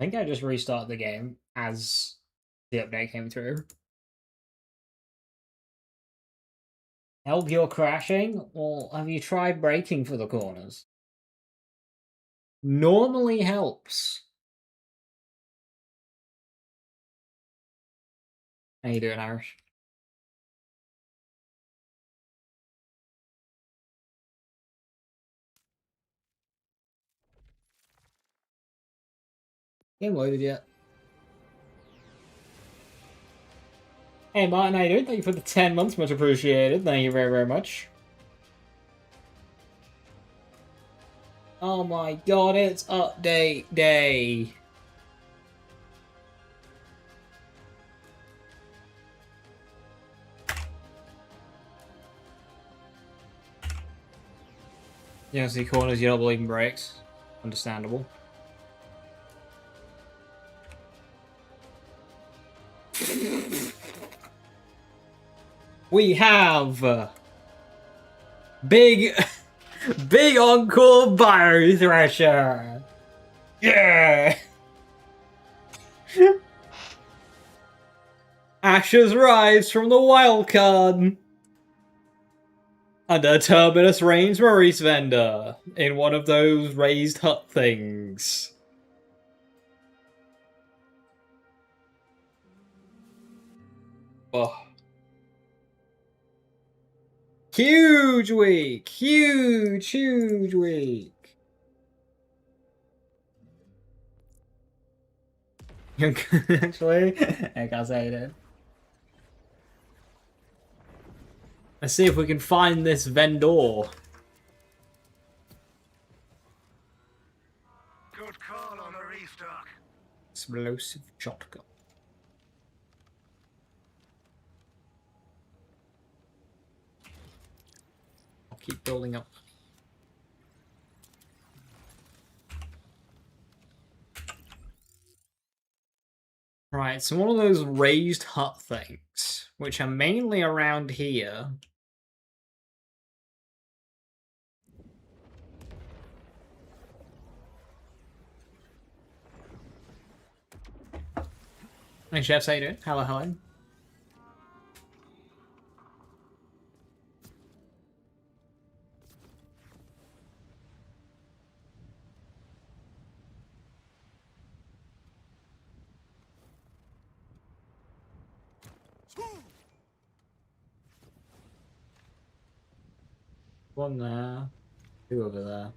I think I just restarted the game as the update came through. Help, you're crashing? Or have you tried braking for the corners? Normally helps. How you doing, Irish? Game loaded yet? Hey Martin, how you doing? Thank you for the 10 months, much appreciated. Thank you very, very much. Oh my god, it's update day. You don't see corners, you don't believe in brakes. Understandable. We have big encore Bio Thrasher. Yeah. Ashes rise from the wild card. Under Terminus reigns Maurice Vendor in one of those raised hut things. Oh. Huge week! Huge week! Actually, I can't say it. Let's see if we can find this vendor. Good call on the restock. Explosive shotgun. I'll keep building up. Right, so one of those raised hut things, which are mainly around here. Hey, chefs, how you doing? Hello, hello. One there, two over there.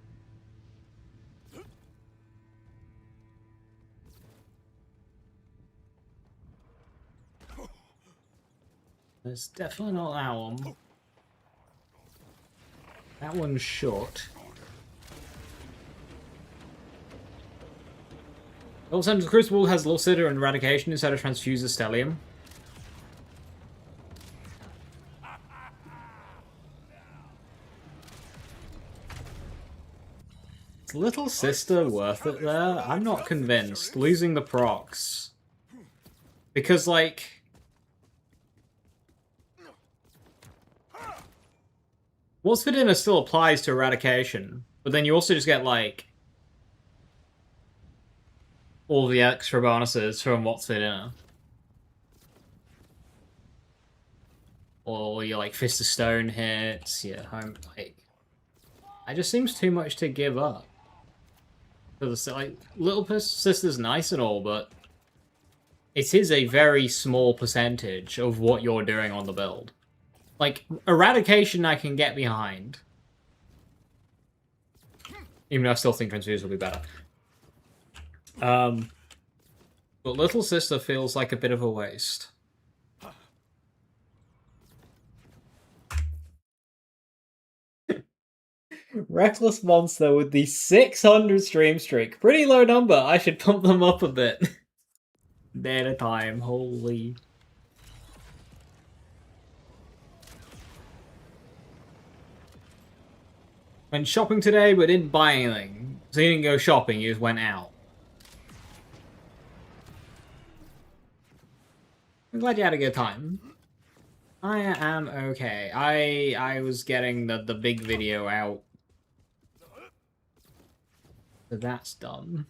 There's definitely not that one. That one's short. Also, the Crucible has Lucider and Eradication instead of Transfuser Stellium. Is Little Sister worth it there? I'm not convinced. Losing the procs. Because, like... What's for Dinner still applies to Eradication, but then you also just get, like... all the extra bonuses from What's for Dinner. Or your, like, Fist of Stone hits, your home, like... It just seems too much to give up. Because, like, Little Sister's nice and all, but... it is a very small percentage of what you're doing on the build. Like, Eradication I can get behind. Even though I still think Transfuse will be better. But Little Sister feels like a bit of a waste. Reckless Monster with the 600 stream streak. Pretty low number. I should pump them up a bit. Day at a time. Holy... Went shopping today, but didn't buy anything. So you didn't go shopping, you just went out. I'm glad you had a good time. I am okay. I was getting the big video out. So that's done.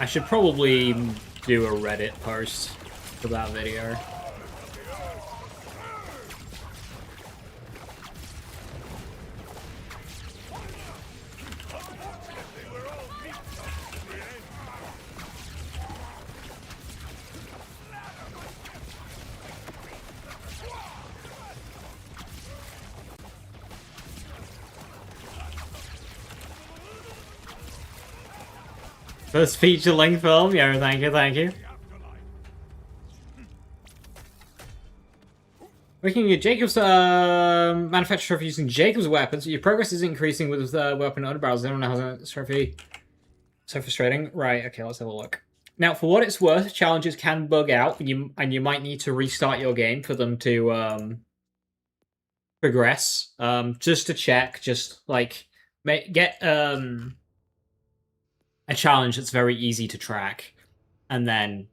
I should probably do a Reddit post for that video. First feature-length film, yeah, thank you, thank you. Working at Jacob's manufacture trophy using Jacob's weapons, your progress is increasing with weapon underbarrels. Anyone has a trophy. So frustrating. Right, okay, let's have a look. Now, for what it's worth, challenges can bug out, and you might need to restart your game for them to progress. Just to check, just like get a challenge that's very easy to track, and then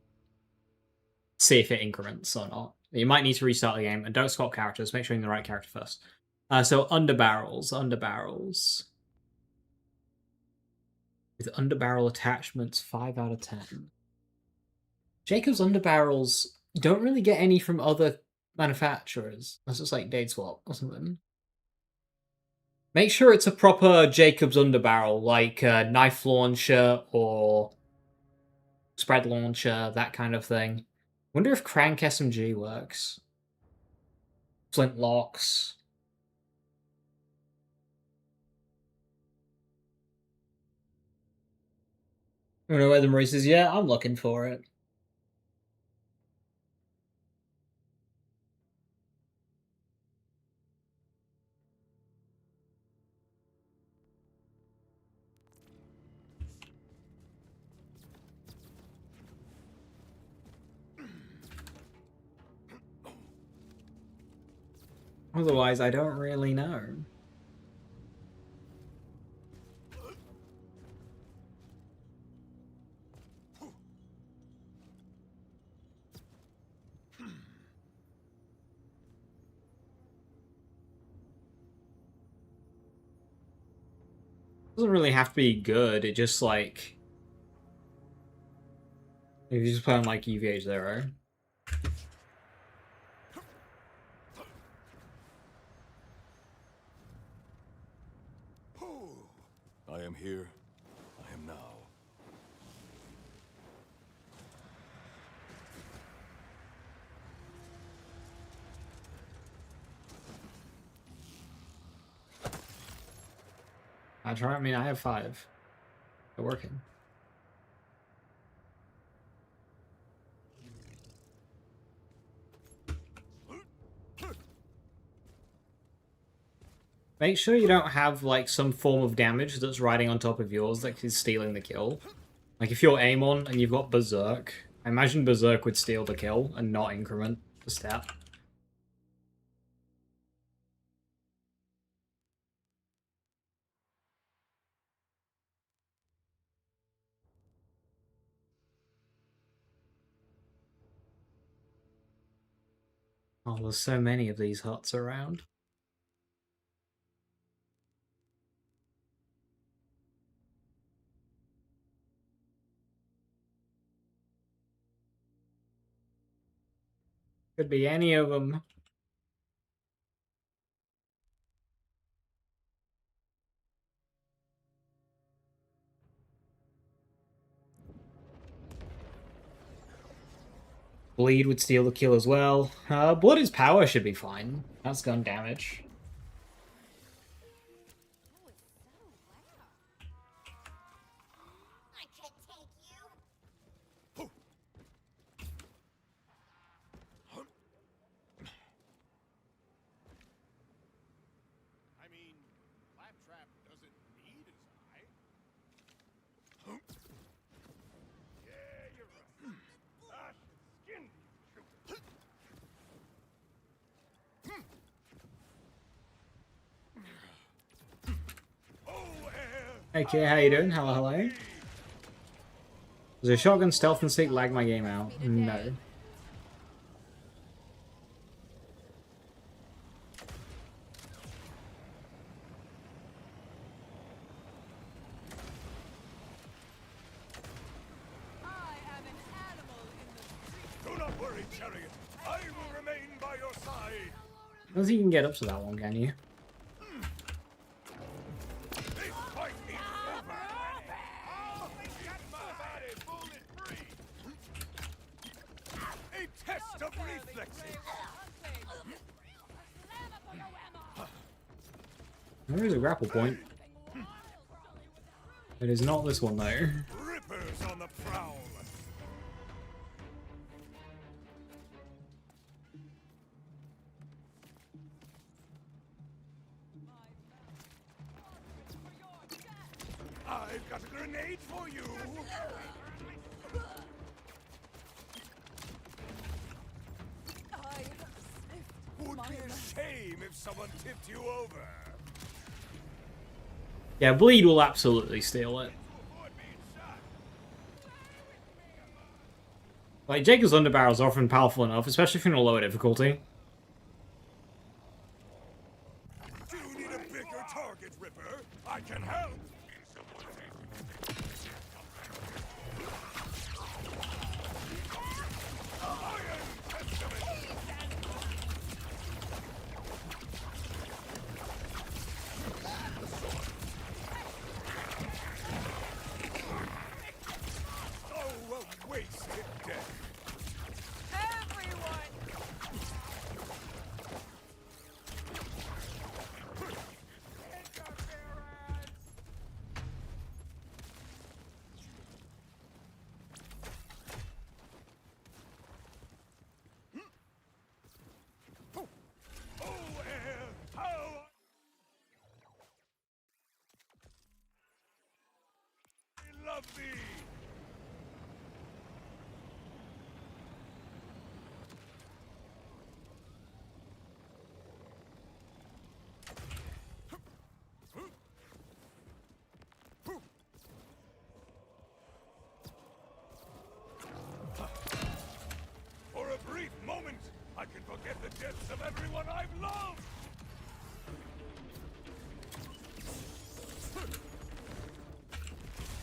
see if it increments or not. You might need to restart the game, and don't swap characters. Make sure you're in the right character first. So underbarrels. With underbarrel attachments, 5 out of 10. Jacob's underbarrels don't really get any from other manufacturers. That's just like Date Swap or something. Make sure it's a proper Jacob's underbarrel, like knife launcher or spread launcher, that kind of thing. Wonder if crank SMG works. Flintlocks. I don't know where the Maurice is yet. I'm looking for it. Otherwise, I don't really know. Doesn't really have to be good. It just like if you just play on like UVH 0. I am here. I am now. I mean, I have 5. They're working. Make sure you don't have like some form of damage that's riding on top of yours that is stealing the kill. Like if you're Amon and you've got Berserk, I imagine Berserk would steal the kill and not increment the stat. Oh, there's so many of these huts around. Could be any of them. Bleed would steal the kill as well. Blood is power should be fine. That's gun damage. I mean, Claptrap doesn't need his eye. Yeah, you're right. I should skin you. Okay, how you doing? Hello, hello. Does a shotgun stealth and stick lag my game out? No. worry, Chariot. I will remain by your side. I don't think you can get up to that one, can you? This fight is over. I'll get my body bullet-free. A test of reflexes. There is a grapple point. It is not this one, though. Rippers on the prowl. I've got a grenade for you. Would be a shame if someone tipped you over. Yeah, Bleed will absolutely steal it. Avoid being shot. Like, Jacob's underbarrels are often powerful enough, especially if you're in a lower difficulty. Do you need a bigger target, Ripper? I can help. Iron Testament. Oh, a wasted death. Oh, air, how I love thee. For a brief moment, I can forget the deaths of everyone I've loved.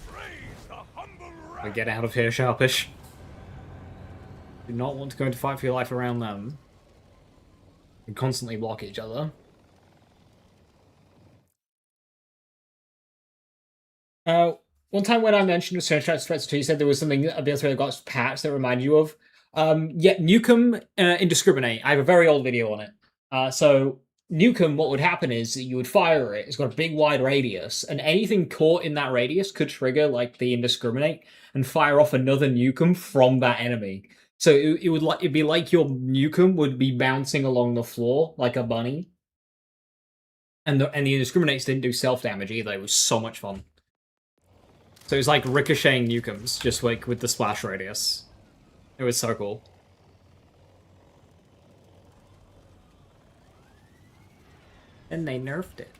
Praise the humble But rat. get out of here, Sharpish. Do not want to go into fight for your life around them. And constantly block each other. One time when I mentioned Sunshine Threats 2, you said there was something a bit that got patched that reminded you of. Yeah, Nukem Indiscriminate. I have a very old video on it. So Nukem, what would happen is that you would fire it. It's got a big wide radius, and anything caught in that radius could trigger like the Indiscriminate and fire off another Nukem from that enemy. So it'd be like your Nukem would be bouncing along the floor like a bunny. And the Indiscriminates didn't do self damage either. It was so much fun. So it was like ricocheting Nukems, just like with the splash radius. It was so cool. And they nerfed it.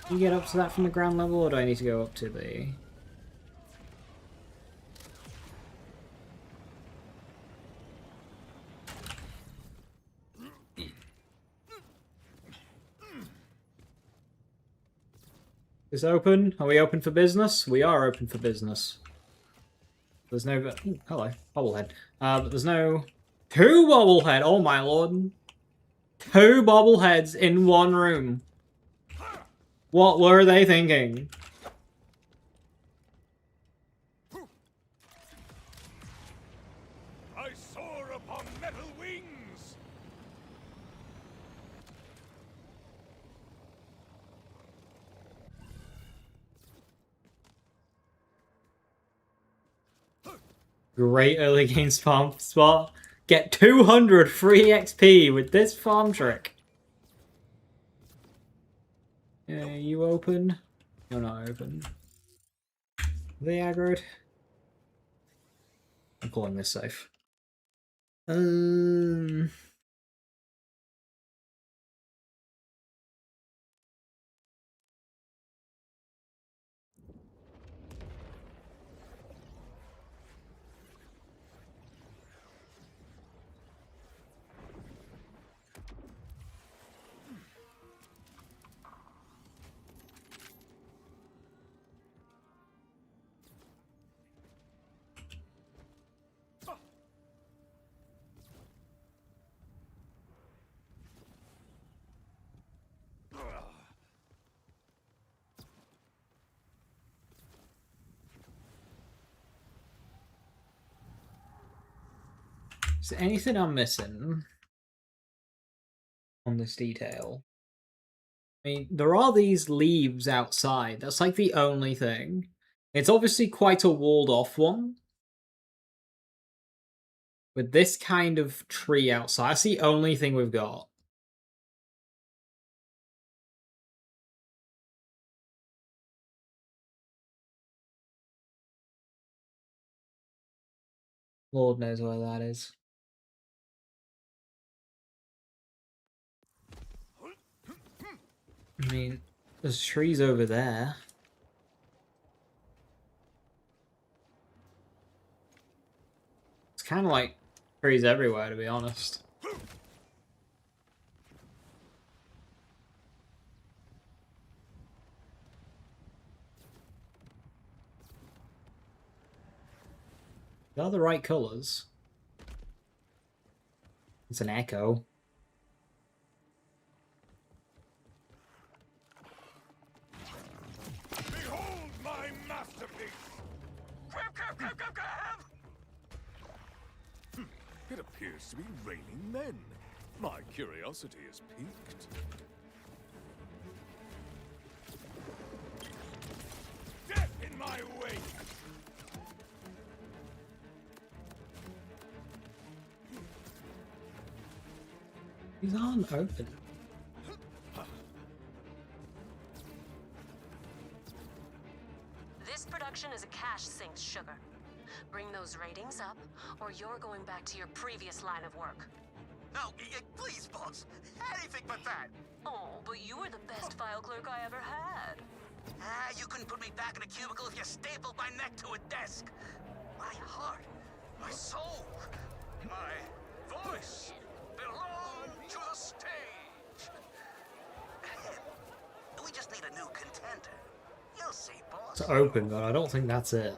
Can you get up to that from the ground level, or do I need to go up to the... Is open? Are we open for business? We are open for business. There's no... Ooh, hello. Bobblehead. But there's no... Two bobblehead! Oh my lord. Two bobbleheads in one room. What were they thinking? I soar upon metal wings. Great early game farm spot. Get 200 free XP with this farm trick. You open? You're not open. They aggroed? I'm calling this safe. Is there anything I'm missing on this detail? I mean, there are these leaves outside. That's like the only thing. It's obviously quite a walled off one. With this kind of tree outside, that's the only thing we've got. Lord knows where that is. I mean, there's trees over there. It's kind of like trees everywhere, to be honest. They're the right colours. It's an echo. Behold my masterpiece! It appears to be raining men. My curiosity is piqued. Death in my wake! These aren't open. This production is a cash sink, sugar. Bring those ratings up, or you're going back to your previous line of work. No, please, boss. Anything but that. Oh, but you were the best file clerk I ever had. You couldn't put me back in a cubicle if you stapled my neck to a desk. My heart, my soul, my voice belong to the stage. We just need a new contender. You'll see, boss. It's open, but I don't think that's it.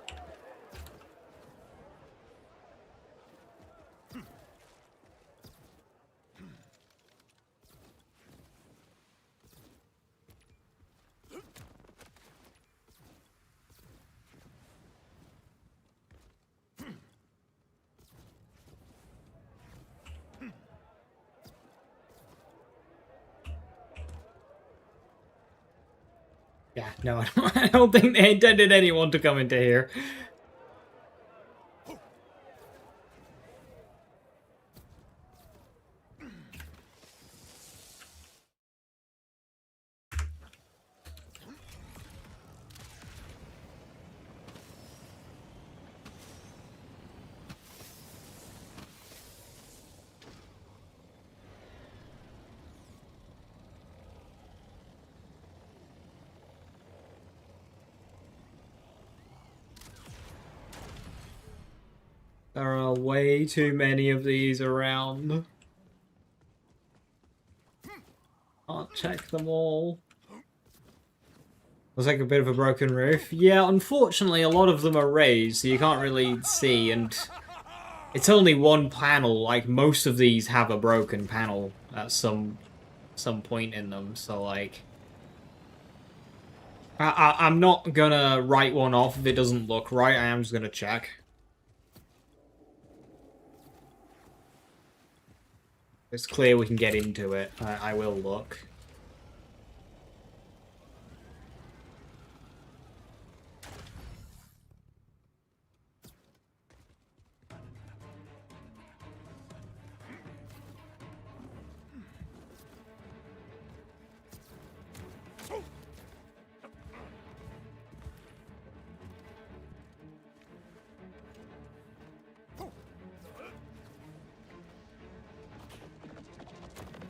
Yeah, no, I don't think they intended anyone to come into here. There are way too many of these around. Can't check them all. Looks like a bit of a broken roof. Yeah, unfortunately a lot of them are raised, so you can't really see, and it's only one panel. Like, most of these have a broken panel at some point in them, so like... I'm not gonna write one off if it doesn't look right, I am just gonna check. It's clear we can get into it. I will look.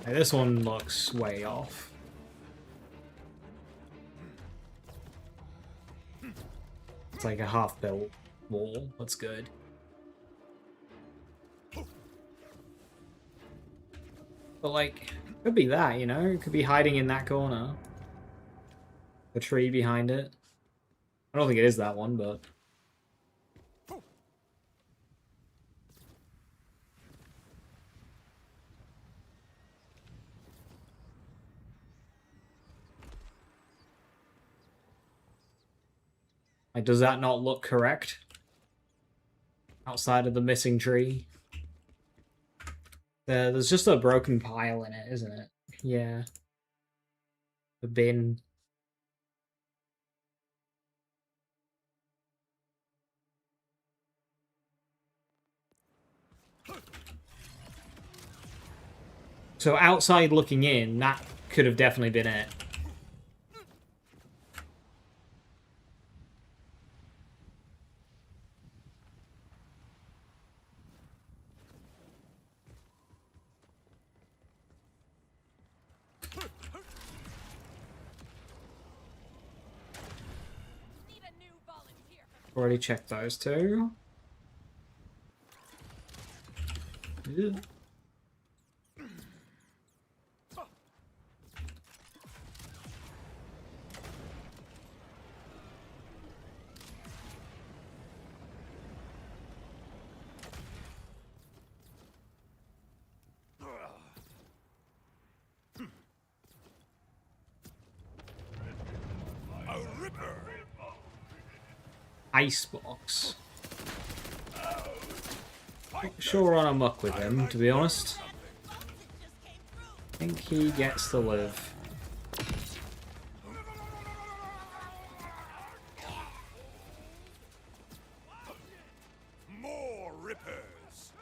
Hey, this one looks way off. It's like a half-built wall. That's good. But, like, could be that, you know? It could be hiding in that corner. The tree behind it. I don't think it is that one, but... Like, does that not look correct? Outside of the missing tree? There's just a broken pile in it, isn't it? Yeah. The bin. So outside looking in, that could have definitely been it. Already checked those two. Ew. A ripper. Icebox. Not sure on a muck with him, to be honest. I think he gets to live. More rippers.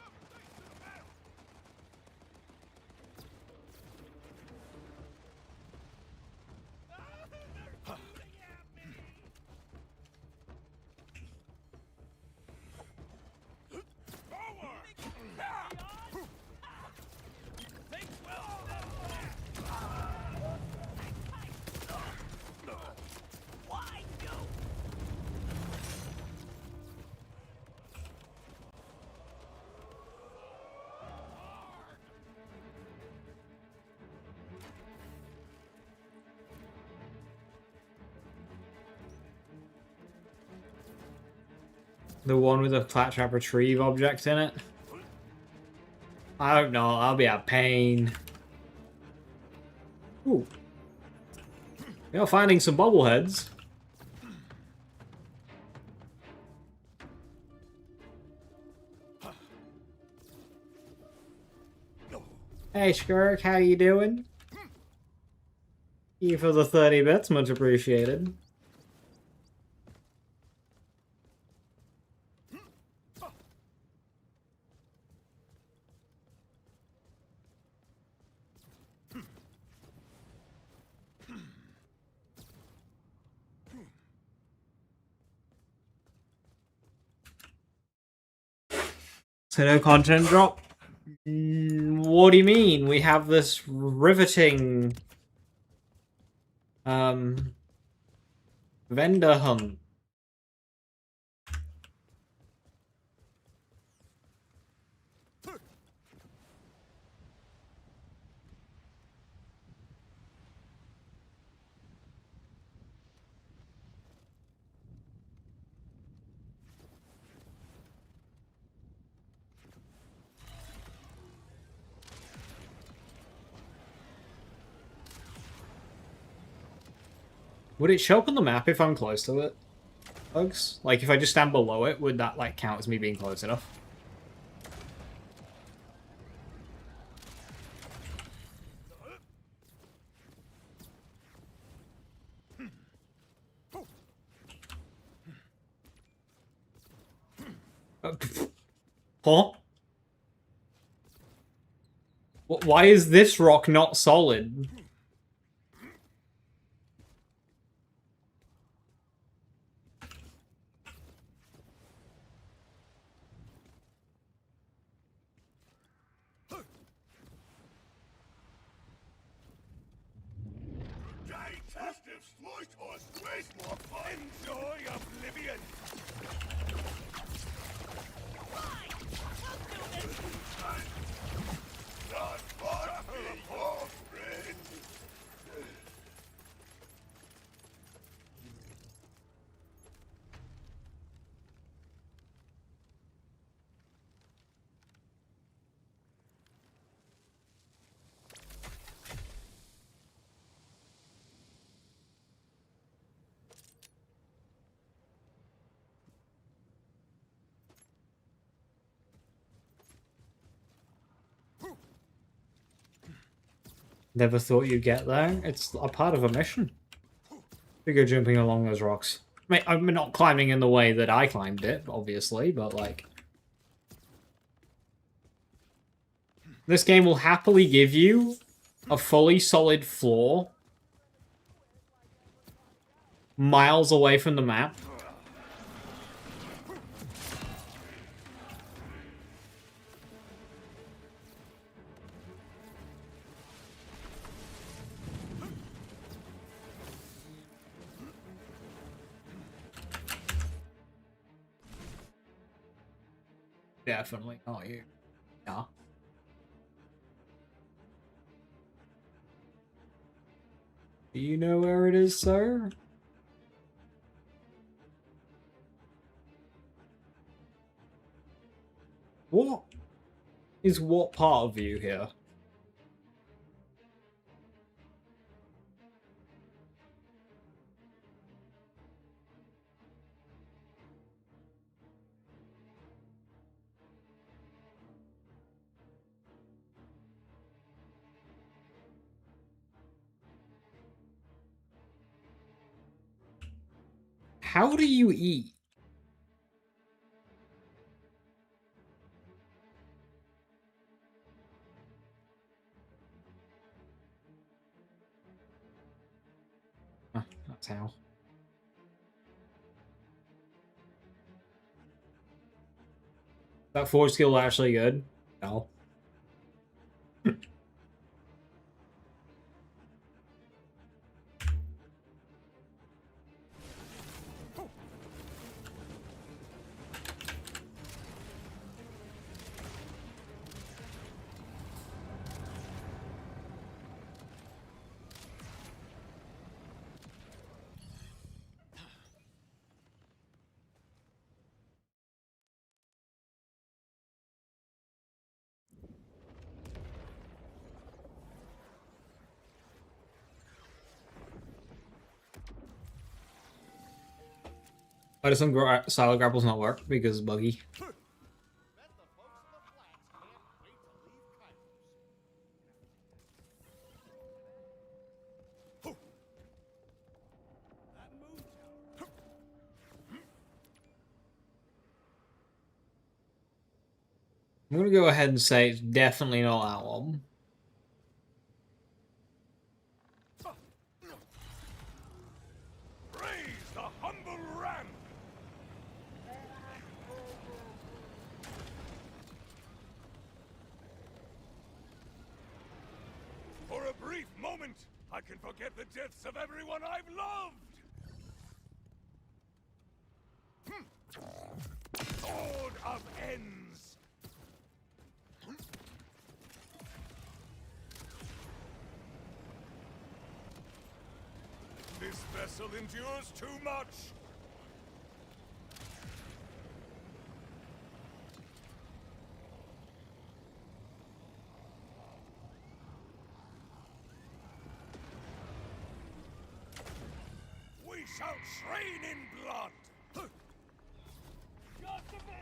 The one with the claptrap retrieve object in it? I don't know, I'll be a pain. Ooh. We are finding some bobbleheads. Hey Skirk, how you doing? Thank you for the 30 bits, much appreciated. So no content drop? What do you mean? We have this riveting vendor hunt. Would it show up on the map if I'm close to it? Bugs? Like, if I just stand below it, would that, like, count as me being close enough? Huh? Why is this rock not solid? Enjoy oblivion. Not far from your friend. Never thought you'd get there. It's a part of a mission. To go jumping along those rocks. I'm not climbing in the way that I climbed it, obviously, but like... This game will happily give you a fully solid floor miles away from the map. Definitely not you. Yeah. Do you know where it is, sir? What is what part of you here? How do you eat? That's how. That force skill actually good? No. Why does some silo grapples not work? Because it's buggy. I'm gonna go ahead and say it's definitely not that one. Raise the humble ram! For a brief moment, I can forget the deaths of everyone I've loved! Sword of Ends! This vessel endures too much! We shall train in blood! Just a minute!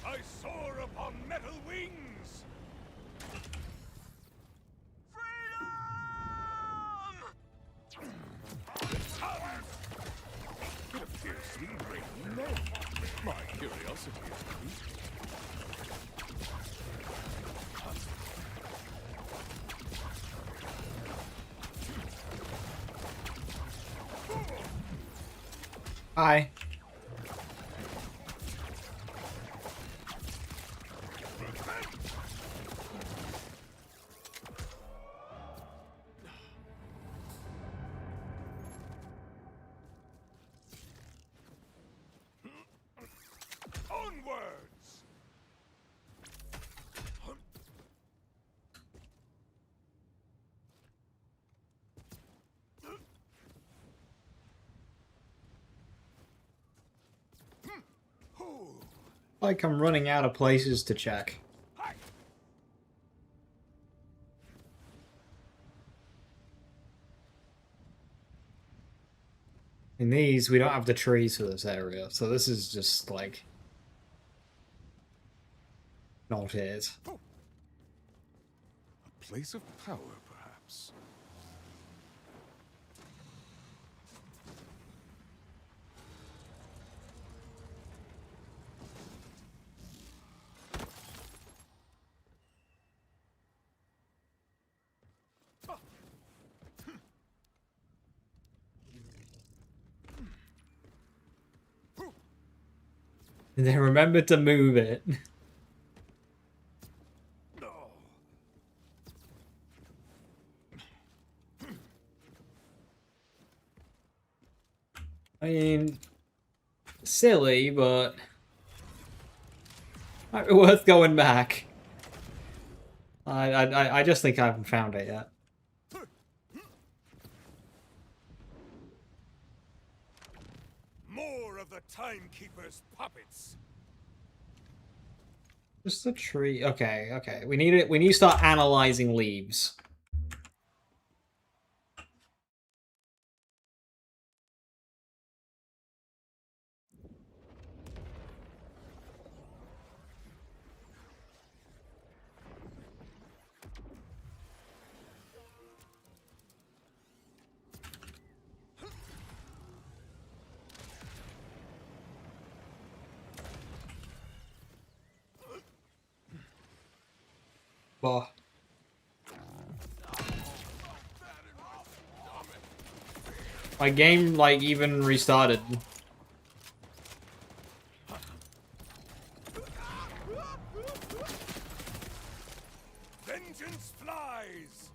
I soar upon metal wings! It appears to be raining men. My curiosity is piqued. Hi. Onwards! Like I'm running out of places to check. In these, we don't have the trees for this area, so this is just like not it. A place of power, perhaps. And then remember to move it. I mean, silly, but might be worth going back. I just think I haven't found it yet. More of the timekeeper's puppets. Just a tree. Okay, okay. We need it. We need to start analyzing leaves. Bah. My game, like, even restarted. Vengeance flies.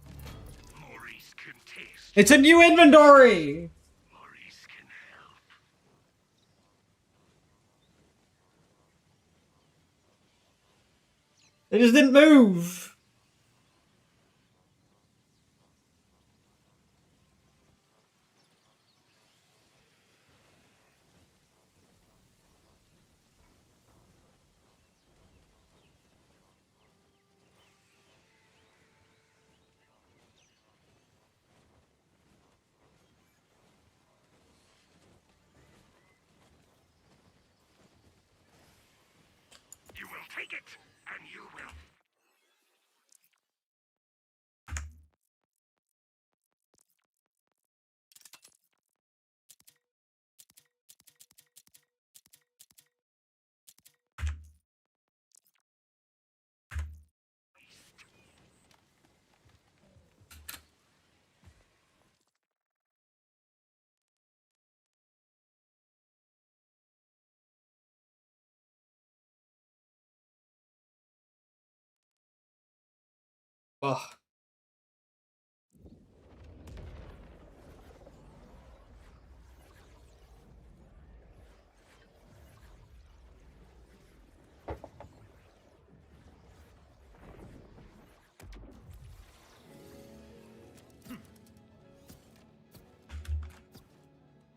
Maurice can taste. It's a new inventory! Maurice can help. It just didn't move! You will take it, and you will. Ugh.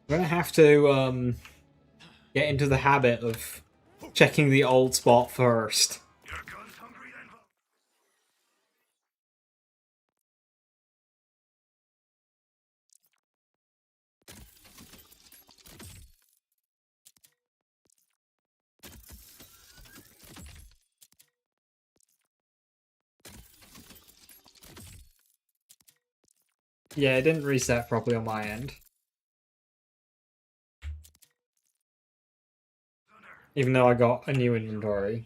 I'm gonna have to, get into the habit of checking the old spot first. Your gun's hungry then? Yeah, it didn't reset properly on my end. Even though I got a new inventory.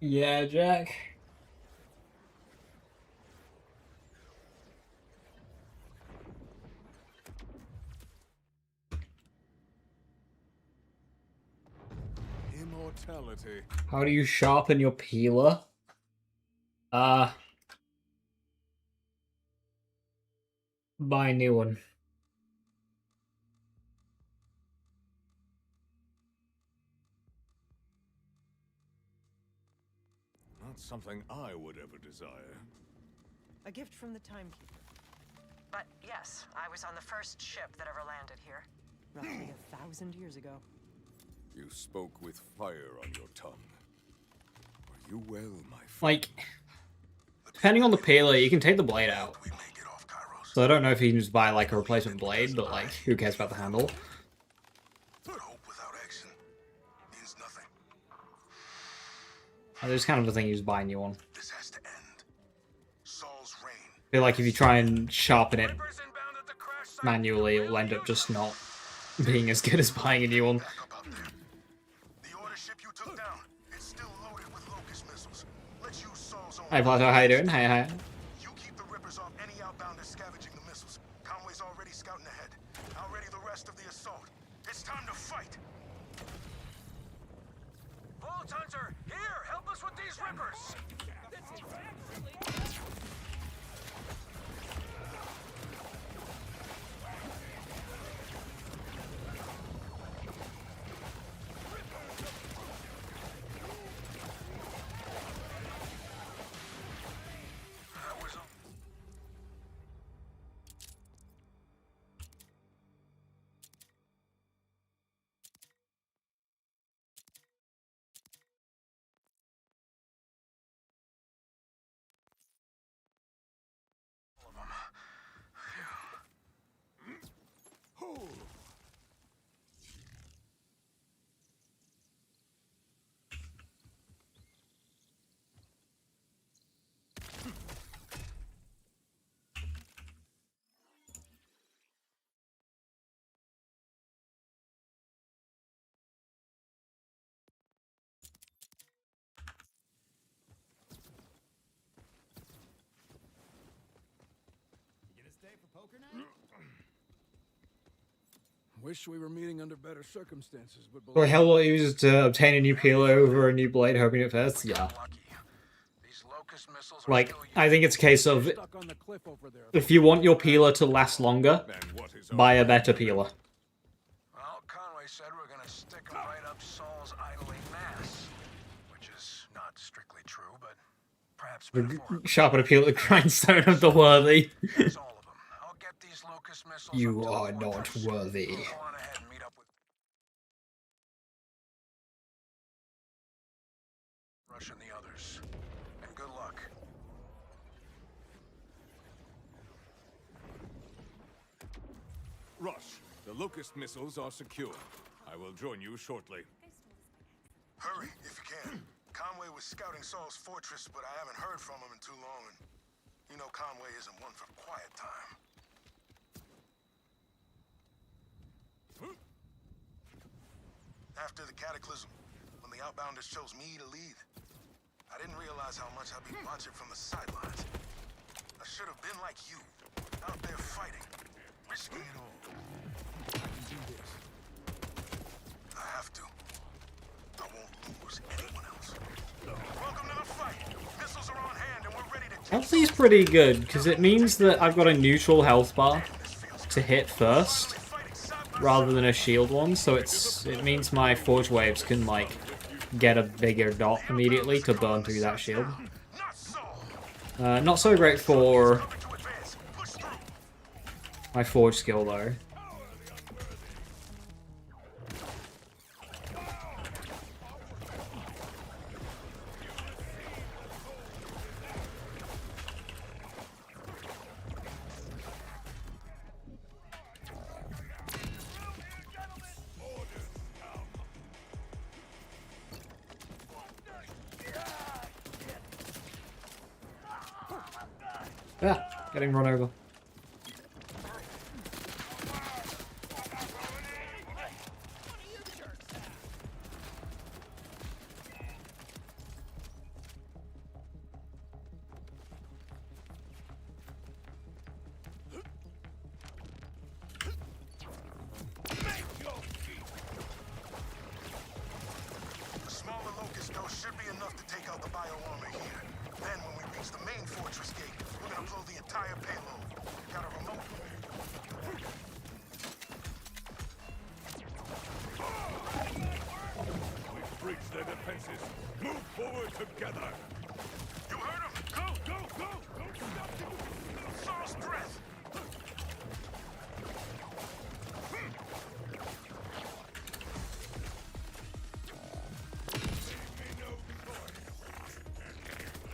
Yeah, Jack. Immortality. How do you sharpen your peeler? Buy a new one. Not something I would ever desire. A gift from the timekeeper. But yes, I was on the first ship that ever landed here. Roughly 1,000 years ago. You spoke with fire on your tongue. Are you well, my friend? Like, depending on the peeler, you can take the blade out. We make it off Kairos. So I don't know if you can just buy like a replacement blade, but like, who cares about the handle? But hope without action means nothing. And there's kind of a thing you just buy a new one. This has to end. Saul's reign. I feel like if you try and sharpen it Reapers inbound at the crash site. manually, it'll end up just not being as good as buying a new one. Back up out there. The order ship you took down, it's still loaded with locust missiles. Let's use Saul's own. Hey Plato, how you doing? Hey, hi. You keep the Rippers off any outbounders scavenging the missiles. Conway's already scouting ahead. I'll ready the rest of the assault. It's time to fight. Vault Hunter, here! Help us with these Rippers! That was a... Wish we were meeting under better circumstances, but So hell will use to obtain a new peeler over a new blade, hoping it fits? Yeah. Lucky. These locust missiles are Like, still I think it's a case of, stuck on the cliff over there. if you want your peeler to last longer, Then what is buy a better peeler. Well, Conway said we're gonna stick 'em right up Saul's idling mass, which is not strictly true, but perhaps metaphorical. Sharpen a peeler, the grindstone of the worthy. That's all of them. I'll get these locust missiles. You up to are the not fortress. worthy. Go on ahead and meet up with Rush and the others. And good luck. Rush, the locust missiles are secure. I will join you shortly. Hurry, if you can. Conway was scouting Saul's fortress, but I haven't heard from him in too long, and you know Conway isn't one for quiet time. After the cataclysm, when the Outbounders chose me to lead, I didn't realize how much I'd be watching from the sidelines. I should have been like you, out there fighting, risking it all. I can do this. I have to. I won't lose anyone else. Welcome to the fight. Missiles are on hand and we're ready to take Healthy's pretty good, because it means that I've got a neutral health bar to hit first, rather than a shield one, so it means my forge waves can, like, get a bigger dot immediately to burn through that shield. Not Saul. Not so great for Coming to advance. Push through. my forge skill, though. Yeah, getting run over. together. You heard him! Go, go, go! Don't stop! Saul's breath!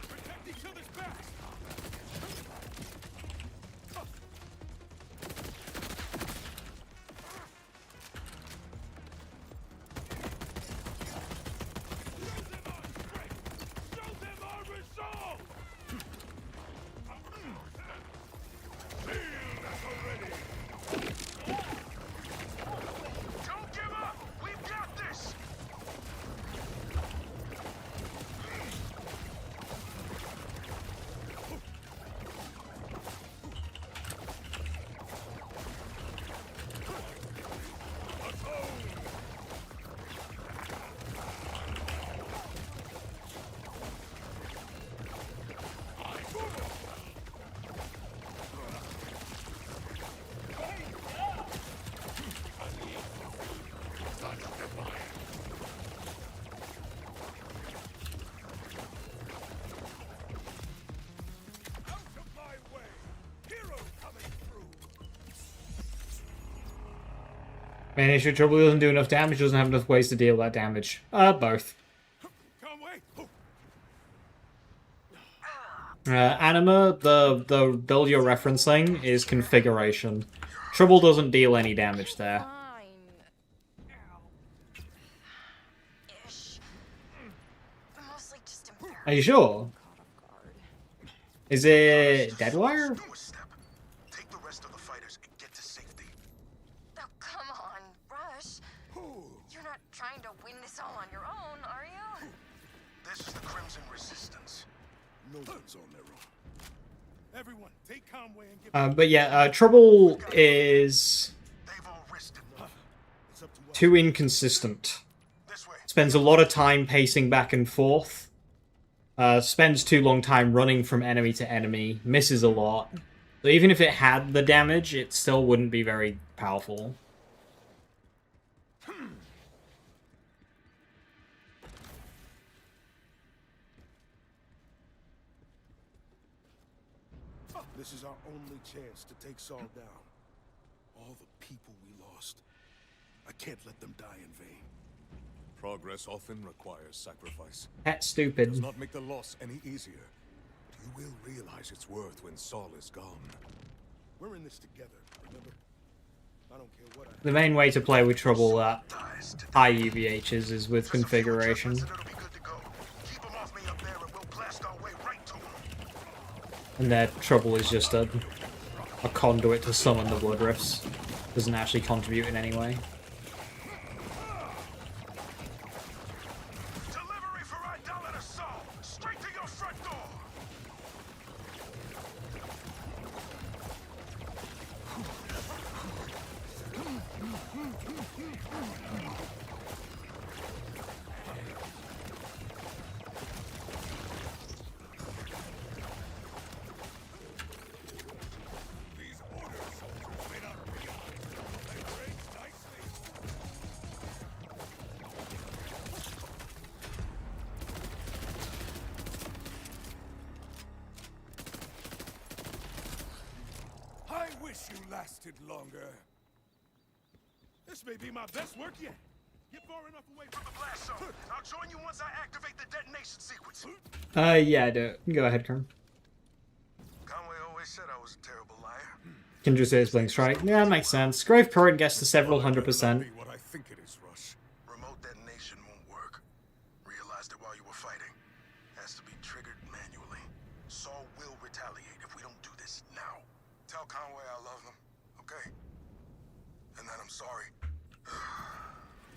Protect each other's backs! Show them our resolve! Feel that already! Don't give up! We've got this! Out of my way! Hero coming through! Main issue, Trouble doesn't do enough damage, doesn't have enough ways to deal that damage. Both. Conway! Oh, Anima, the build you're referencing is configuration. Trouble doesn't deal any damage there. Fine. Ish. Mostly just embarrassed. Are you sure? Caught off guard. Is it Deadwire? Do a step. Take the rest of the fighters and get to safety. Oh, come on, Rush. You're not trying to win this all on your own, are you? This is the Crimson Resistance. No one's on their own. everyone, take Conway and get But yeah, Trouble is They've all risked it. It's up to us. too inconsistent. This way. Spends a lot of time pacing back and forth. Spends too long time running from enemy to enemy. Misses a lot. So even if it had the damage, it still wouldn't be very powerful. This is our only chance to take Saul down. All the people we lost. I can't let them die in vain. Progress often requires sacrifice. That's stupid. Does not make the loss any easier. But you will realize its worth when Saul is gone. We're in this together, remember? I don't care what I The main way to play with Trouble at high UVHs is with configuration. It'll be good to go. Keep 'em off me up there and we'll blast our way right to 'em. And their Trouble is just a conduit to summon the Blood Rifts. Doesn't actually contribute in any way. Delivery for Idolater Saul! Straight to your front door! These order soldiers may not realize they train nicely. I wish you lasted longer. This may be my best work yet. Get far enough away from the blast zone. I'll join you once I activate the detonation sequence. Yeah, go ahead, Kern. Conway always said I was a terrible liar. Kindred says Blink Strike. Yeah, that makes sense. Grave Current gets to several Well, it better not 100%. be what I think it is, Rush. Remote detonation won't work. Realized it while you were fighting. Has to be triggered manually. Saul will retaliate if we don't do this now. Tell Conway I love him, okay? And that I'm sorry.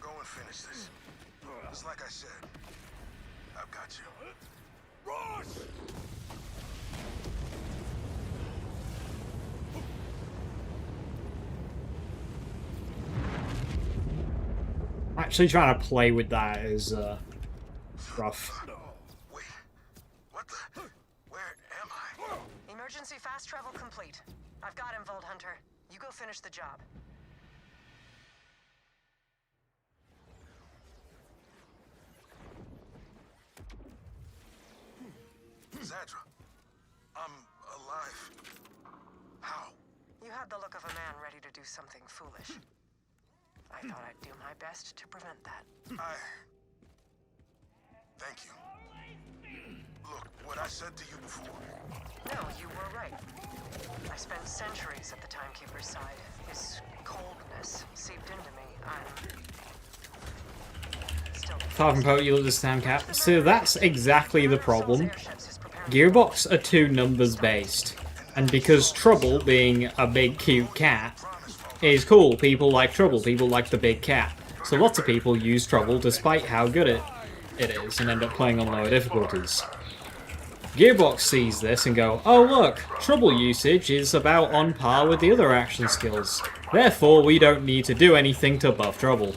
Go and finish this. It's like I said. I've got you. Rush! Actually trying to play with that is rough. Wait. What the? Where am I? Emergency fast travel complete. I've got him, Vault Hunter. You go finish the job. Cassandra, I'm alive. How? You had the look of a man ready to do something foolish. I thought I'd do my best to prevent that. Thank you. Look, what I said to you before. No, you were right. I spent centuries at the Timekeeper's side. His coldness seeped into me. I'm still... Far from poet, you this time, Cap. So that's exactly the problem. Gearbox are too numbers based. And because Trouble, being a big cute cat, is cool. People like Trouble. People like the big cat. So lots of people use Trouble despite how good it is and end up playing on lower difficulties. Gearbox sees this and go, oh look, Trouble usage is about on par with the other action skills. Therefore, we don't need to do anything to buff Trouble.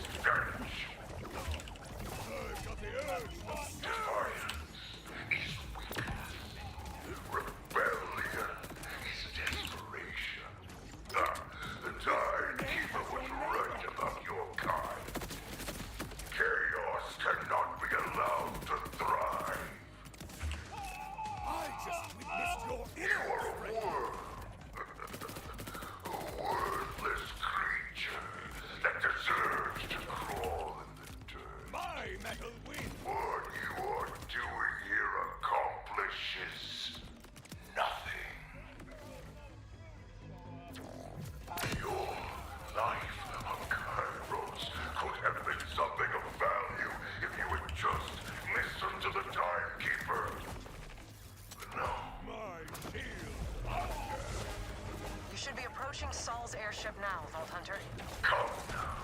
Saul's airship now, Vault Hunter. Come now.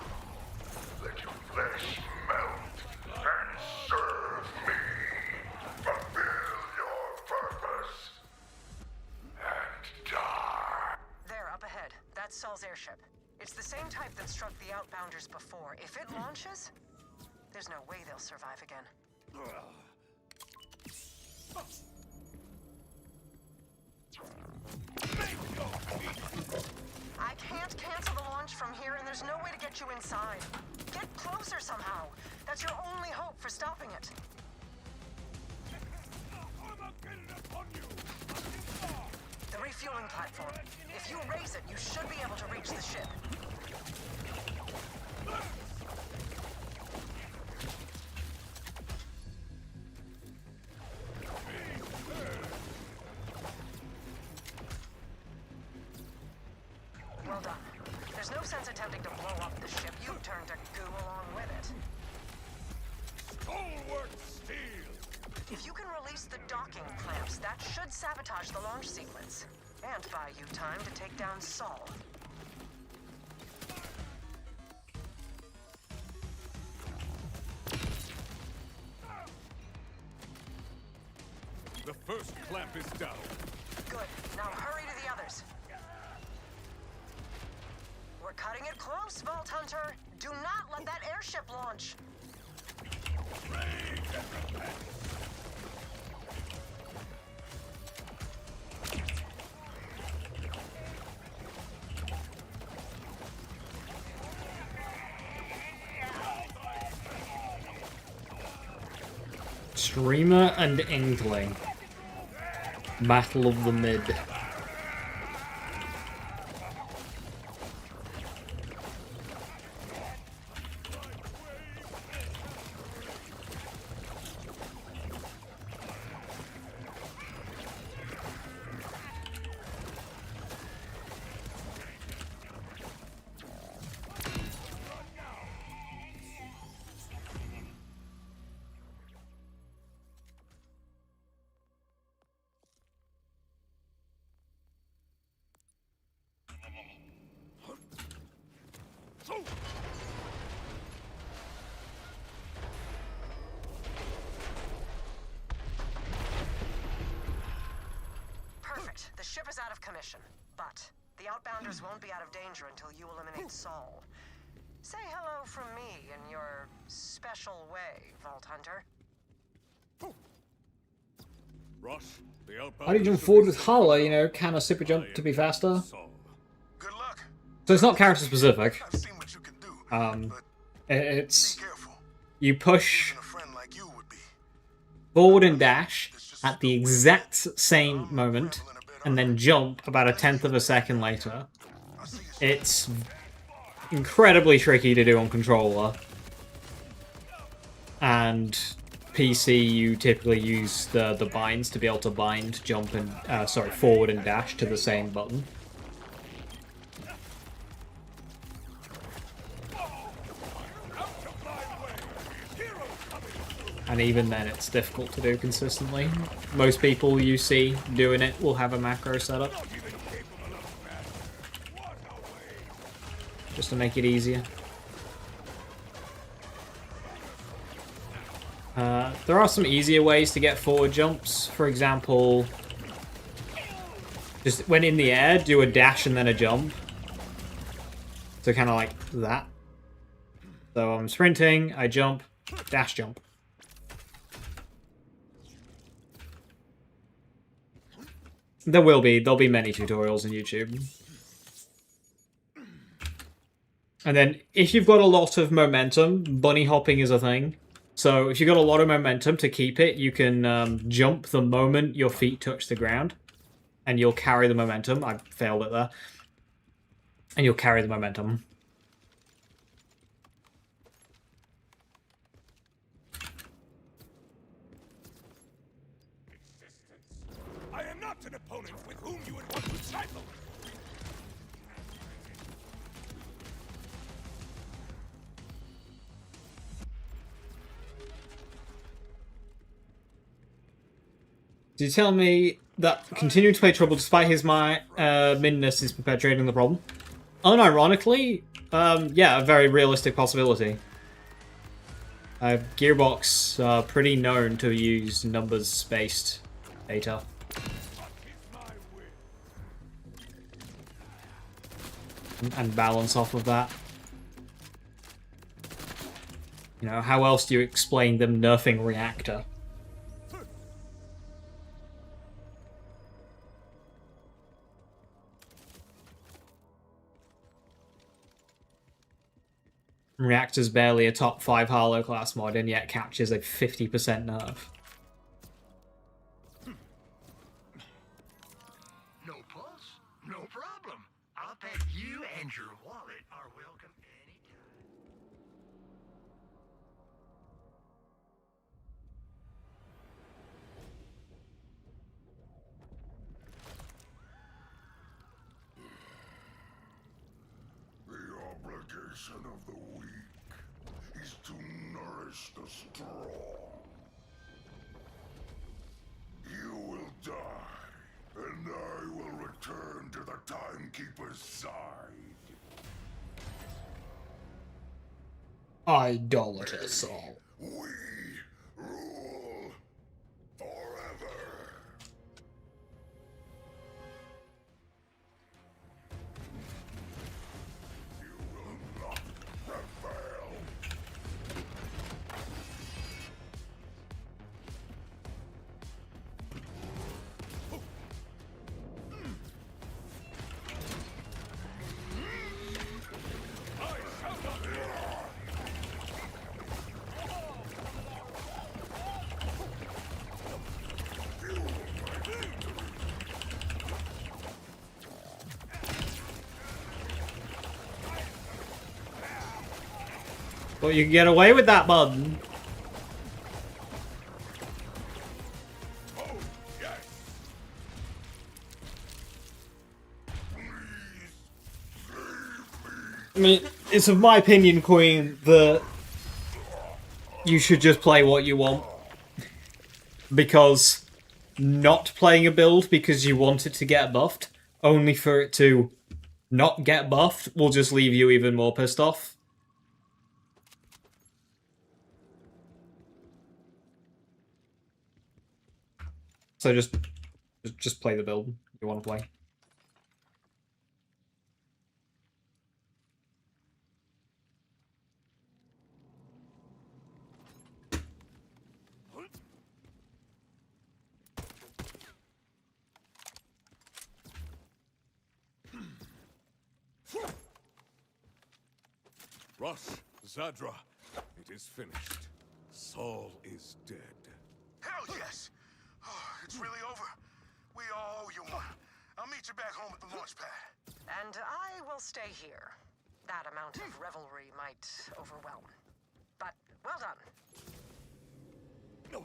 Let your flesh melt and serve me. Fulfill your purpose. And die. There, up ahead. That's Saul's airship. It's the same type that struck the Outbounders before. If it launches, there's no way they'll survive again. I can't cancel the launch from here, and there's no way to get you inside. Get closer somehow. That's your only hope for stopping it. The refueling platform. If you raise it, you should be able to reach the ship. Well done. There's no sense attempting to blow up the ship. You turned to goo along with it. Stalwart steel! If you can release the docking clamps, that should sabotage the launch sequence. And buy you time to take down Saul. The first clamp is down. Good. Now hurry to the others. We're cutting it close, Vault Hunter. Do not let that airship launch. Streamer and Inkling. Battle of the Mid. Perfect. The ship is out of commission. But the Outbounders won't be out of danger until you eliminate Saul. Say hello from me in your special way, Vault Hunter. Rush, the outbound. How do you jump forward with Harlow, you know, can a super jump to be faster? Good luck. So it's not character specific. I've seen what you can do. But It's be careful. you push Even a friend like you would be. forward and dash, at the exact same moment and then jump about 1/10 of a second later, it's incredibly tricky to do on controller. And PC, you typically use the binds to be able to bind, jump, and forward and dash to the same button. And even then, it's difficult to do consistently. Most people you see doing it will have a macro setup, just to make it easier. There are some easier ways to get forward jumps. For example, just when in the air, do a dash and then a jump. So kind of like that. So I'm sprinting, I jump, dash jump. There'll be many tutorials on YouTube. And then if you've got a lot of momentum, bunny hopping is a thing. So if you've got a lot of momentum to keep it, you can jump the moment your feet touch the ground. And you'll carry the momentum. I failed it there. And you'll carry the momentum. I am not an opponent with whom you would want to trifle. Did you tell me that continuing to play Trouble despite his minness is perpetuating the problem? Unironically, yeah, a very realistic possibility. Gearbox are pretty known to use numbers-based data. And balance off of that. You know, how else do you explain them nerfing Reactor? Reactor's barely a top 5 Harlow class mod and yet captures a 50% nerf. No pulse? No problem. I'll bet you and your wallet are welcome anytime. The obligation of the weak is to nourish the strong. You will die, and I will return to the Timekeeper's side. Idolatrous all. We rule forever. You will not prevail. But you can get away with that, bud. I mean, it's of my opinion, Queen, that you should just play what you want. Because not playing a build because you want it to get buffed, only for it to not get buffed, will just leave you even more pissed off. So just play the build you want to play. Rush, Zadra, it is finished. Saul is dead. Hell yes! Oh, it's really over. We all owe you one. I'll meet you back home at the launch pad. And I will stay here. That amount of revelry might overwhelm. But well done. No.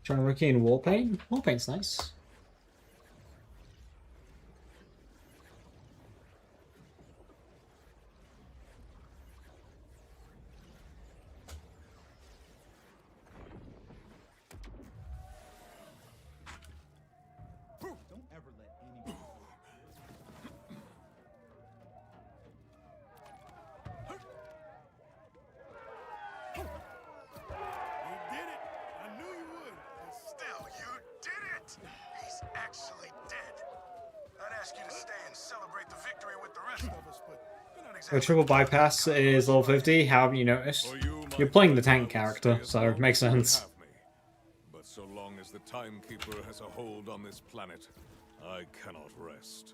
Trying Ricky in Warpaint? Warpaint's nice. Don't ever let anyone. You did it. I knew you would. And still, you did it. He's actually dead. I'd ask you to stay and celebrate the victory with the rest of us, but you're not The exactly... triple bypass is level 50, how have you noticed? For you, my You're playing the friend, tank I will character, stay as so long it makes as you would sense. have me. But so long as the Timekeeper has a hold on this planet, I cannot rest.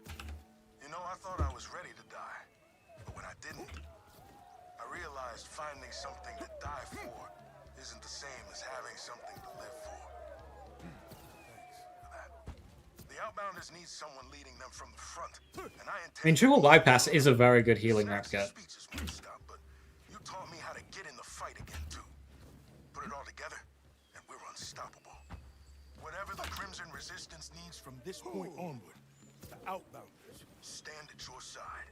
You know, I thought I was ready to die. But when I didn't, I realized finding something to die for isn't the same as having something to live for. Thanks for that. The Outbounders need someone leading them from the front, and I intend... I mean, triple bypass is a very good healing Snacks replica. and speeches won't stop, but you taught me how to get in the fight again, too. Put it all together, and we're unstoppable. Whatever the Crimson Resistance needs from this point onward, the Outbounders stand at your side.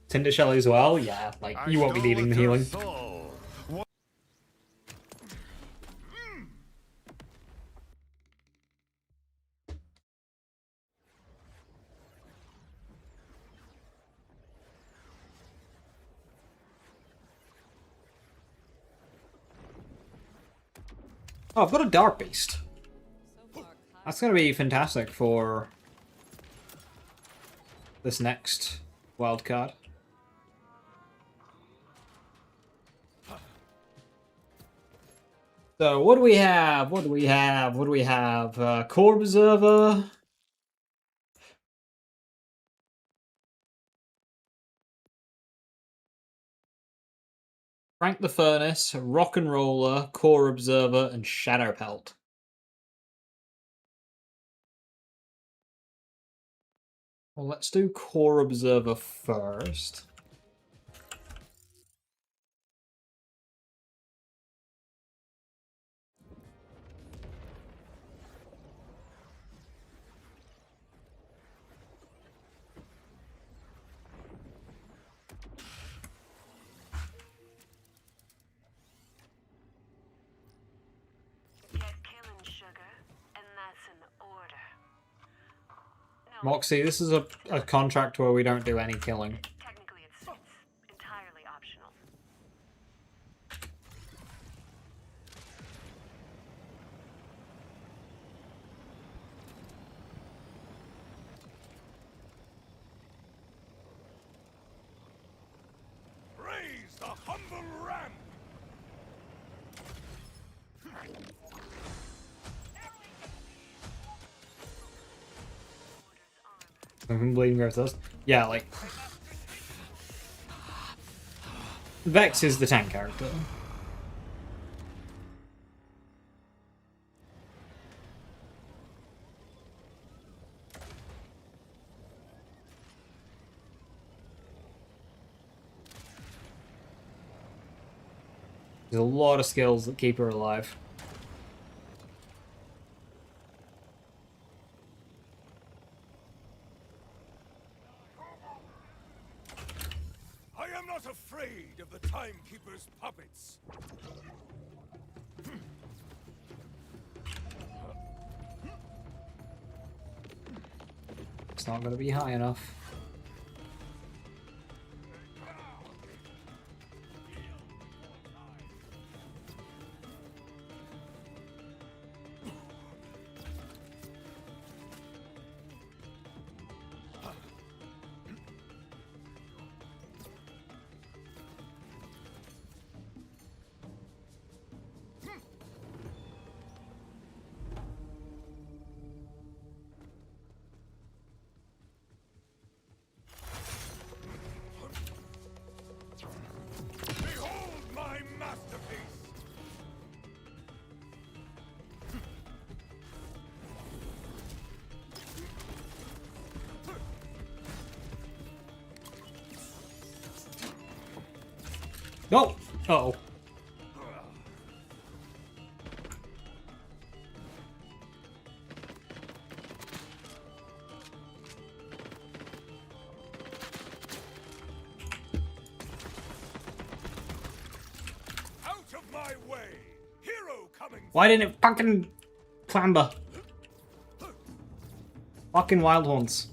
Tinder Shelly as well? Yeah, like, you won't be needing the healing. Oh, I've got a Dark Beast. That's gonna be fantastic for this next wild card. So, what do we have? What do we have? What do we have? Core Observer. Frank the Furnace, Rock and Roller, Core Observer, and Shadow Pelt. Well, let's do Core Observer first. Get killing, sugar, and that's an order. No, Moxie, this is a contract where we don't do any killing. technically it's entirely optional. Raise the humble ram! Bleeding Growth does. Yeah, like... Vex is the tank character. There's a lot of skills that keep her alive. I am not afraid of the Timekeeper's puppets. It's not going to be high enough. Behold my masterpiece! No! Uh-oh. Out of my way! Hero coming! Why didn't it fucking clamber? Fucking wild horns.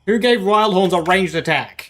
Who gave wild horns a ranged attack?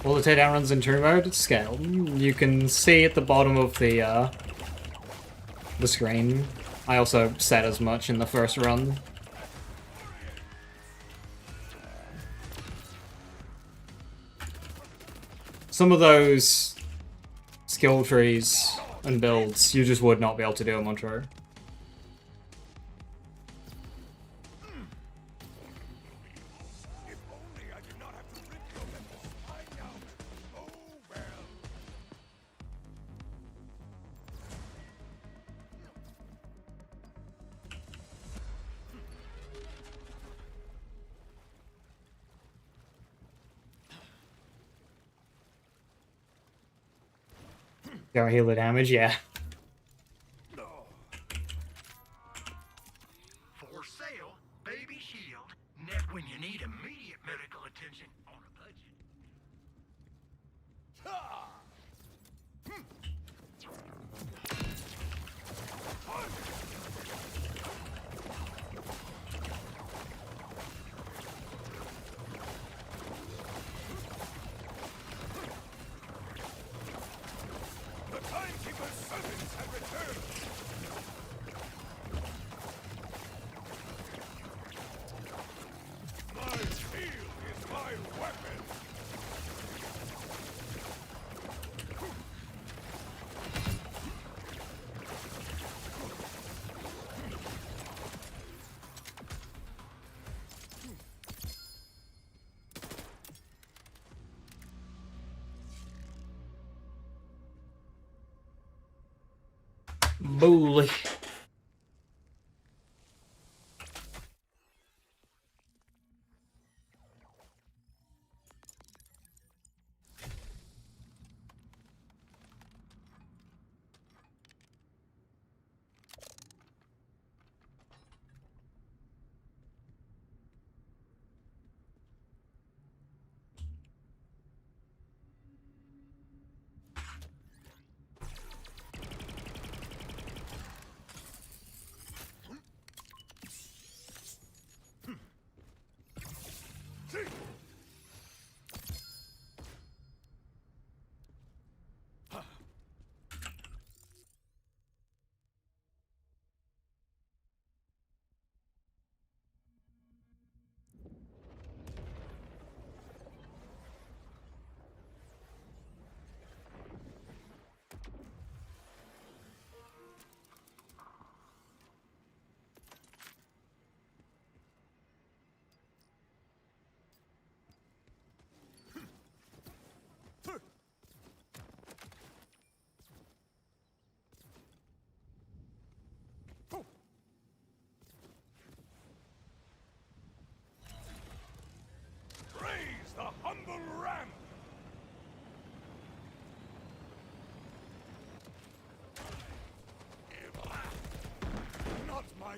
Well, the takedown runs in true mode scale. You can see at the bottom of the screen. I also said as much in the first run. Some of those skill trees and builds, you just would not be able to do them on true. If only I did not have to rip your mental spine out. Oh well. Go heal the damage, yeah. For sale, baby shield. Net when you need immediate medical attention on a budget. The timekeeper's servants have returned. My shield is my weapon. Bully.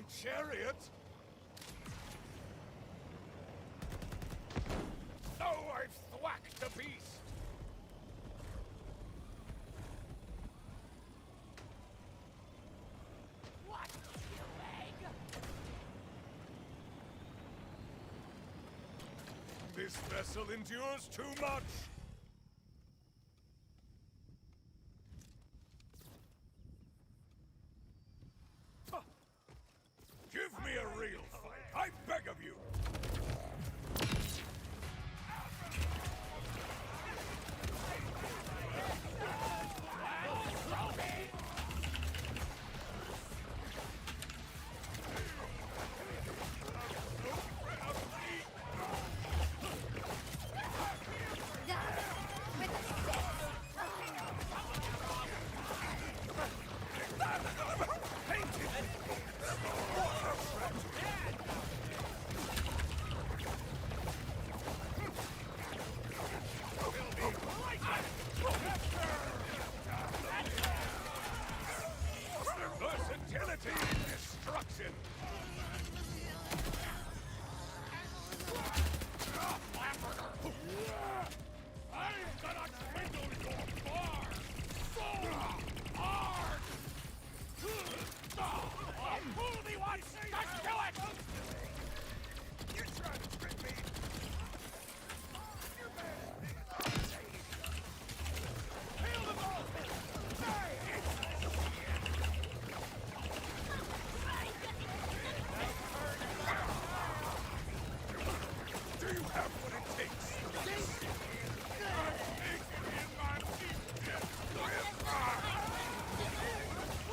my chariot? So I've thwacked the beast! What, you egg? This vessel endures too much! Give me a real fight, I beg of you! Versatility is destruction! I'm gonna dwindle your bar so hard! A fool he wants to do it! You're trying to trick me! You're bad! Feel the ball! Do you have what it takes?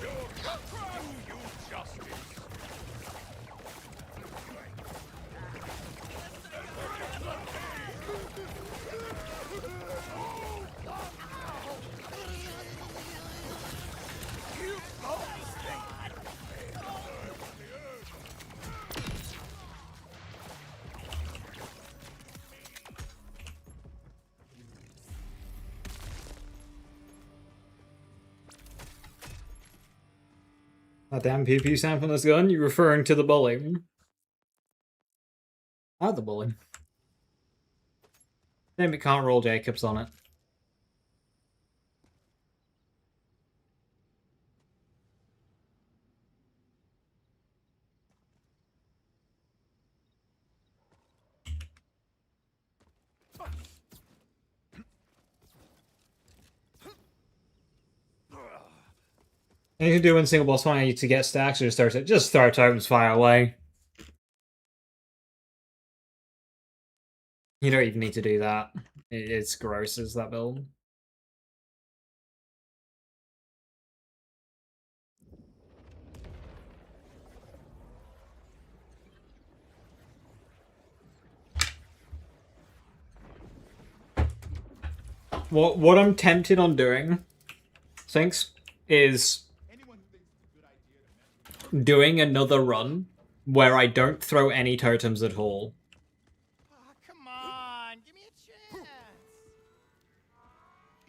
Your guts do you justice. You always think that damn pew pew sound from this gun? You referring to the bully? Ah, the bully. Damn, it can't roll Jacobs on it. Anything you do in single boss fight to get stacks or just start items fire away. You don't even need to do that. It's gross as that build. What I'm tempted on doing, Sinks, is doing another run where I don't throw any totems at all. Oh, come on, give me a chance.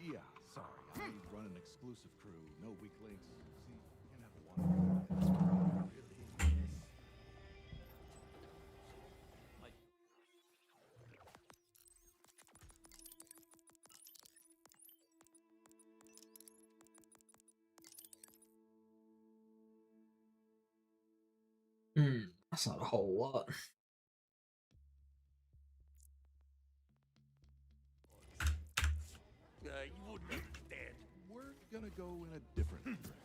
Yeah, sorry. I run an exclusive crew, no weak links. See, can't have one. That's not a whole lot. you wouldn't understand. We're gonna go in a different direction.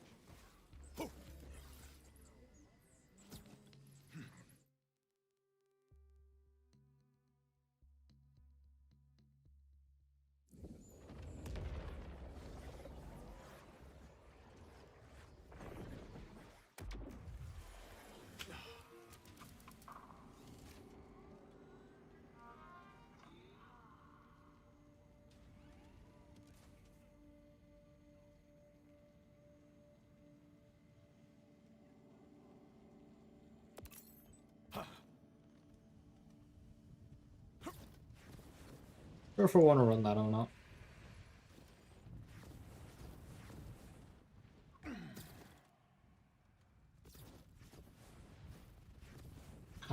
Or if I want to run that or not.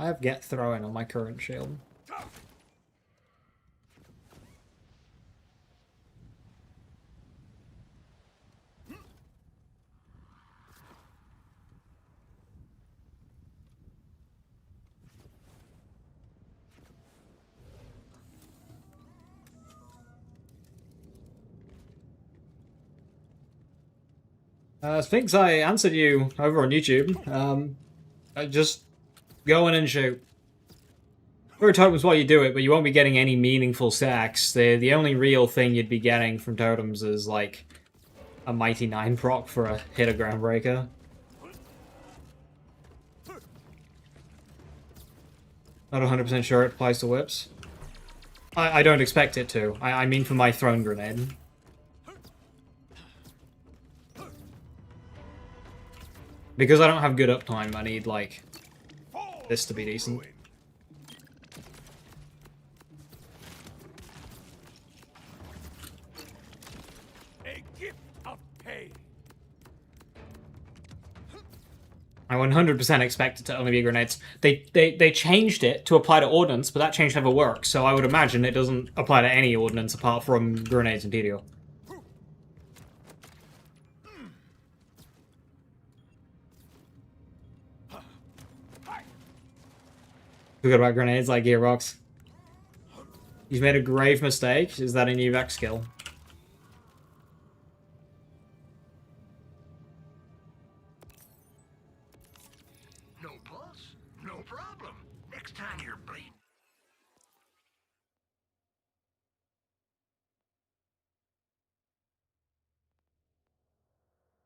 I have get throwing on my current shield. Sphinx, I answered you over on YouTube. Just go in and shoot. For totems while you do it, but you won't be getting any meaningful stacks. The only real thing you'd be getting from totems is like a Mighty 9 proc for a hit a Groundbreaker. Not 100% sure it applies to whips. I don't expect it to. I mean for my thrown grenade. Because I don't have good uptime, I need, like, this to be decent. A gift of pain. I 100% expect it to only be grenades. They changed it to apply to ordnance, but that change never works, so I would imagine it doesn't apply to any ordnance apart from grenades and TDO. Forgot about grenades like Gearbox. You've made a grave mistake. Is that a UVH skill? No pulse? No problem. Next time you're bleeding.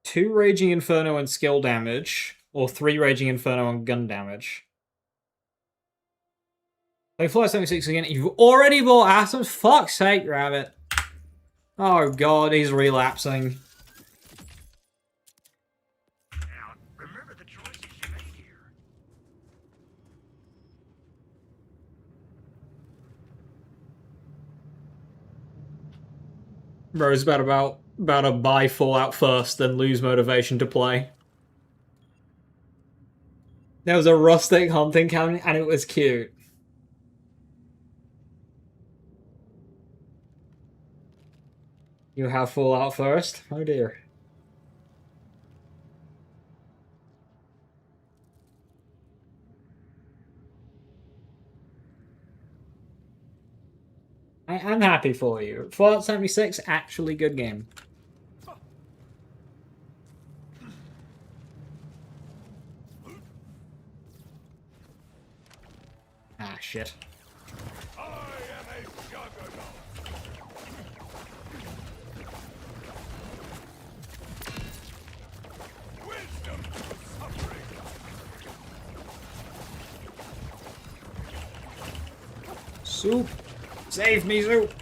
Two Raging Inferno and skill damage, or 3 Raging Inferno and gun damage. Play Fly 76 again. You've already bought atoms? Fuck's sake, Rabbit. Oh god, he's relapsing. Now, remember the choices you made here. Bro's about to buy Fallout first, then lose motivation to play. There was a rustic hunting cabin, and it was cute. You have Fallout first? Oh dear. I am happy for you. Fallout 76, actually good game. Ah, shit. I am a juggernaut. Wisdom to suffering. Soup! Save me, Soup!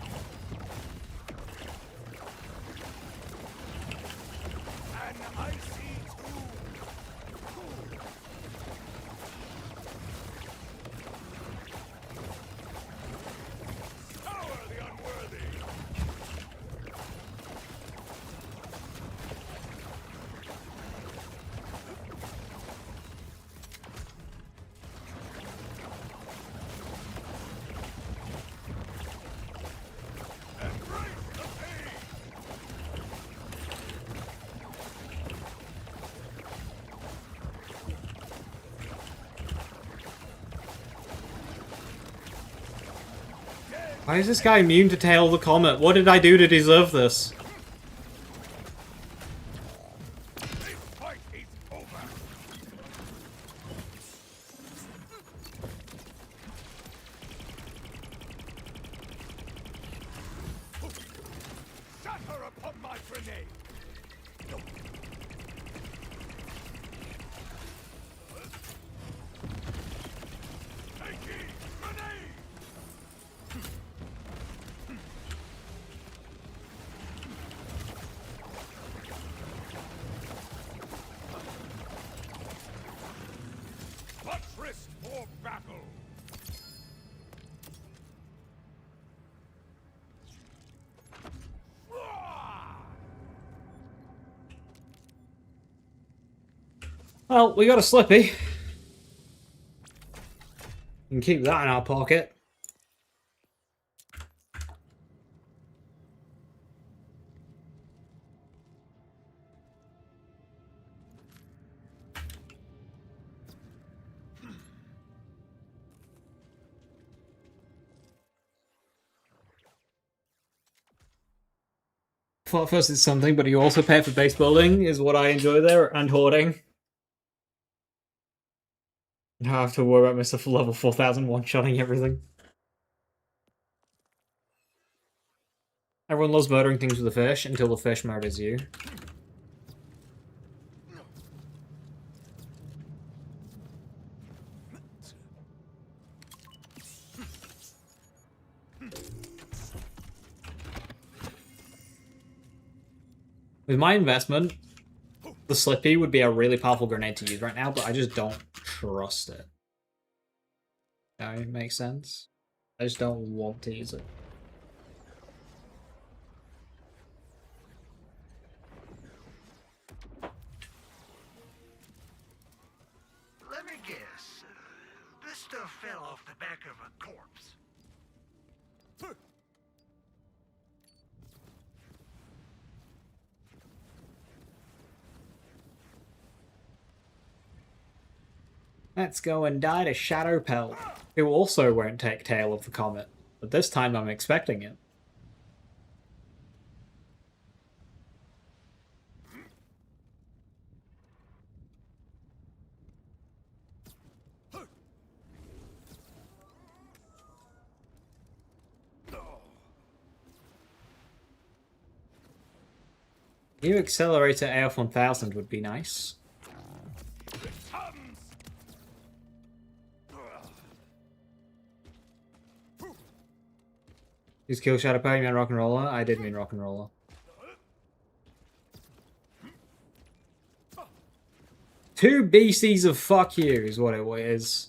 An icy tomb. Power the unworthy. Embrace the pain. Why is this guy immune to Tail the Comet? What did I do to deserve this? This fight is over. Shatter upon my grenade. Taking grenade. Buttress for battle. Well, we got a Slippy. can keep that in our pocket. Well, first it's something, but you also pay for base building, is what I enjoy there, and hoarding. I have to worry about myself level 4000 one-shotting everything. Everyone loves murdering things with a fish until the fish murders you. With my investment, the Slippy would be a really powerful grenade to use right now, but I just don't trust it. That it makes sense. I just don't want to use it. Let me guess. This stuff fell off the back of a corpse. Let's go and die to Shadowpelt, who also won't take tail of the comet. But this time I'm expecting it. New accelerator AF 1000 would be nice. Use kill Shadow Power, you mean rock and roller? I did mean rock and roller. Two BCs of fuck you is what it is.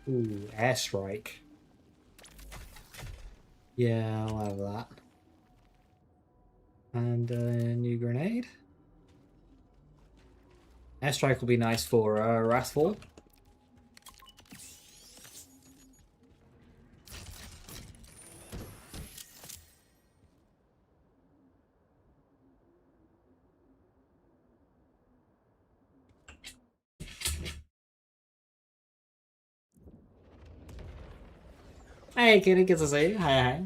Ooh, airstrike. Yeah, I'll have that. And a new grenade. Airstrike will be nice for Wrathful. Hey kitty, good to see you. Hi, hi.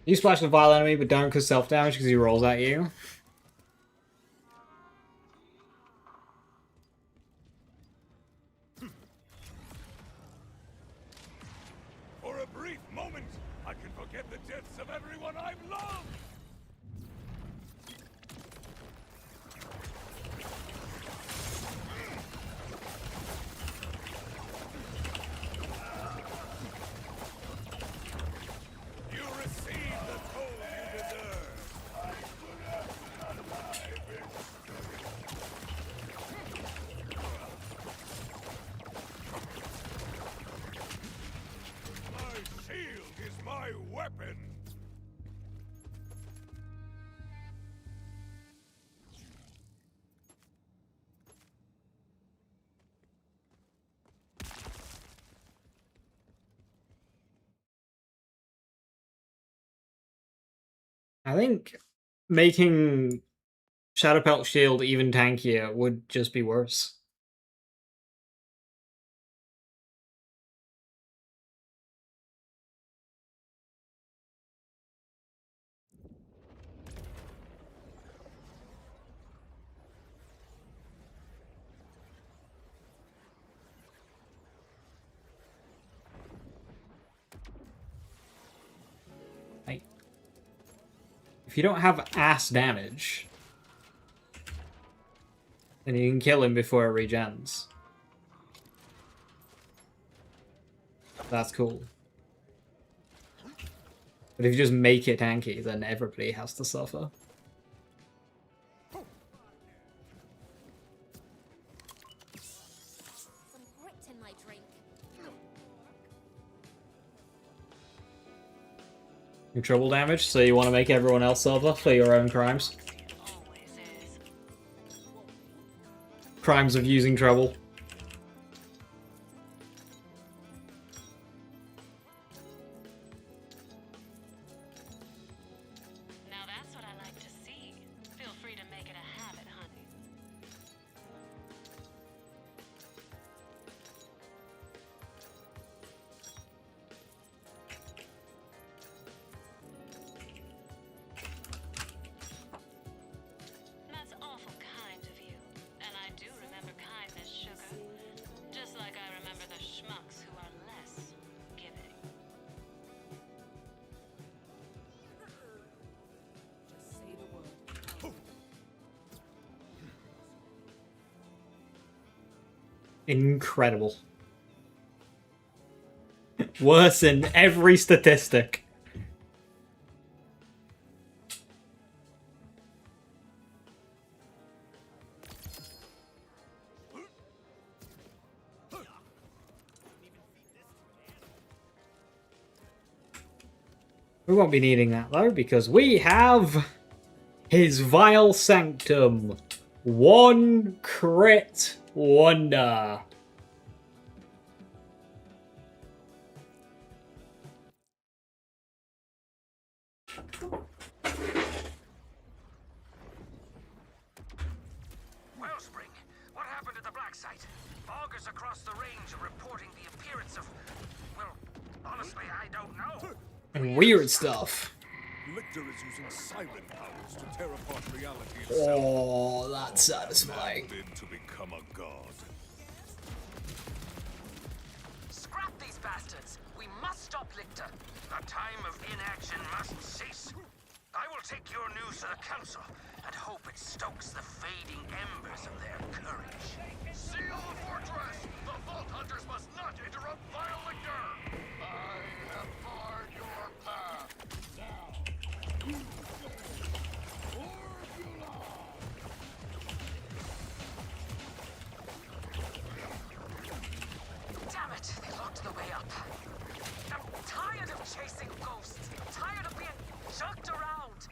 You splash the vile enemy, but don't cause self-damage because he rolls at you. For a brief moment, I can forget the deaths of everyone I've loved! You receive the toll you deserve! My shield is my weapon! I think making Shadowpelt Shield even tankier would just be worse. If you don't have ass damage, then you can kill him before it regens. That's cool. But if you just make it tanky, then everybody has to suffer. Some grit in my drink. Your trouble damage, so you want to make everyone else suffer for your own crimes. Crimes of using trouble. Now that's what I like to see. Feel free to make it a habit, honey. That's awful kind of you. And I do remember kindness, sugar. Just like I remember the schmucks who are less giving. Just say the word. Incredible. Worse in every statistic. We won't be needing that though, because we have his Vile Sanctum. One crit wonder. Wellspring, what happened at the black site? Augurs across the range are reporting the appearance of... Well, honestly, I don't know. Weird stuff. Lictor is using siren powers to tear apart reality itself. Oh, that's satisfying. Bid to become a god. Scrap these bastards. We must stop Lictor. The time of inaction must cease. I will take your news to the council and hope it stokes the fading embers of their courage. Seal the fortress! The Vault Hunters must not interrupt Vile Lictor! I have barred your path. Damn it, they locked the way up. I'm tired of chasing ghosts. I'm tired of being jerked around.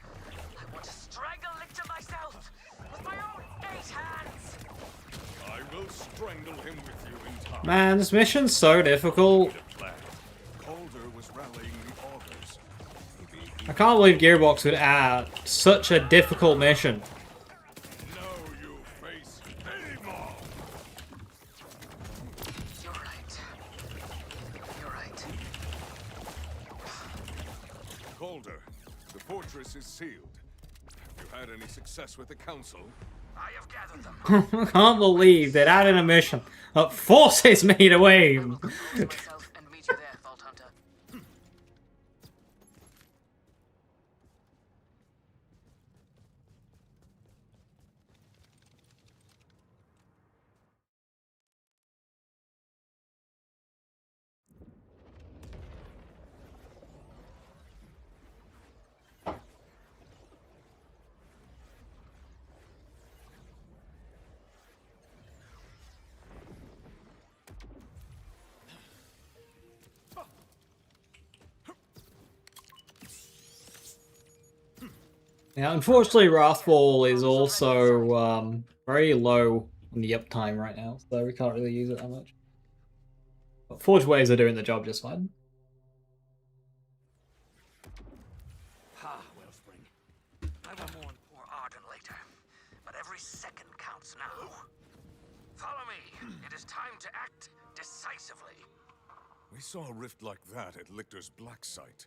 I want to strangle Lictor myself with my own 8 hands. I will strangle him with you in time. Man, this mission's so difficult. Calder was rallying the Augurs. Maybe he I can't believe Gearbox would add such a difficult mission. know you face any more. You're right. You're right. Calder, the fortress is sealed. Have you had any success with the council? I have gathered them. I can't believe they'd added a mission that forces me to aim. Compose myself and meet you there, Vault Hunter. Yeah, unfortunately, Wrathfall is also very low on the uptime right now, so we can't really use it that much. But Forge Waves are doing the job just fine. Ha, Wellspring. It is time to act decisively. We saw a rift like that at Lictor's Black Site.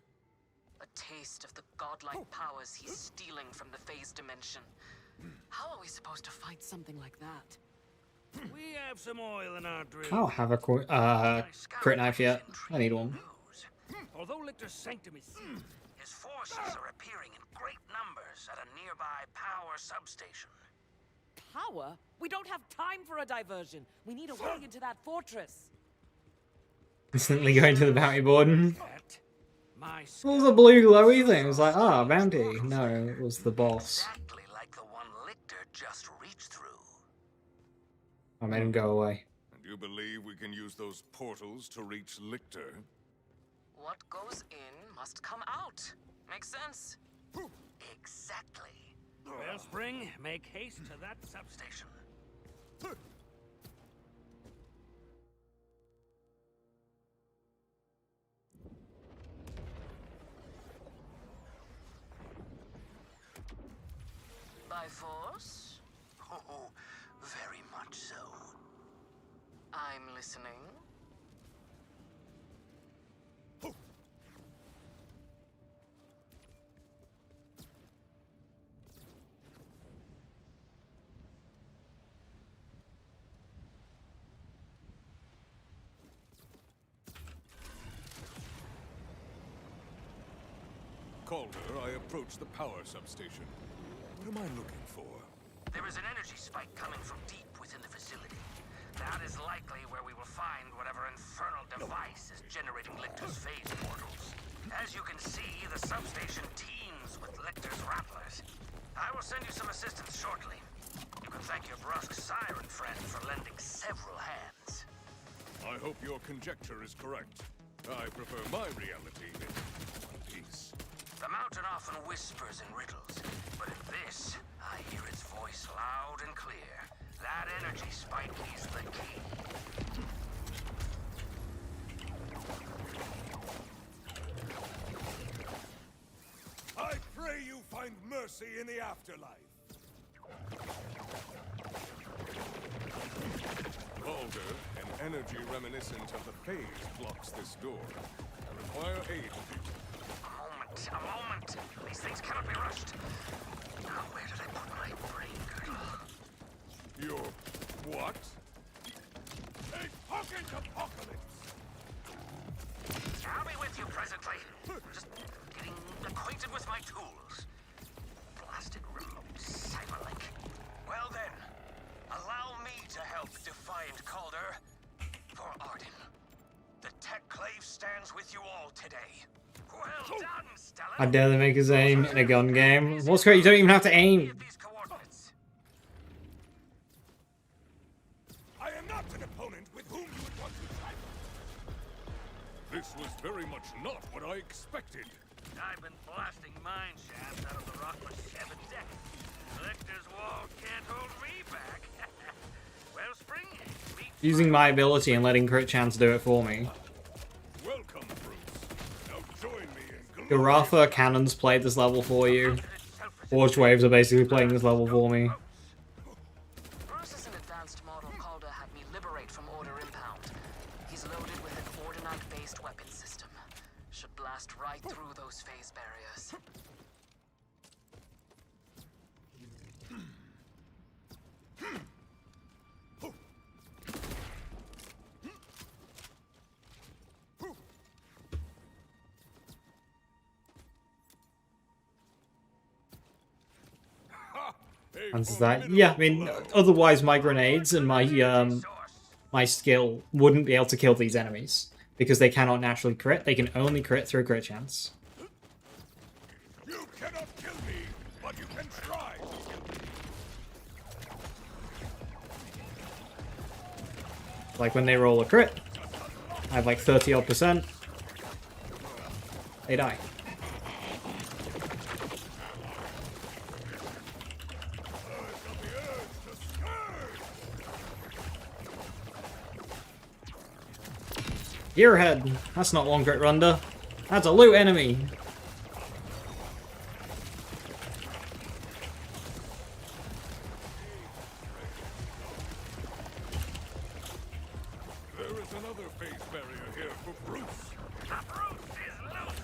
A taste of the godlike powers he's stealing from the phase dimension. How are we supposed to fight something like that? We have some oil in our drill. I don't have a crit knife yet. I need one. Although Lictor's sanctum is sealed, his forces are appearing in great numbers at a nearby power substation. Power? We don't have time for a diversion. We need a way into that fortress. Instantly going to the bounty board. That, my What was the blue glowy thing? It was like, ah, bounty. No, it was the boss. exactly like the one Lictor just reached through. I made him go away. And you believe we can use those portals to reach Lictor? What goes in must come out. Makes sense? Exactly. Wellspring, make haste to that substation. By force? Oh, very much so. I'm listening. Calder, I approach the power substation. What am I looking for? There is an energy spike coming from deep within the facility. That is likely where we will find whatever infernal device is generating Lictor's phase portals. As you can see, the substation teems with Lictor's rapplers. I will send you some assistance shortly. You can thank your brusque siren friend for lending several hands. I hope your conjecture is correct. I prefer my reality in one piece. The mountain often whispers in riddles, but in this, I hear its voice loud and clear. That energy spike is the key. I pray you find mercy in the afterlife. Calder, an energy reminiscent of the phase blocks this door. I require aid. A moment. These things cannot be rushed. Now, where did I put my brain girdle? Your what? A pocket apocalypse! I'll be with you presently. Just getting acquainted with my tools. Blasted remote cyberlink. Well then, allow me to help Defiant Calder for Arden. The Techclave stands with you all today. Well done, Stella. I dare they make his aim in a gun game. What's great, you don't even have to aim. These coordinates. I am not an opponent with whom you would want to trifle. This was very much not what I expected. I've been blasting mine shafts out of the Rockless 7 deck. Lictor's wall can't hold me back. Wellspring, meet Using my ability and letting crit chance do it for me. Welcome, Bruce. Now join me in Garatha cannons played this level for you. Forge waves are basically playing this level for me. Bruce is an advanced model Calder had me liberate from Order Impound. He's loaded with an Ordinite-based weapon system. Should blast right through those phase barriers. Answers that. Yeah, I mean, otherwise my grenades and my skill wouldn't be able to kill these enemies because they cannot naturally crit. They can only crit through crit chance. You cannot kill me, but you can try. Like when they roll a crit, I have like 30-odd%. They die. Gearhead. That's not one crit runder. That's a loot enemy. another phase barrier here for Bruce. Bruce is loose!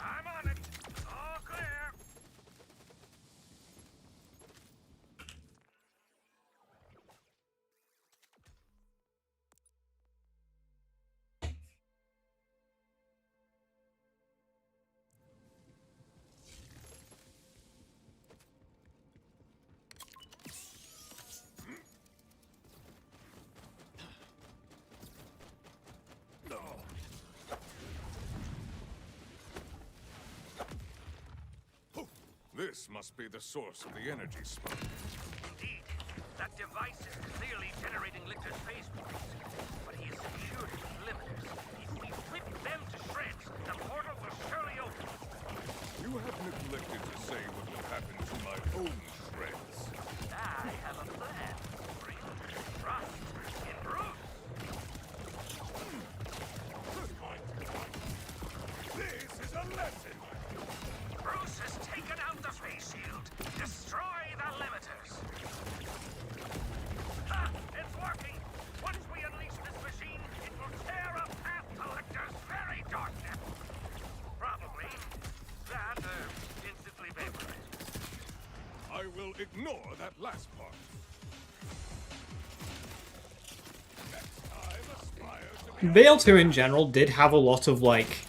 I'm on it. All clear. This must be the source of the energy smoke. Indeed, that device is clearly generating Lictor's phase points, but he is secured with limiters. If we whip them to shreds, the portal will surely open. You have neglected to say what will happen to my own shreds. I have a plan. Bring trust in Bruce. This is a lesson. Bruce has taken out the face shield. Destroy the limiters. Ha! It's working! Once we unleash this machine, it will tear a path to Lictor's very darkness. Probably. That, instantly vaporized. I will ignore that last part. Next time, aspire to be BL2 in general did have a lot of, like,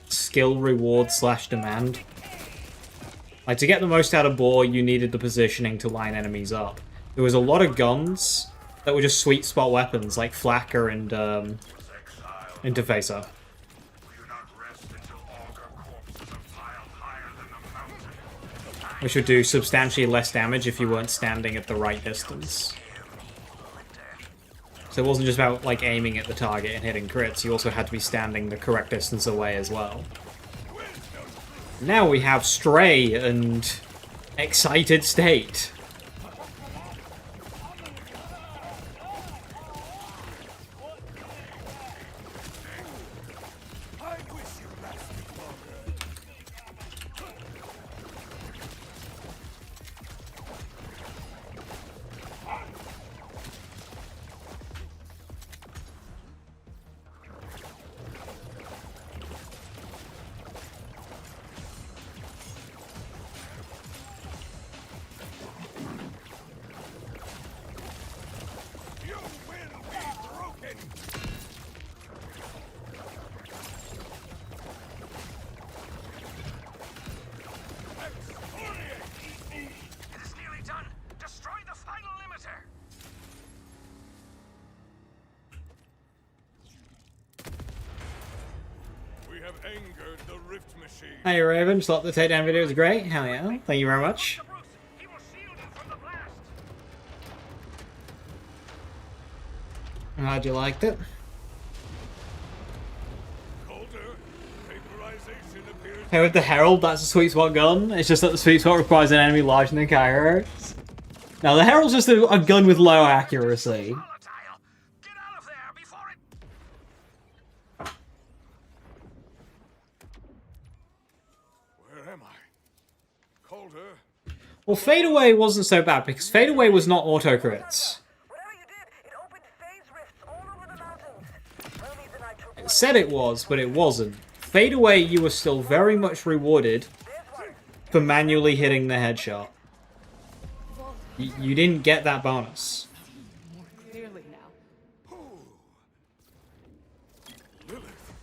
skill reward / demand. Like, to get the most out of Boar, you needed the positioning to line enemies up. There was a lot of guns that were just sweet spot weapons, like Flacker and Interfacer. Which would do substantially less damage if you weren't standing at the right distance. So it wasn't just about, like, aiming at the target and hitting crits, you also had to be standing the correct distance away as well. Now we have Stray and Excited State. Hey Raven, just thought the takedown video was great. Hell yeah. Thank you very much. Glad you liked it. Hey, with the Herald, that's a sweet spot gun. It's just that the sweet spot requires an enemy larger than Cairo. Now, the Herald's just a gun with low accuracy. Well, Fade Away wasn't so bad, because Fade Away was not auto crits. It said it was, but it wasn't. Fade Away, you were still very much rewarded for manually hitting the headshot. You didn't get that bonus. More clearly now. Lilith,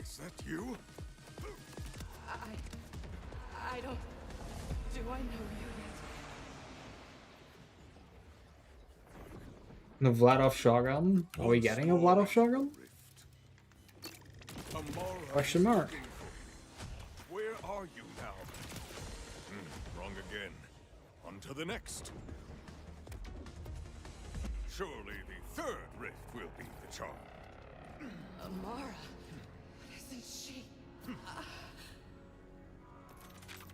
is that you? I don't... Do I know you yet? The Vladov shotgun? Are we getting a Vladov shotgun? Question mark. Where are you now? Wrong again. On to the next. Surely the third rift will be the charm. Amara. Isn't she?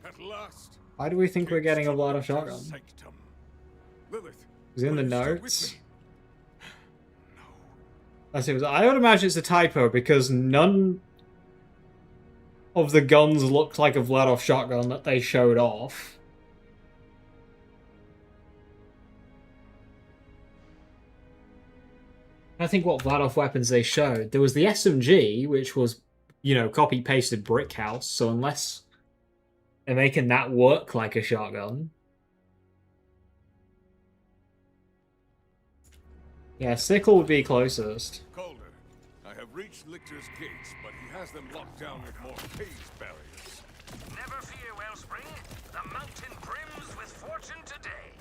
At last. Why do we think we're getting a Vladov shotgun? Sanctum. Lilith, Is it in the will you stay with notes? me? I would imagine it's a typo because none of the guns looked like a Vladov shotgun that they showed off. I think what Vladoff weapons they showed. There was the SMG, which was, you know, copy-pasted brick house, so unless they're making that work like a shotgun. Yeah, Sickle would be closest. Calder, I have reached Lichter's gates, but he has them locked down with more phase barriers. Never fear, Wellspring. The mountain brims with fortune today.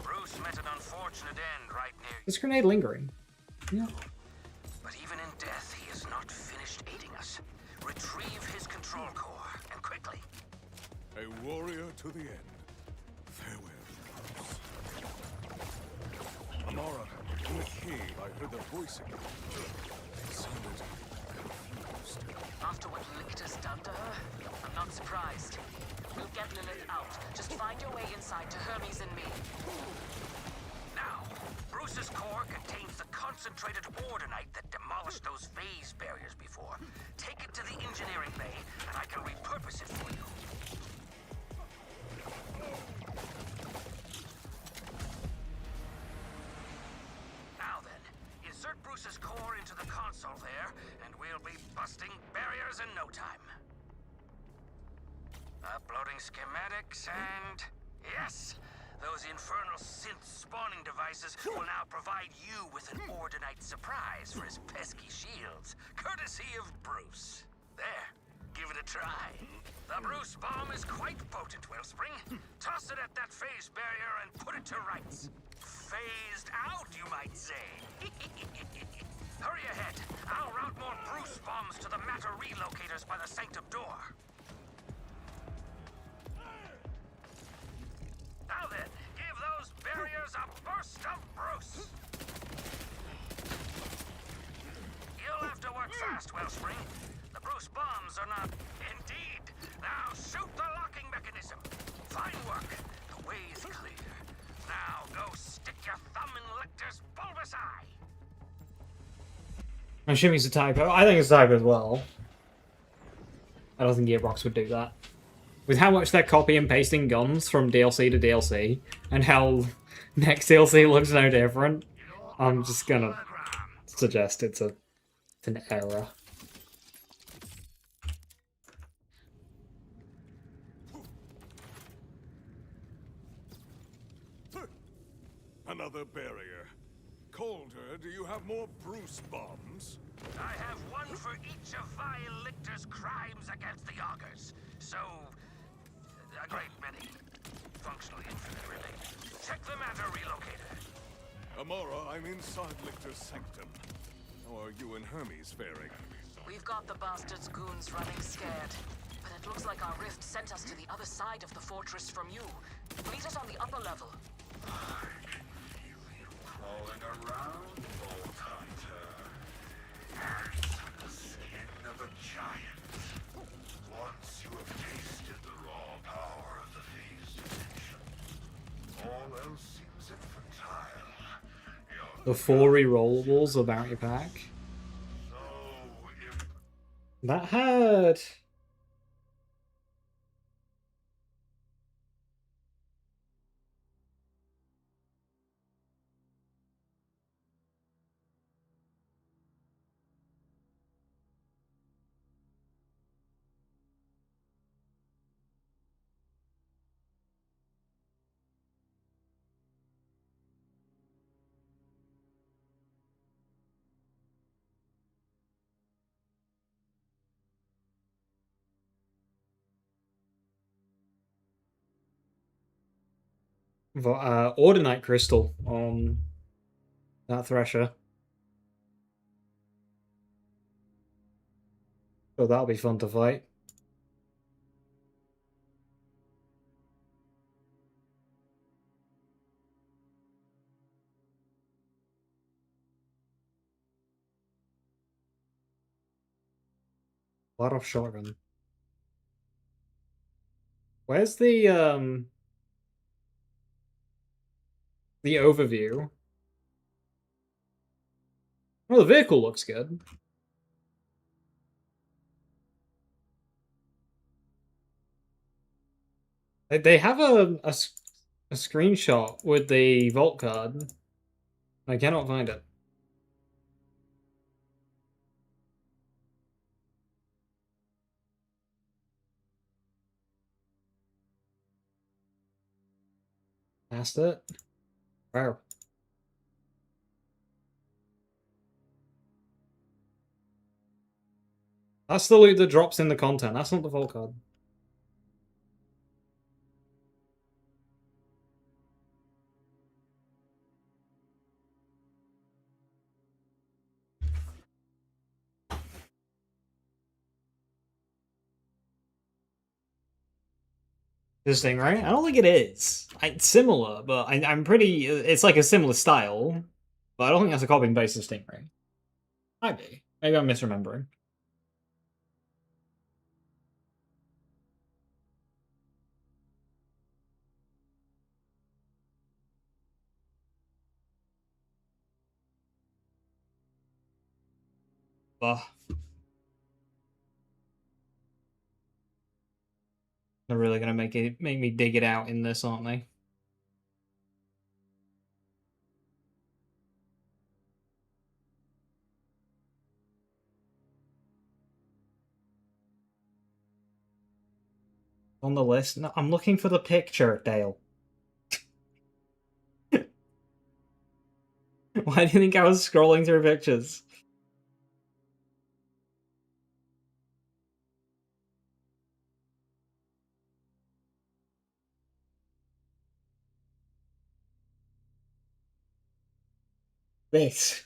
Bruce met an unfortunate end right near. Is grenade lingering? Yeah. But even in death, he is not finished aiding us. Retrieve his control core, and quickly. A warrior to the end. Farewell, Bruce. Amara, in the cave, I heard the voice again. It sounded confused. After what Lichter's done to her, I'm not surprised. We'll get Lilith out. Just find your way inside to Hermes and me. Now, Bruce's core contains the concentrated ordinite that demolished those phase barriers before. Take it to the engineering bay, and I can repurpose it for you. Now then, insert Bruce's core into the console there, and we'll be busting barriers in no time. Uploading schematics and... yes! Those infernal synth spawning devices will now provide you with an ordinite surprise for his pesky shields, courtesy of Bruce. There, give it a try. The Bruce bomb is quite potent, Wellspring. Toss it at that phase barrier and put it to rights. Phased out, you might say. Hurry ahead. I'll route more Bruce bombs to the matter relocators by the sanctum door. Now then, give those barriers a burst of Bruce! You'll have to work fast, Wellspring. The Bruce bombs are not... Indeed! Now shoot the locking mechanism! Fine work! The way is clear. Now go stick your thumb in Lichter's bulbous eye! I'm assuming it's a typo. I think it's a typo as well. I don't think Gearbox would do that. With how much they're copy and pasting guns from DLC to DLC, and how next DLC looks no different, I'm just gonna suggest it's an error. Another barrier. Calder, do you have more Bruce bombs? I have one for each of Vile Lichter's crimes against the Augurs. So... a great many. Functionally infinite, really. Check the matter relocator. Amara, I'm inside Lichter's sanctum. How are you and Hermes faring? We've got the bastard's goons running scared. But it looks like our rift sent us to the other side of the fortress from you. Meet us on the upper level. Crawling around, old hunter. Hands on the skin of a giant. Once you have tasted the raw power of the phase dimension, all else seems infantile. The 4 rerollables of Bounty Pack. So That hurt! Ordinite Crystal on that Thresher. So that'll be fun to fight. Lot of shotgun. Where's the overview? Well, the vehicle looks good. They have a screenshot with the vault card. I cannot find it. Passed it. Wow. That's the loot that drops in the content. That's not the vault card. This thing, right? I don't think it is. It's similar, but I'm pretty... It's like a similar style. But I don't think that's a copy and paste of Stingray. Might be. Maybe I'm misremembering. But they're really gonna make me dig it out in this, aren't they? On the list? No, I'm looking for the picture, Dale. Why do you think I was scrolling through pictures? This.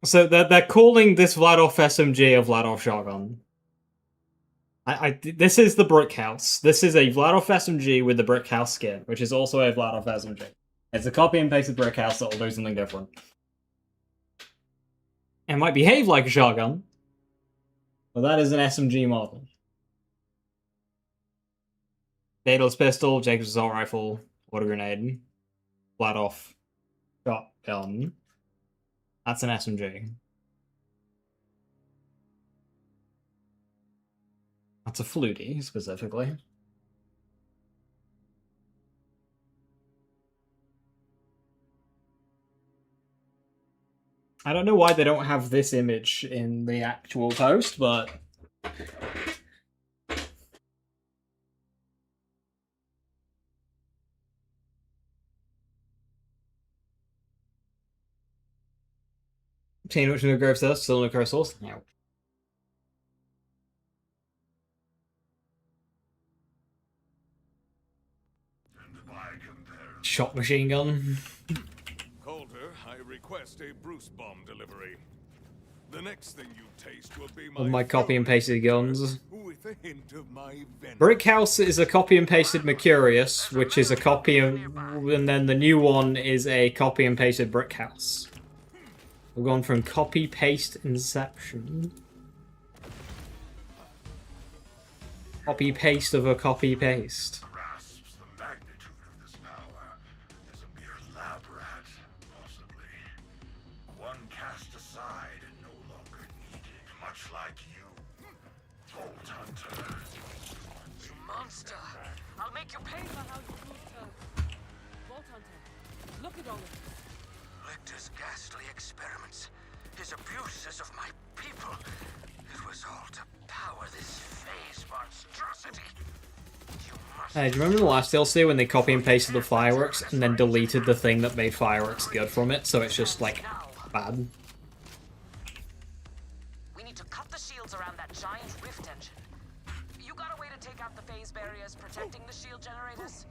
So they're calling this Vladov SMG a Vladov shotgun. This is the brick house. This is a Vladov SMG with the brick house skin, which is also a Vladov SMG. It's a copy and pasted brick house that will do something different. It might behave like a shotgun, but that is an SMG model. Datel's pistol, Jacob's assault rifle, water grenade, Vladov shotgun. That's an SMG. That's a flutie, specifically. I don't know why they don't have this image in the actual post, but... Chain which no grove source, still no curse source? No. Shot machine gun. Calder, I request a Bruce bomb delivery. The next thing you taste will be Of my copy and pasted guns. with a hint of my venom. Brick House is a copy and pasted Mercurius, which is a copy of... And then the new one is a copy and pasted Brick House. We've gone from copy-paste Inception. Copy-paste of a copy-paste. Grasps the magnitude of this power as a mere lab rat, possibly. One cast aside and no longer needed, much like you. Vault Hunter. You monster! I'll make you pay for how you proved her. Vault Hunter, look at all of this. Lictor's ghastly experiments, his abuses of my people. It was all to power this phase monstrosity. You must... Hey, do you remember the last DLC when they copy and pasted the fireworks and then deleted the thing that made fireworks good from it, so it's just, like, bad? We need to cut the shields around that giant rift engine. You got a way to take out the phase barriers protecting the shield generators?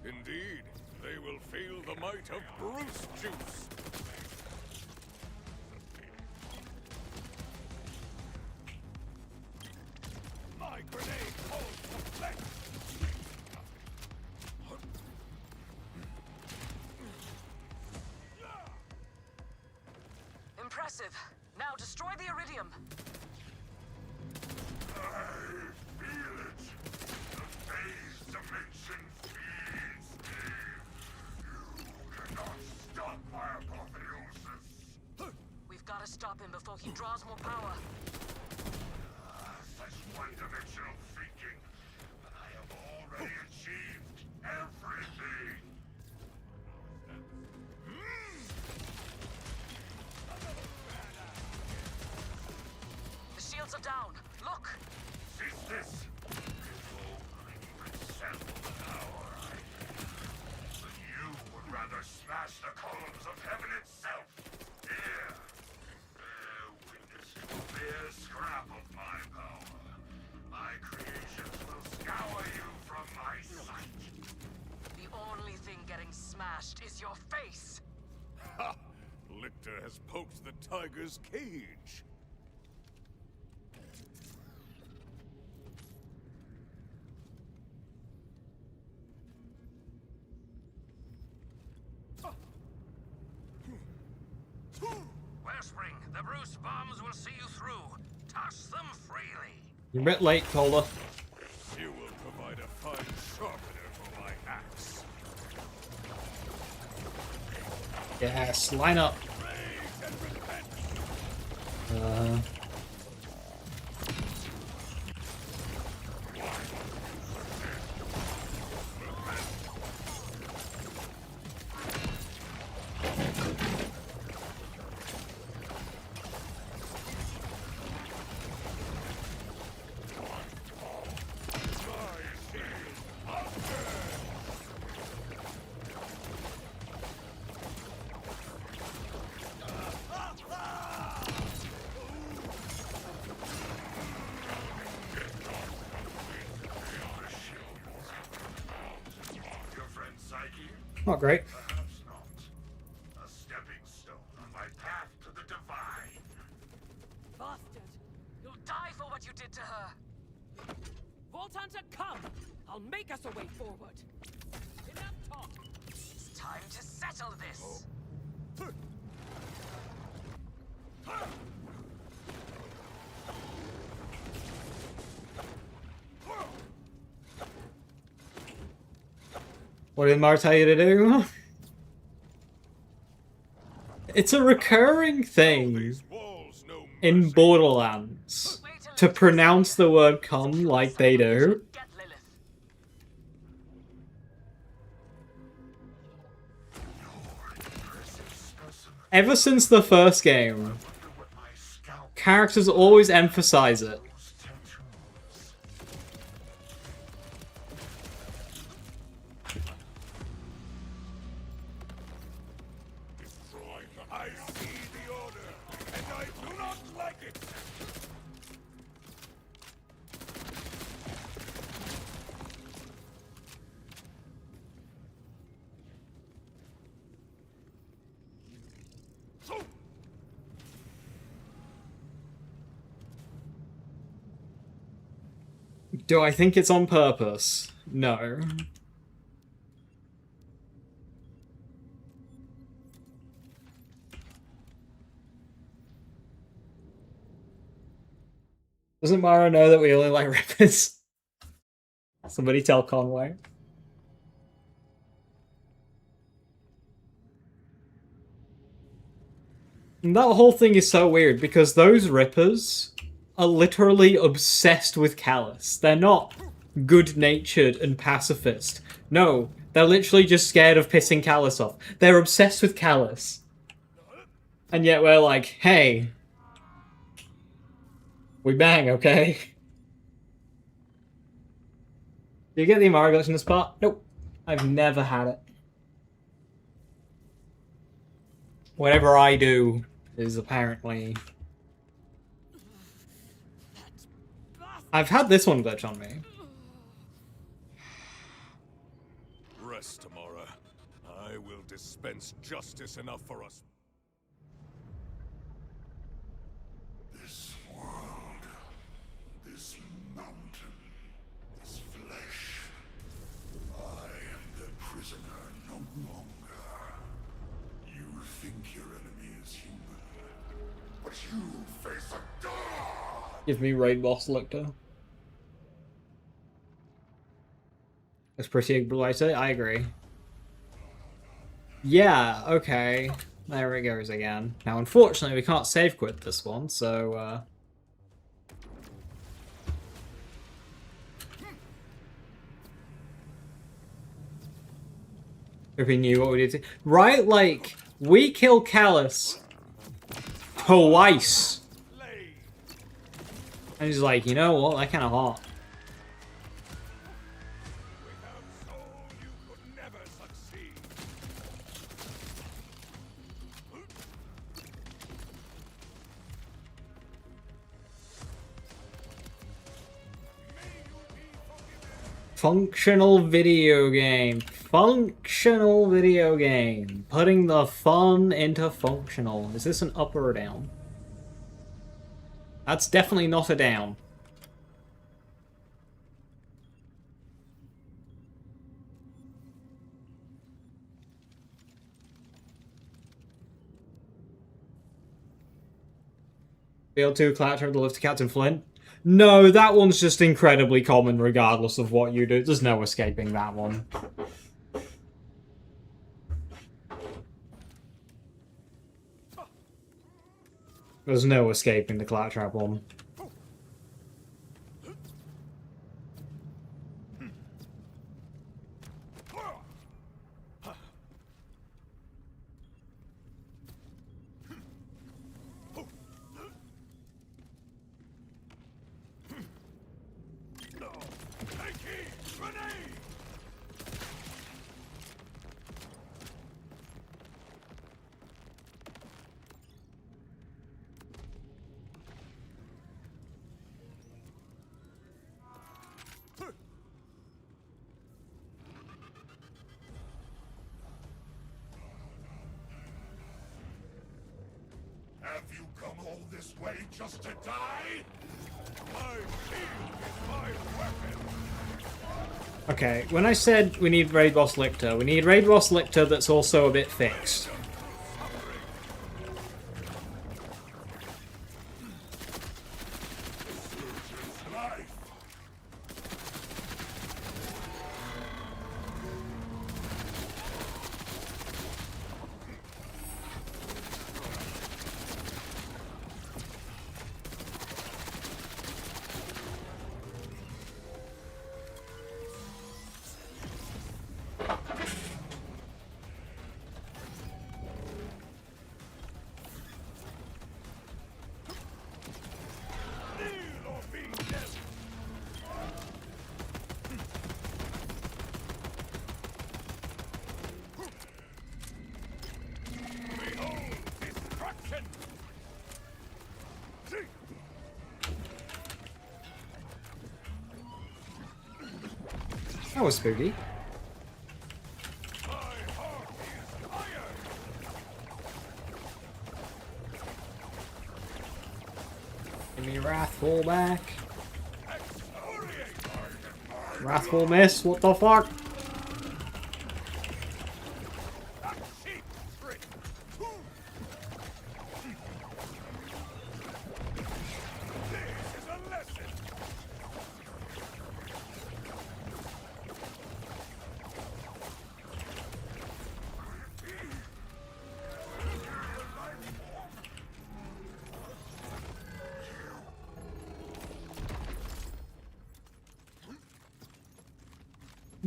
Indeed, they will feel the might of Bruce juice. My grenade holds the flex. Impressive. Now destroy the iridium. I feel it. The phase dimension feeds me. You cannot stop my apotheosis. We've got to stop him before he draws more power. Such one-dimensional thinking. But I have already achieved everything. The shields are down. Look! Cease this. If only you could sample the smashed is your face. Ha! Lictor has poked the tiger's cage. Wellspring, the Bruce bombs will see you through. Toss them freely. You're a bit late, Cola. You will provide a fine sharpener for my axe. Yes, line up. Rage and repent. Your friend Psyche? Not great. Perhaps not. A stepping stone on my path to the divine. Bastard! You'll die for what you did to her! Vault Hunter, come! I'll make us a way forward! Enough talk! It's time to settle this! What did Mar tell you to do? It's a recurring thing These walls know in mercy. Borderlands to pronounce the word come like they do. Get Lilith. Ever since the first game, characters always emphasize it. I see the order, and I do not like it. Do I think it's on purpose? No. Doesn't Mara know that we only like rippers? Somebody tell Conway. And that whole thing is so weird because those rippers are literally obsessed with Callus. They're not good-natured and pacifist. No, they're literally just scared of pissing Callus off. They're obsessed with Callus. And yet we're like, hey, we bang, okay? Do you get the Amara glitch in the spot? Nope. I've never had it. Whatever I do is apparently... I've had this one glitch on me. Rest, Amara. I will dispense justice enough for us. This world, this mountain, this flesh. I am the prisoner no longer. You think your enemy is human, but you face a god! Give me raid boss Lictor. That's pretty blighted, I agree. Yeah, okay. There it goes again. Now, unfortunately, we can't save quit this one, so, if we knew what we did. Right, like, we kill Callus twice. And he's like, you know what, that kind of hot. Without soul, you could never succeed. May you be forgiven. Functional video game. functional video game. Putting the fun into functional. Is this an up or a down? That's definitely not a down. BL2 Clatter of the Lift to Captain Flint. No, that one's just incredibly common regardless of what you do. There's no escaping that one. There's no escaping the Claptrap one. Have you come all this way just to die? My shield is my weapon. Okay, when I said we need Raid Boss Lictor, we need Raid Boss Lictor that's also a bit fixed. That was spooky. Give me Wrathful back. Wrathful miss, what the fuck?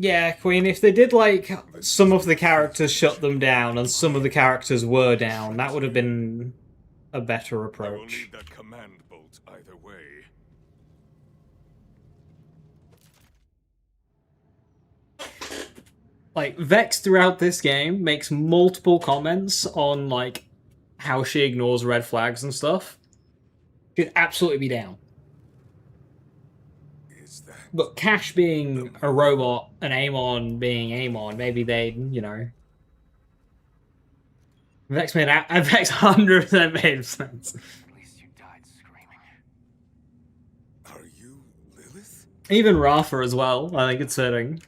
Yeah, Queen, if they did, like, some of the characters shut them down and some of the characters were down, that would have been a better I will approach. need that command bolt either way. Like, Vex throughout this game makes multiple comments on, like, how she ignores red flags and stuff. She'd absolutely be down. But Cash being a robot and Amon being Amon, maybe they, you know... Vex 100% made sense. At least you died screaming. Are you Lilith? Even Rafa as well, I think it's fitting.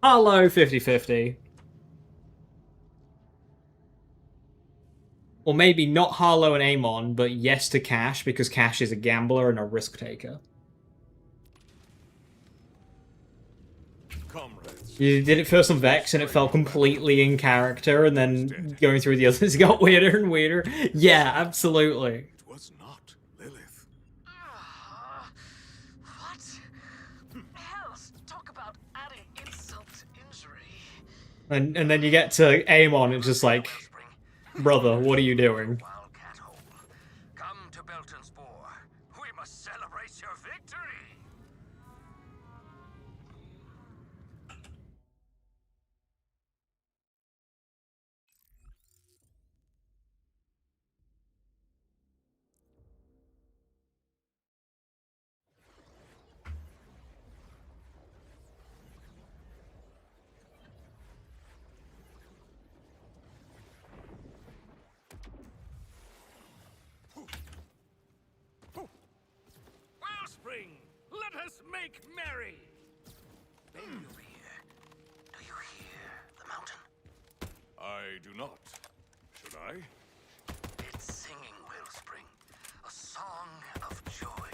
Hello, 50-50. Or maybe not Harlow and Amon, but yes to Cash, because Cash is a gambler and a risk taker. Comrades. You did it first on Vex, and it felt completely in character, and then going through the others, it got weirder and weirder. Yeah, absolutely. It was not Lilith. What? Hell, talk about adding insult to injury. And then you get to Amon, and it's just like, brother, what are you doing? Wildcat hole. Come to Beltonspore. We must celebrate your victory. wellspring! Let us make merry! Baby over here. Do you hear the mountain? I do not. Should I? It's singing wellspring. A song of joy.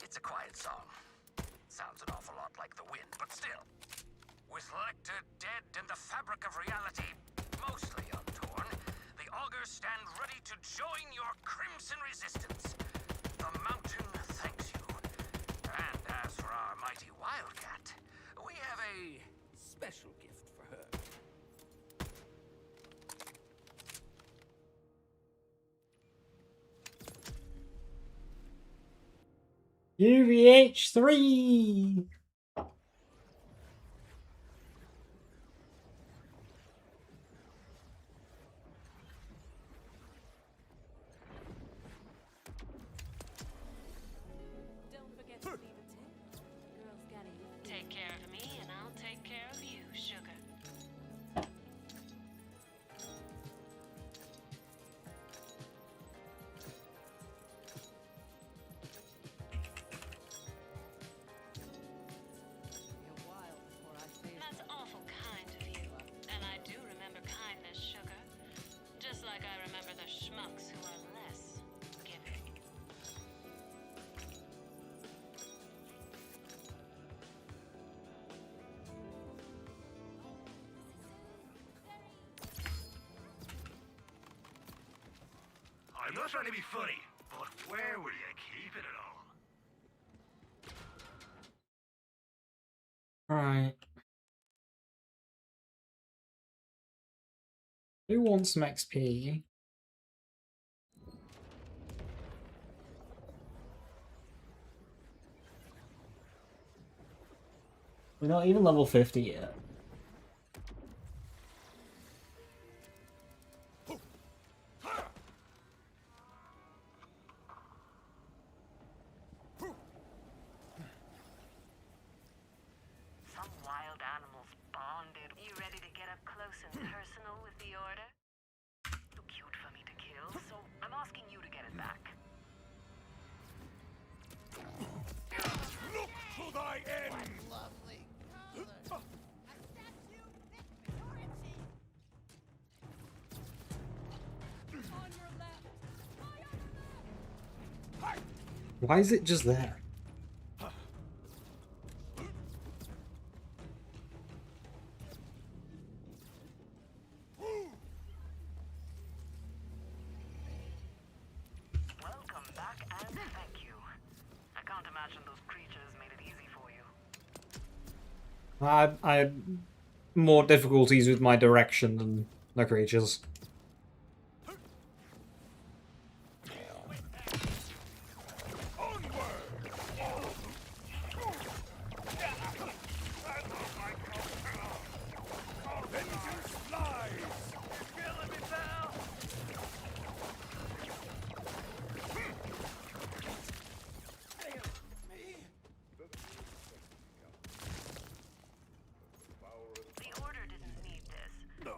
It's a quiet song. Sounds an awful lot like the wind, but still. With Lecter dead and the fabric of reality mostly untorn, the augurs stand ready to join your crimson resistance. The mountain thanks you. And as for our mighty wildcat, we have a special gift for her. UVH 3. Don't forget to leave a tip. Girls gotta eat. Take care of me, and I'll take care of you, sugar. Be a while before I say That's awful kind of you. And I do remember kindness, sugar. Just like I remember the schmucks who are less giving. I'm not trying to be funny, but where will you keep it all? Right. Who wants some XP? We're not even level 50 yet. some wild animals bonded. You ready to get up close and personal with the order? Too cute for me to kill, so I'm asking you to get it back. Look to thy end! Lovely color. A statue is purity. On your left. Fire on the left. Why is it just there? Welcome back and thank you. I can't imagine those creatures made it easy for you. I had more difficulties with my direction than the creatures. Vengeance flies! Killing me, pal! The order didn't need this. No.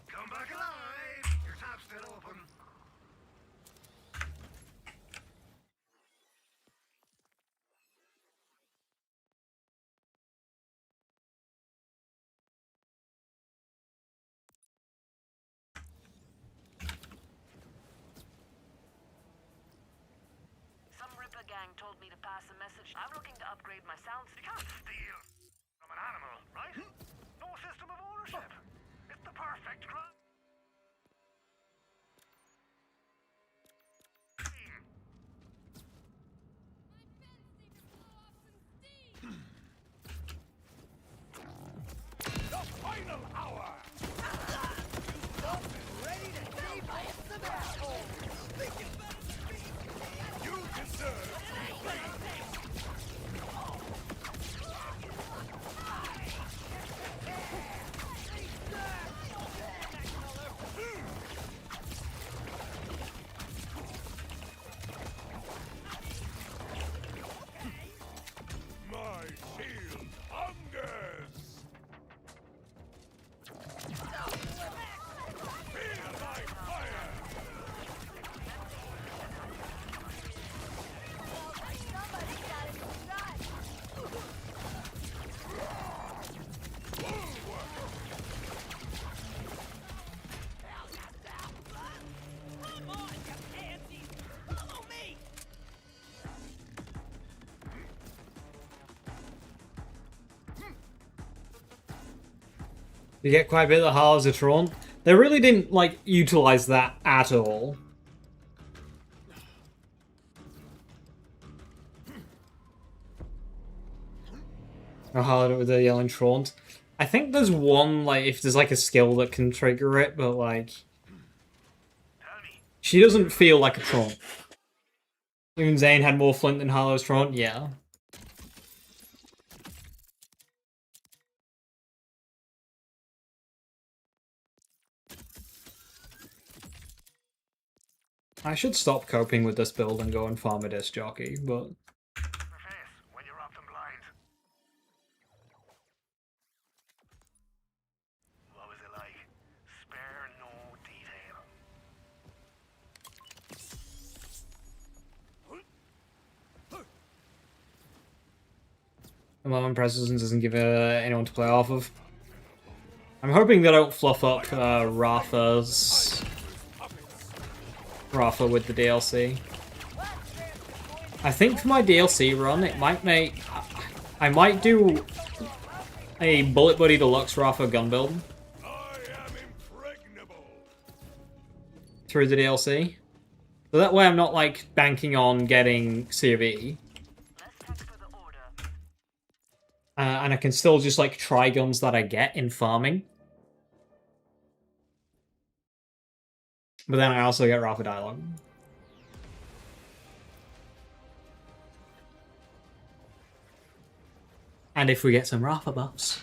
Come back alive! Your tap's still open. Some Ripper gang told me to pass a message. I'm looking to upgrade my sound You can't steal from an animal, right? No system of ownership. It's the perfect crime. The final hour! Ready to save by some assholes. You get quite a bit of the Hallows of Tron. They really didn't, like, utilize that at all. Or Hallow with the Yelling Traunt. I think there's one, like, if there's, like, a skill that can trigger it, but, like... She doesn't feel like a Traunt. Even Zane had more Flint than Hallow's Traunt, yeah. I should stop coping with this build and go and farm a disc jockey, but... When you're up and blind. What was it like? Spare no detail. The moment Presence doesn't give anyone to play off of. I'm hoping they don't fluff up Rafa with the DLC. I think for my DLC run, it might make... I might do a Bullet Buddy Deluxe Rafa gun build through the DLC. So that way I'm not, like, banking on getting C of E. And I can still just, like, try guns that I get in farming. But then I also get Rafa Dialogue. And if we get some Rafa buffs.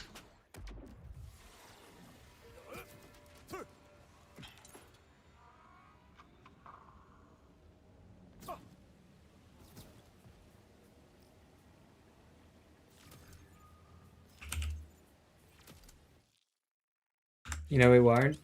You know we won't.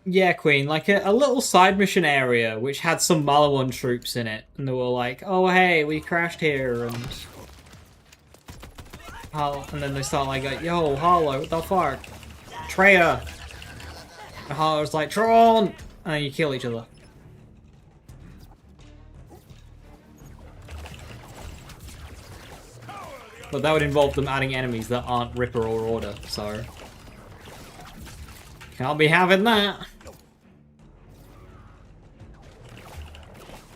Yeah, Queen, like a little side mission area which had some Malawan troops in it, and they were like, "Oh hey, we crashed here," and then they start like, "Yo, Hollow, what the fuck, traitor!" And Hollow's like, "Tron!" and then you kill each other. But that would involve them adding enemies that aren't Ripper or Order, so can't be having that.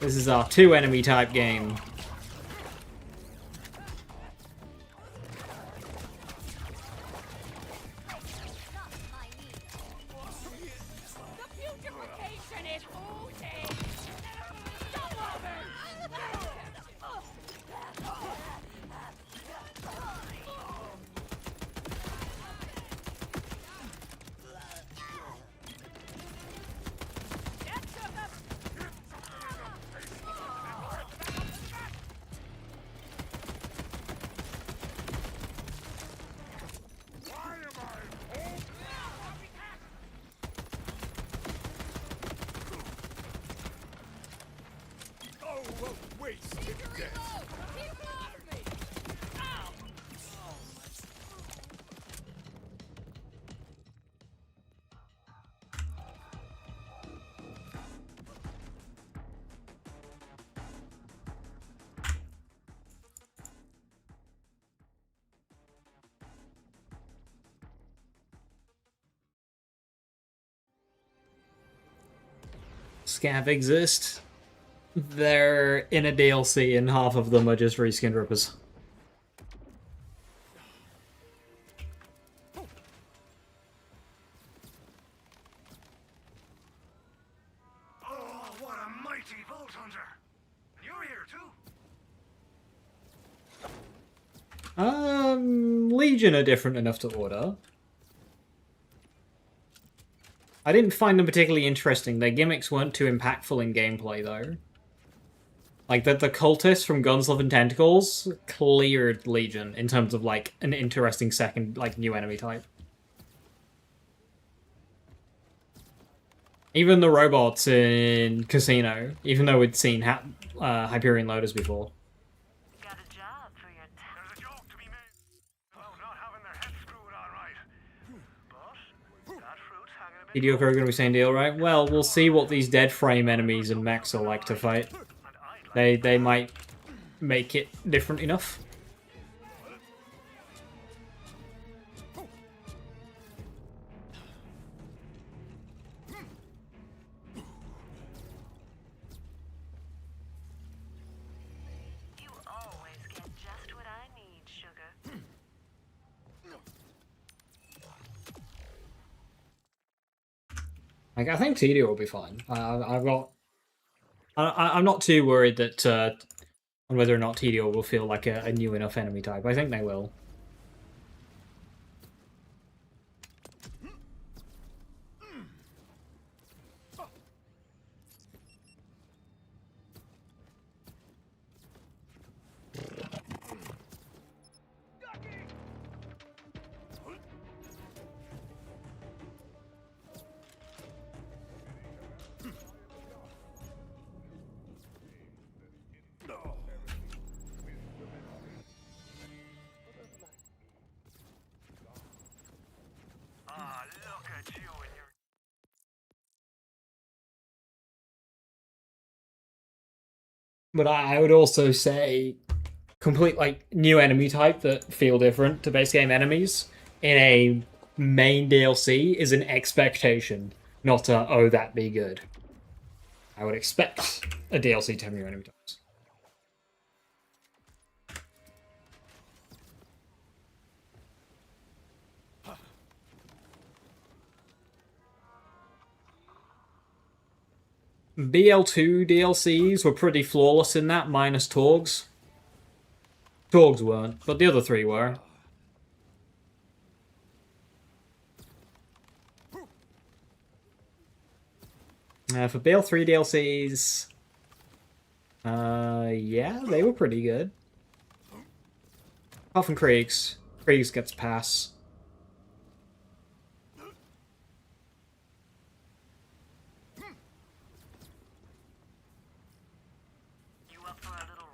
This is our 2 enemy type game. Scav exist. They're in a DLC and half of them are just reskinned Rippers. Oh, what a mighty bolt hunter! You're here too. Legion are different enough to Order. I didn't find them particularly interesting. Their gimmicks weren't too impactful in gameplay, though. Like, the cultists from Gunslove and Tentacles cleared Legion in terms of, like, an interesting second, like, new enemy type. Even the robots in Casino, even though we'd seen Hyperion loaders before. Got a job for your There's a joke to be made about not having their heads screwed on right. But that fruit's hanging a bit. Hideo gonna be saying deal, right? Well, we'll see what these dead frame enemies and mechs are like to fight. They might make it different enough. You always get just what I need, sugar. Like, I think Hideo will be fine. I'm not too worried that on whether or not Hideo will feel like a new enough enemy type. I think they will. Ah, look at you and your. But I would also say complete like new enemy type that feel different to base game enemies in a main DLC is an expectation, not a oh that be good. I would expect a DLC to have new enemy types. BL2 DLCs were pretty flawless in that, minus Torgs. Torgs weren't, but the other three were. For BL3 DLCs, yeah, they were pretty good. Apart from Krieg's. Krieg's gets pass. You up for a little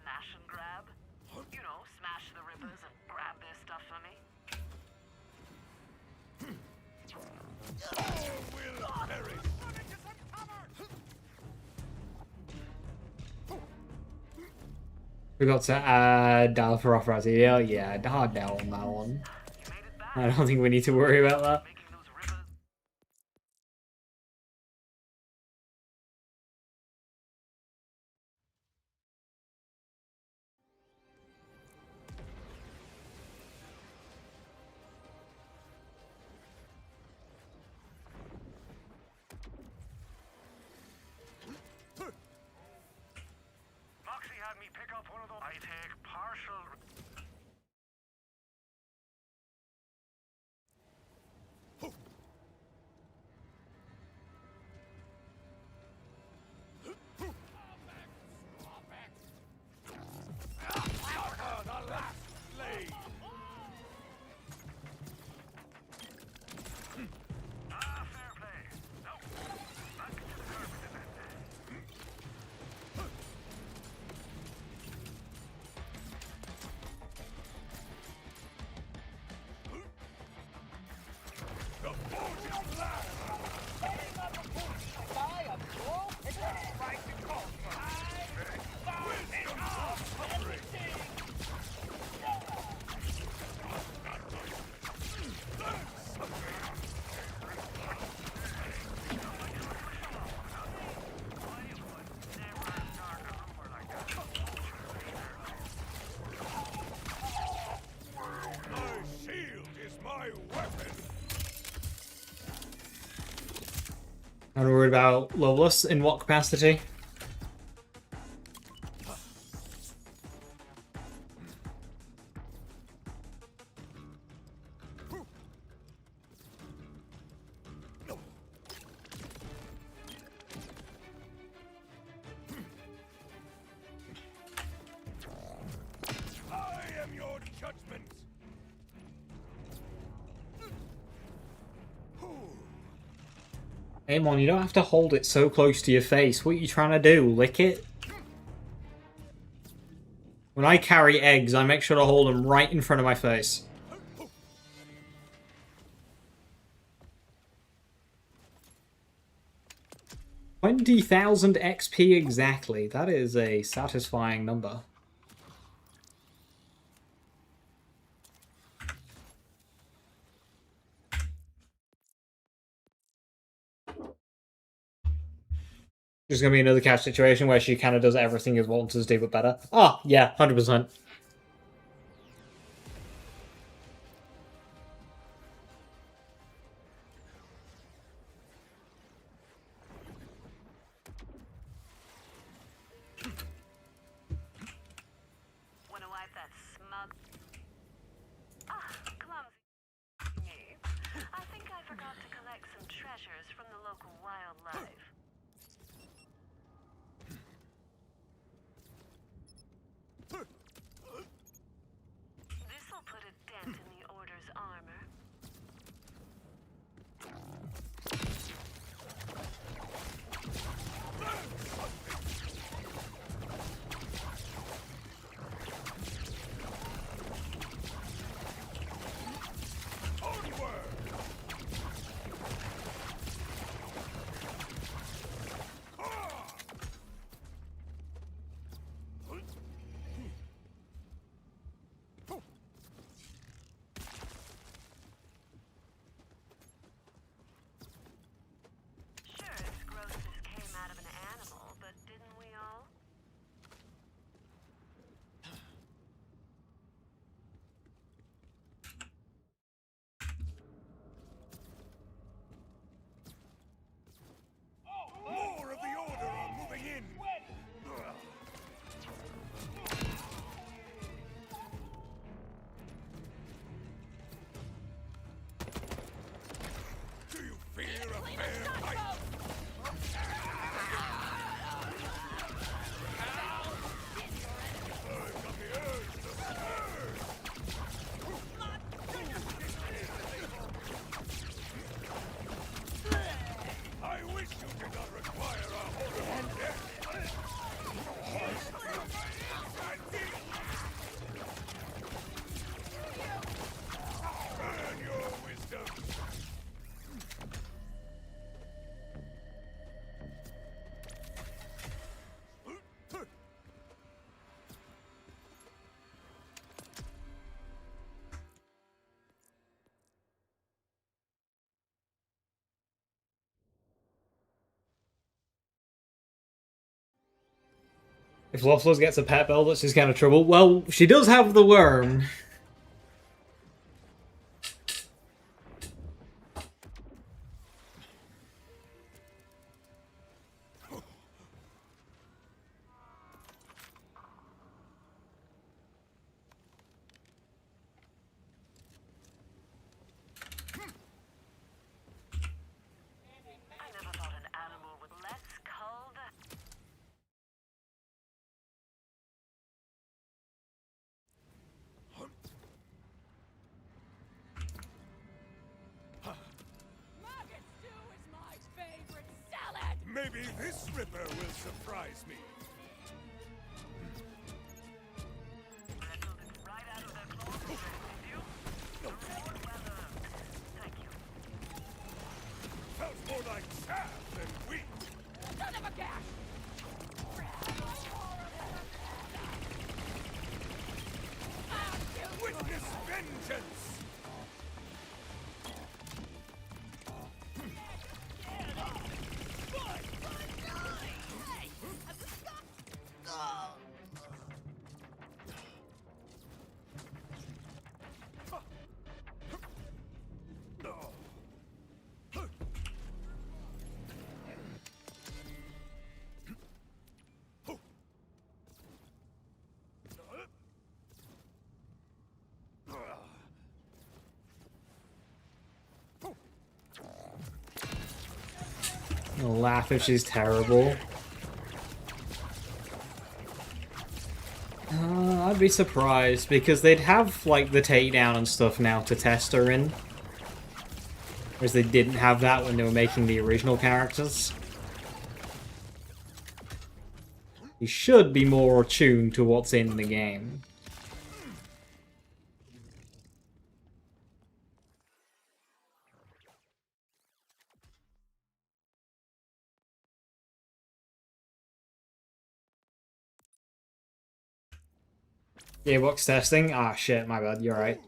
smash and grab? You know, smash the rippers and grab their stuff for me. We got to add Dalfarafrazi. Yeah, hard down on that one. I don't think we need to worry about that. Moxie had me pick up one of those. I take partial. Ah, fair play. No. Back to the carpet then. My shield is my weapon. I'm worried about Loveless. In what capacity? I am your judgment. Amon, you don't have to hold it so close to your face. What are you trying to do? Lick it? When I carry eggs, I make sure to hold them right in front of my face. 20,000 XP exactly. That is a satisfying number. There's gonna be another catch situation where she kind of does everything as wants to do, but better. Ah, yeah, 100%. Wanna wipe that smug... Ah, clumsy me. I think I forgot to collect some treasures from the local wildlife. This'll put a dent in the Order's armor. Sure, it's gross this came out of an animal, but didn't we all? More of the Order are moving in! Do you fear a fair fight? I've got the urge to scourge! I wish you did not require a horrible death! Burn your wisdom! If Loflos gets a pet velvet, she's kind of trouble. Well, she does have the worm. I never thought an animal with less cold. Maggot stew is my favorite salad! Maybe this Ripper will surprise me. Wrestled it right out of their claws, did you? Well earned. Thank you. Felt more like chaff than wheat. Son of a cat! Witness vengeance! I'll laugh if she's terrible. I'd be surprised, because they'd have, like, the takedown and stuff now to test her in. Whereas they didn't have that when they were making the original characters. You should be more attuned to what's in the game. Gearbox testing? Ah, shit, my bad, you're right.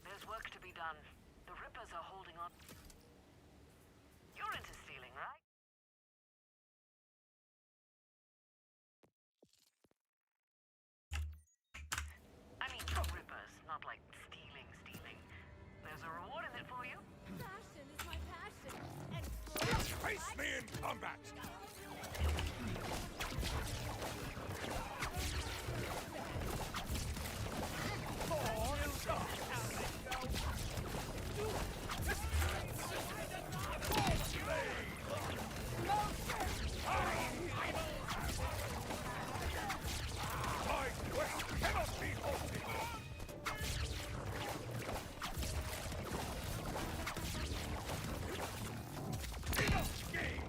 There's work to be done. The Rippers are holding on. You're into stealing, right? I mean, Rippers, not like stealing. There's a reward in it for you. Passion is my passion. And Face me in combat! My quest cannot be halted! Enough game!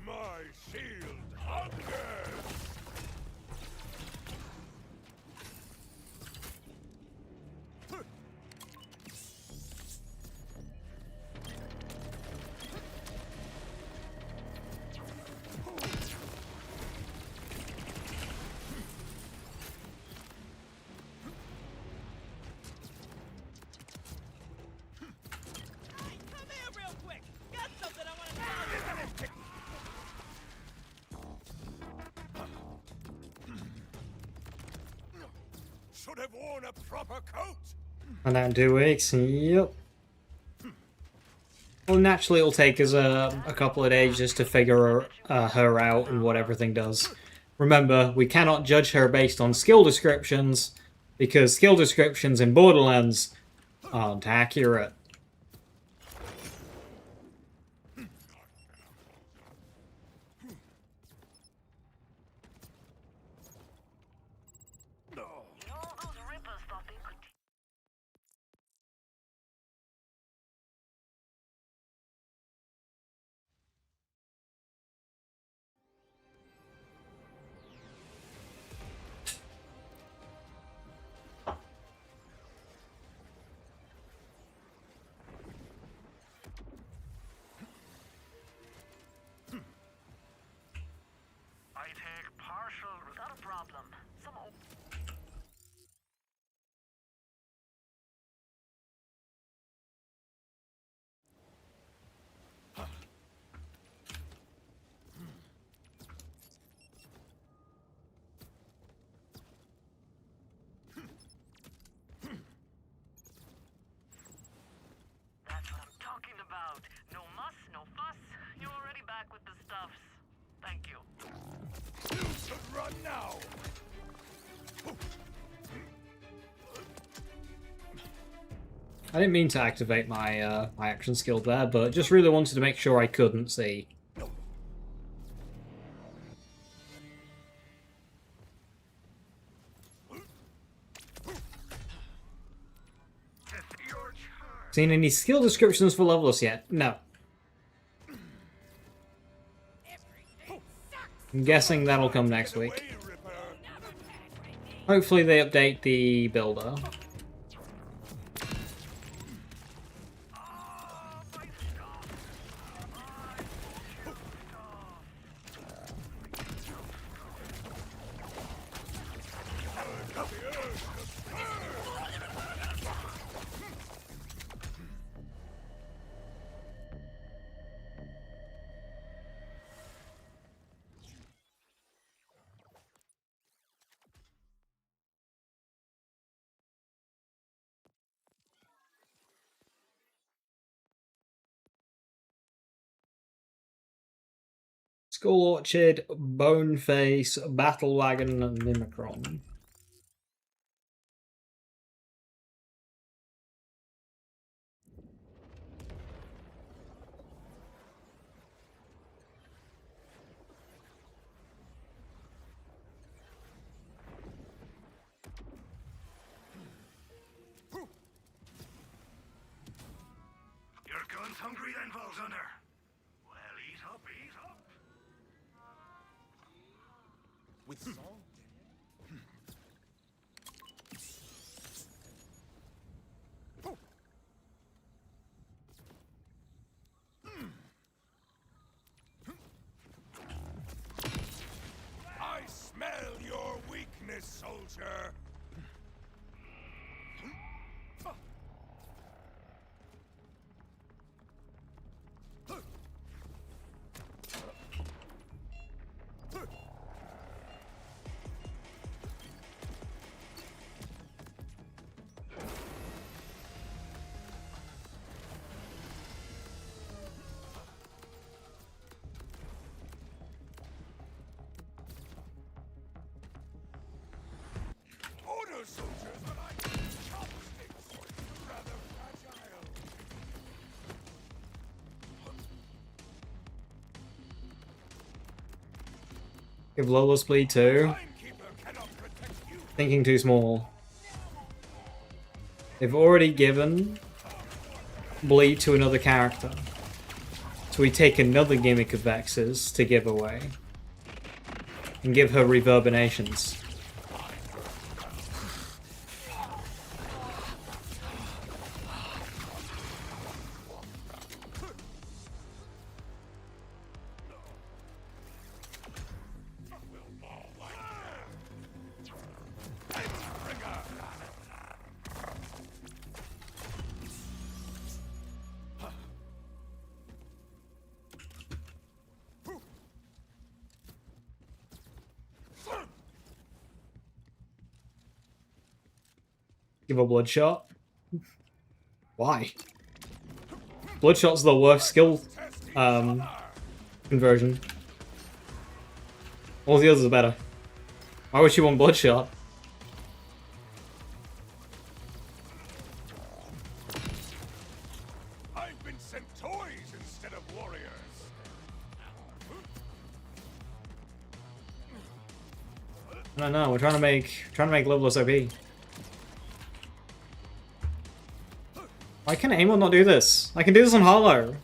My shield hungers! Come here real quick. Got something I want to tell you. Should have worn a proper coat! And that in 2 weeks, yep. Well, naturally it'll take us a couple of days just to figure her out and what everything does. Remember, we cannot judge her based on skill descriptions, because skill descriptions in Borderlands aren't accurate. You know, those Rippers thought they could. I take partial without a problem. Some That's what I'm talking about. No muss, no fuss. You're already back with the stuffs. Thank you. You should run now! I didn't mean to activate my my action skill there, but just really wanted to make sure I couldn't see. Seen any skill descriptions for levelers yet? No. I'm guessing that'll come next week. Away, Ripper! Hopefully they update the builder. Skull Orchid, Boneface, Battle Wagon, and Mimicron. Your gun's hungry then, Vault Hunter? Well, eat up, eat up. With salt? I smell your weakness, soldier. Order soldiers, but I chopsticks. Rather fragile. Give Lola's Bleed too. Timekeeper cannot protect you. Thinking too small. They've already given Bleed to another character. So we take another gimmick of Vex's to give away. And give her Reverberations. Give a Bloodshot. Why? Bloodshot's the worst skill conversion. All the others are better. Why would you want Bloodshot? I've been sent toys instead of warriors. No, we're trying to make Loveless OP. Why can Amon not do this? I can do this on Hollow.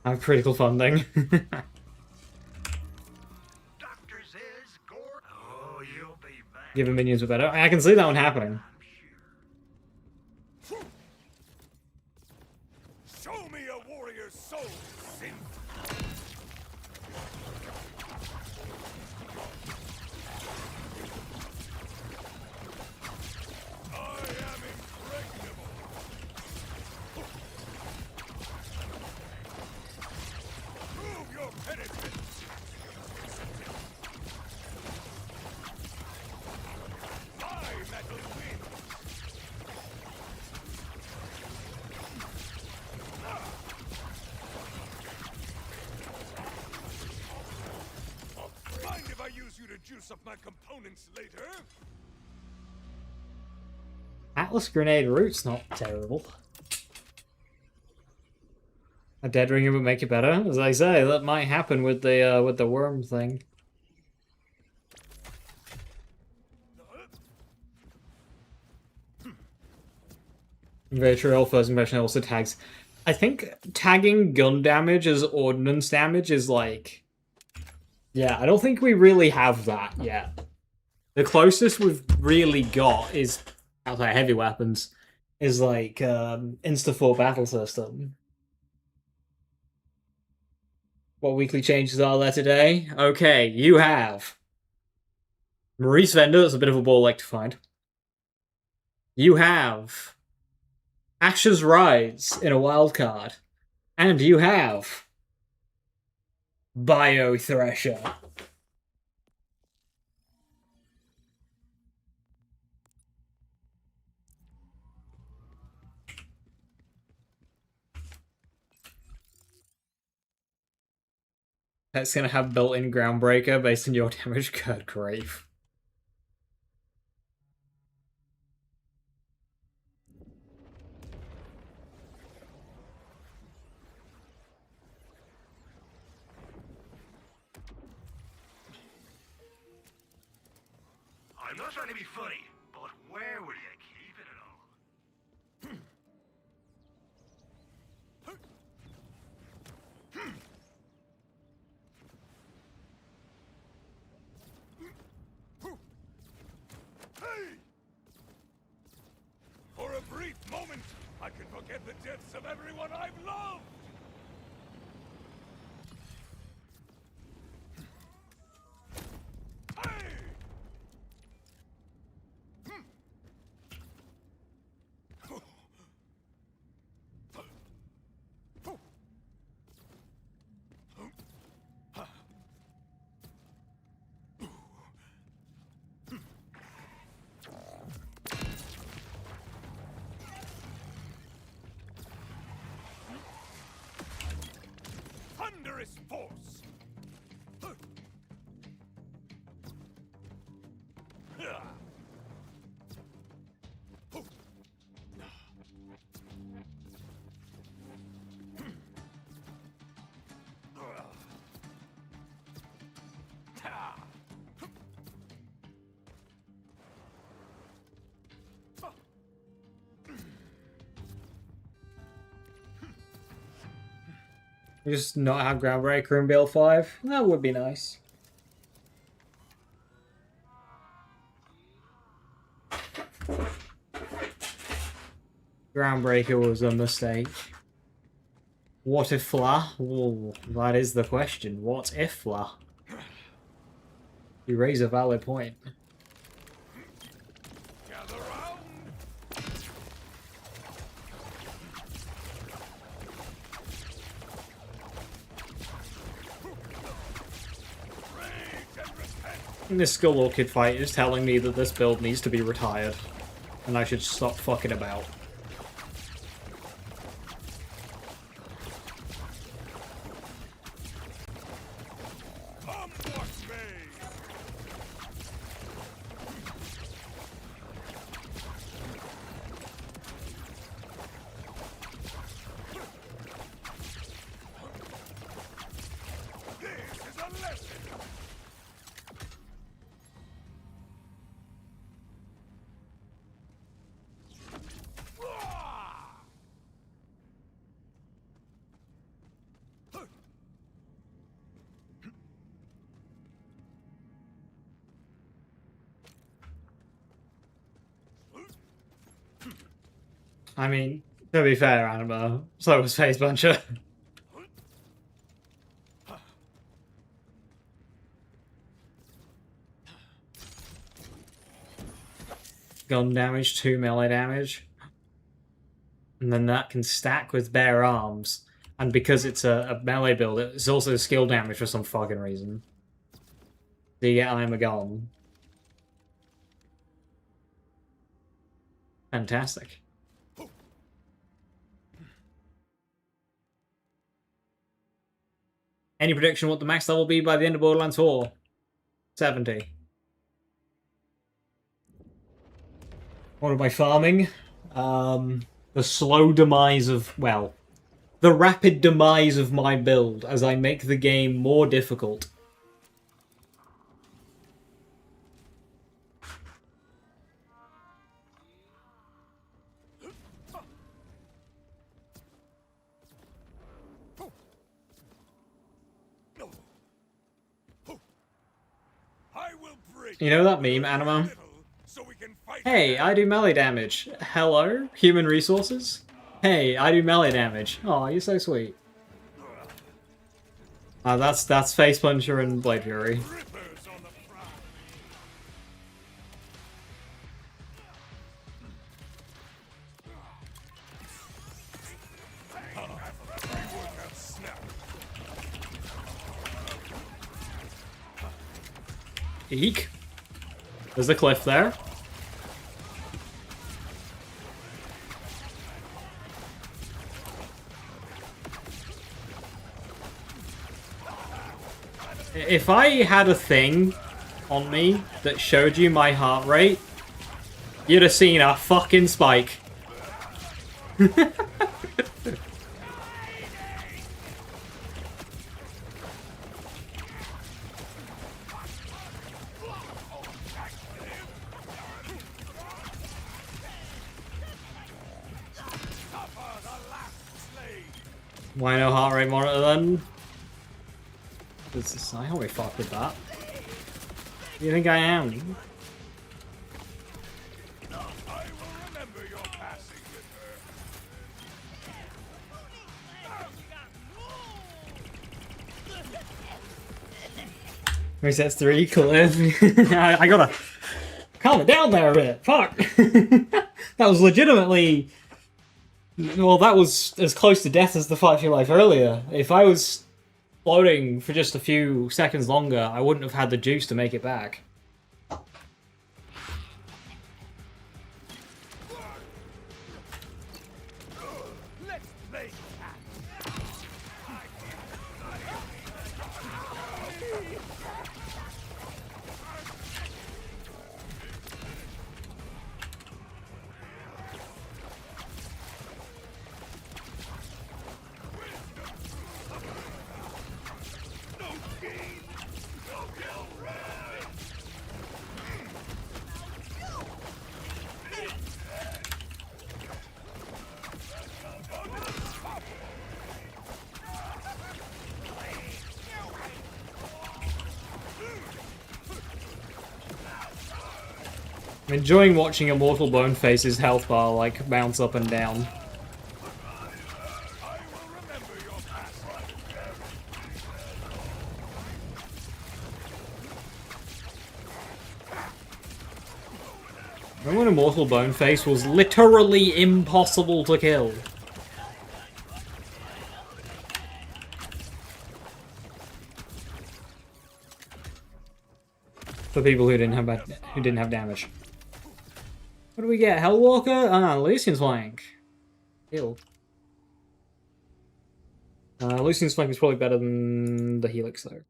I have critical funding. Doctor says gore. Oh, you'll be back. Giving minions are better. I can see that one happening. Show me a warrior's soul, synth. I am impregnable. Prove your penitence. My metal wins. Mind if I use you to juice up my components later? Atlas Grenade Root's not terrible. A Dead Ringer would make it better. As I say, that might happen with the worm thing. Virtual first impression also tags. I think tagging gun damage as ordnance damage is like... Yeah, I don't think we really have that yet. The closest we've really got is, outside heavy weapons, is like Insta-4 battle system. What weekly changes are there today? Okay, you have Maurice Vendor, that's a bit of a ball like to find. You have Asher's Rise in a wild card. And you have Bio Thresher. That's gonna have built-in Groundbreaker based on your damage. Good grief. I'm not trying to be funny, but where will you keep it all? Hey! For a brief moment, I can forget the deaths of everyone I've loved! Hey! Thunderous force! Just not have Groundbreaker in Build 5? That would be nice. Groundbreaker was a mistake. What if Fla? Ooh, that is the question. What if Fla? You raise a valid point. Gather round! Rage and repent! This Skull Orchid fight is telling me that this build needs to be retired. And I should stop fucking about. Come what may! This is a lesson! I mean, to be fair, Anima, so was Face Puncher. Gun damage, 2 melee damage. And then that can stack with bare arms. And because it's a melee build, it's also skill damage for some fucking reason. So you get I'm a gun. Fantastic. Any prediction what the max level will be by the end of Borderlands 4? 70. What am I farming? The slow demise of, well, the rapid demise of my build as I make the game more difficult. You know that meme, Animo? Hey, I do melee damage. Hello? Human resources? Hey, I do melee damage. Oh, you're so sweet. That's Face Puncher and Blade Fury. Eek. There's a cliff there. If I had a thing on me that showed you my heart rate, you'd have seen a fucking spike. Why no heart rate monitor then? I can't be fucked with that. What do you think I am? I will remember your passing with her. Resets 3, Cliff. I gotta calm it down there a bit. Fuck. That was legitimately... Well, that was as close to death as the fight for your life earlier. If I was floating for just a few seconds longer, I wouldn't have had the juice to make it back. Let's play cat. I'm enjoying watching Immortal Boneface's health bar, like, bounce up and down. Remember when Immortal Boneface was literally impossible to kill? For people who didn't have damage. What do we get? Hellwalker? Ah, Lucian's flank. Heal. Lucian's flank is probably better than the Helix though.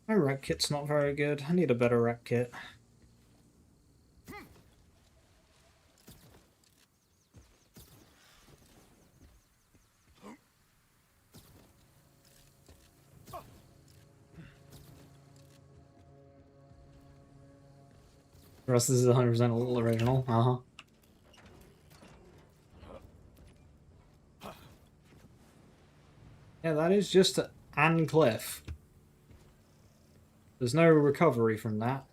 My rep kit's not very good. I need a better rep kit. The rest of this is 100% original. Uh-huh. Yeah, that is just Anne Cliff. There's no recovery from that.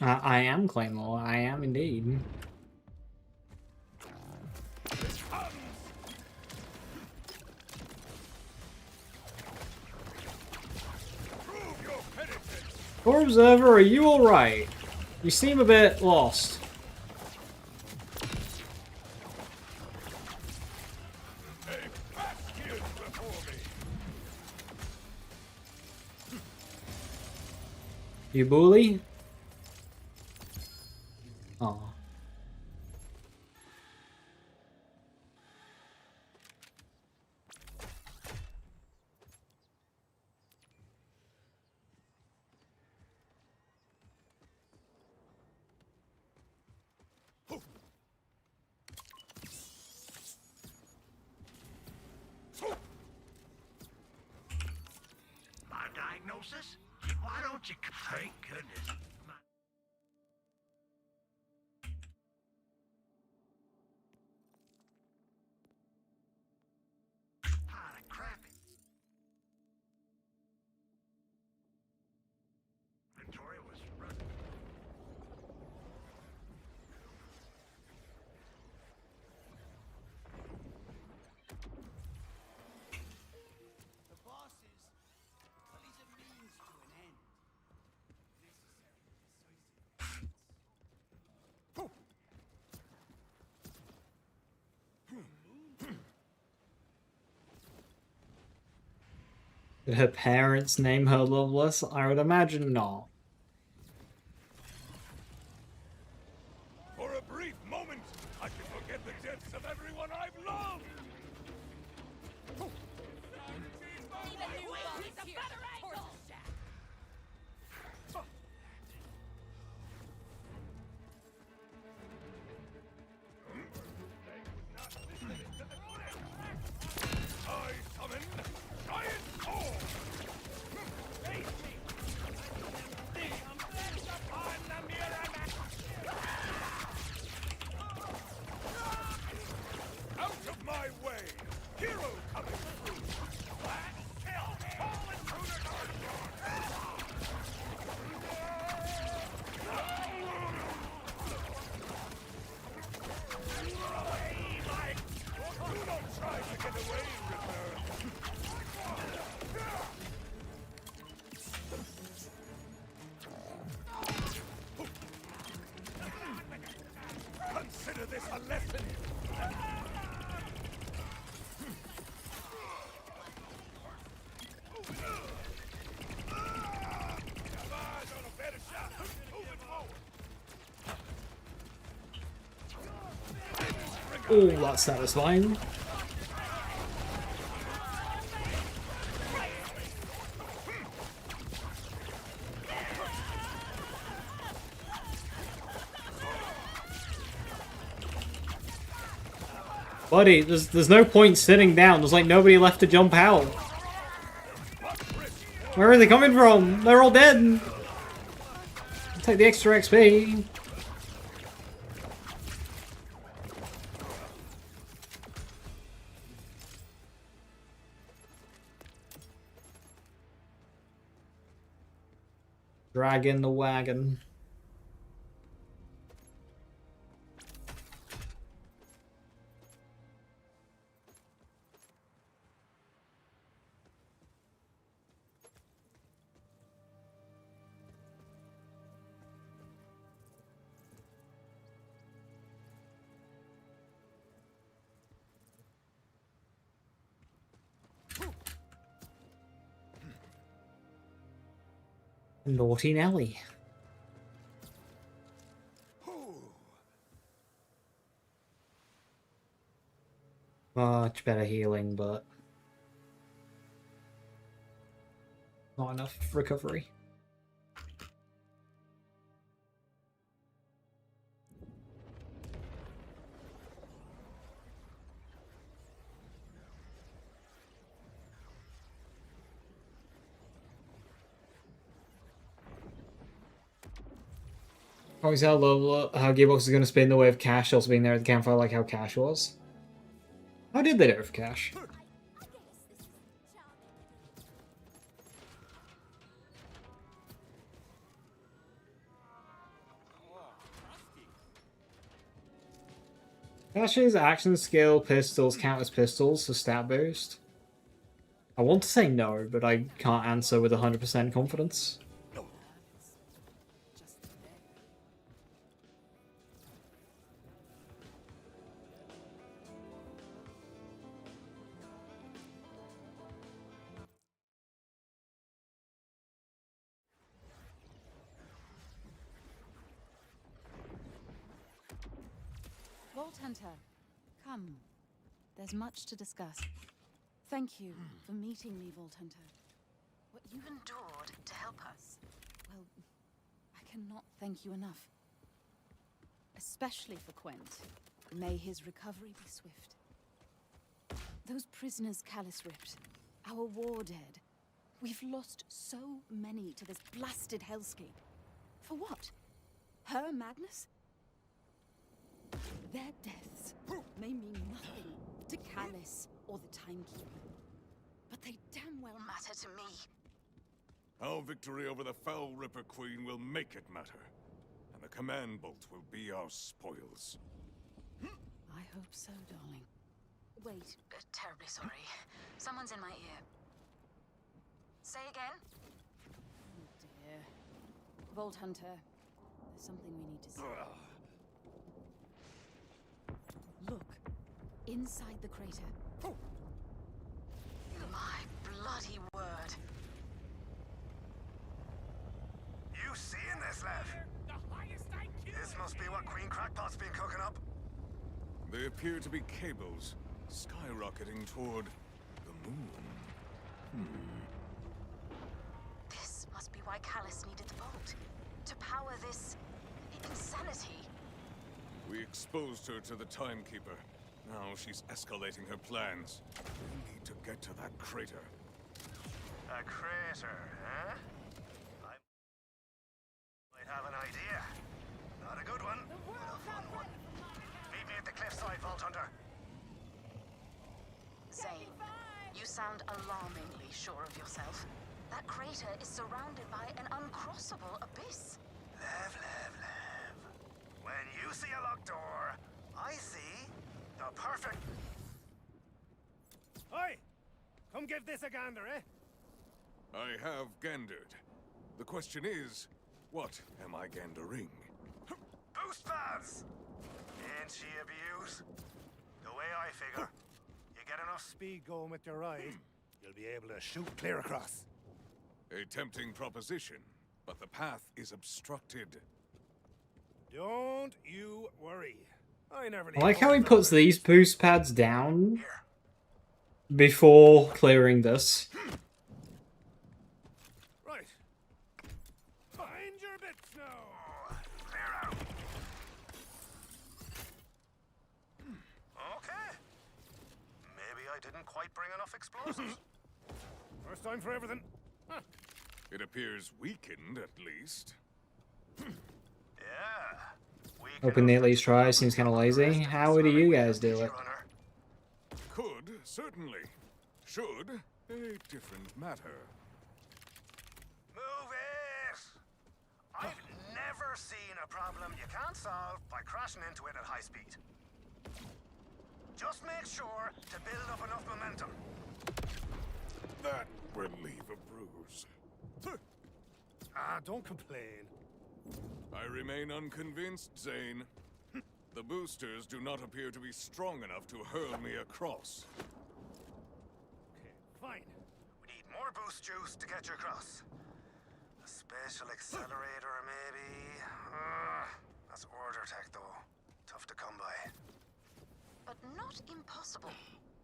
I am Claymore. I am indeed. Core Observer, are you alright? You seem a bit lost. You bully? Oh. My diagnosis? Why don't you... Thank goodness. My... Did her parents name her Loveless? I would imagine not. For a brief moment, I can forget the deaths of everyone I've loved! I summon Giant Sword! Face me! Upon the mirror! Out of my way! Hero coming through! Black kill! Fall intruder guard! Away, my... Do not try to get away, Ripper! Consider this a lesson! Oh, that's satisfying. Buddy, there's no point sitting down. There's like nobody left to jump out. Where are they coming from? They're all dead. Take the extra XP. Drag in the wagon. Naughty Nelly. Much better healing, but not enough recovery. Obviously, I love how Gearbox is going to spin the way of Cash also being there at the campfire, like how Cash was. How did they do it for Cash? Cash's action skill pistols count as pistols for stat boost. I want to say no, but I can't answer with 100% confidence. Vault Hunter, come. There's much to discuss. Thank you for meeting me, Vault Hunter. What you've endured to help us. Well, I cannot thank you enough. Especially for Quent. May his recovery be swift. Those prisoners Callus ripped, our war dead. We've lost so many to this blasted hellscape. For what? Her madness? Their deaths may mean nothing to Callus or the Timekeeper, but they damn well matter to me. Our victory over the Foul Ripper Queen will make it matter, and the command bolt will be our spoils. I hope so, darling. Wait, terribly sorry. Someone's in my ear. Say again? Oh dear. Vault Hunter, there's something we need to say. Look, inside the crater. My bloody word. You seeing this, Lev? The highest IQ. This must be what Queen Crackpot's been cooking up. They appear to be cables skyrocketing toward the moon. This must be why Callus needed the bolt. To power this insanity. We exposed her to the Timekeeper. Now she's escalating her plans. We need to get to that crater. A crater, huh? I might have an idea. Not a good one, but a fun one. Meet me at the cliffside, Vault Hunter. Zane, you sound alarmingly sure of yourself. That crater is surrounded by an uncrossable abyss. Lev. When you see a locked door, I see the perfect... Oi! Come give this a gander, eh? I have gandered. The question is, what am I gandering? Boost pads! Ain't she abused? The way I figure, you get enough Speed going with your ride, you'll be able to shoot clear across. A tempting proposition, but the path is obstructed. Don't you worry. I never I like how he puts these boost pads down before clearing this. Right. Find your bits now. clear out. Okay. Maybe I didn't quite bring enough explosives. First time for everything. It appears weakened, at least. Yeah. We Hoping they at least try. Seems kind of lazy. How do you guys do it? Could, certainly. Should, a different matter. Move it! I've never seen a problem you can't solve by crashing into it at high speed. Just make sure to build up enough momentum. That will leave a bruise. Don't complain. I remain unconvinced, Zane. The boosters do not appear to be strong enough to hurl me across. Okay, fine. We need more boost juice to get you across. A spatial accelerator, maybe? That's order tech, though. Tough to come by. But not impossible.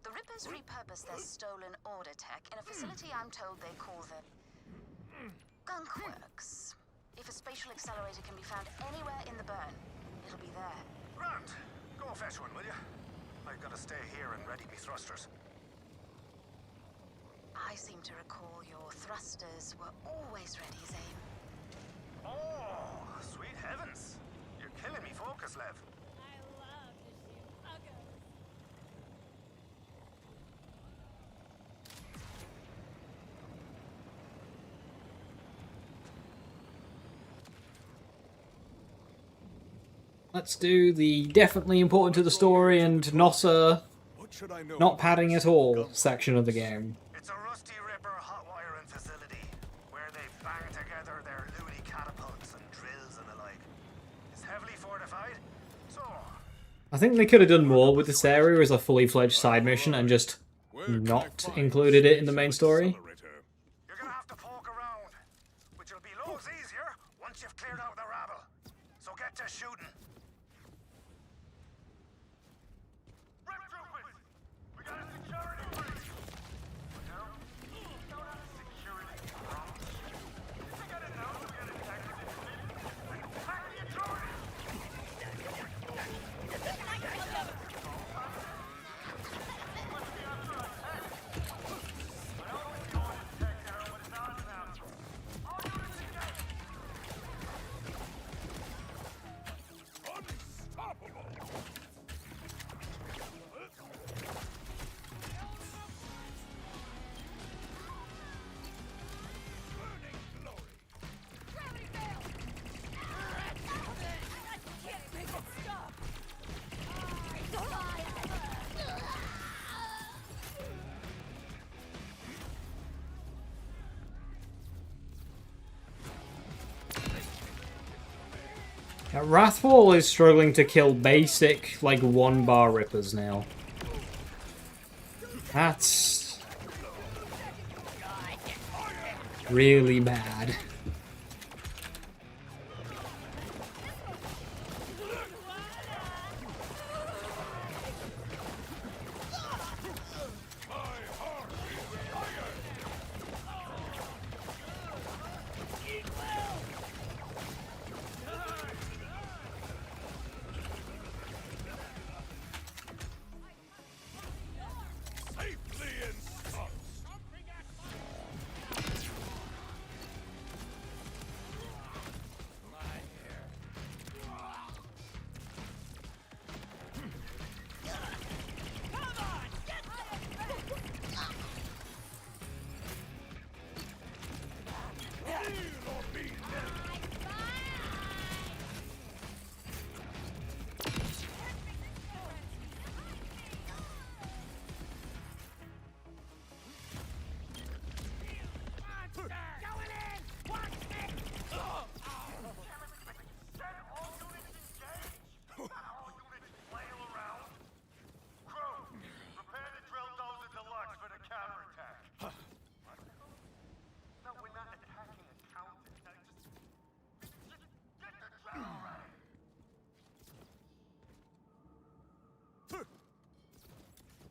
The Rippers repurpose their stolen order tech in a facility I'm told they call the Gunk Works. If a spatial accelerator can be found anywhere in the burn, it'll be there. Grant, go fetch one, will you? I've got to stay here and ready me thrusters. I seem to recall your thrusters were always ready, Zane. Oh, sweet heavens. You're killing me focus, Lev. I love to shoot uggos. Let's do the definitely important to the story and not What should I know not padding about at all Gunk section of the Works? game. It's a Rusty Ripper hot wiring facility where they bang together their loony catapults and drills and the like. It's heavily fortified, so I think they could have done more with this area as a fully fledged side mission and just Where can I not find included it in the main spatial story. accelerator? you're gonna have to poke around, which will be loads easier once you've cleared out the rabble. So get to shooting. We got a security breach. Security problems. I gotta know to get attacked in the city. Attack the authorities. Can't make it stop. Now, Wrathfall is struggling to kill basic, like, one-bar rippers now. That's really bad. Safely in stop.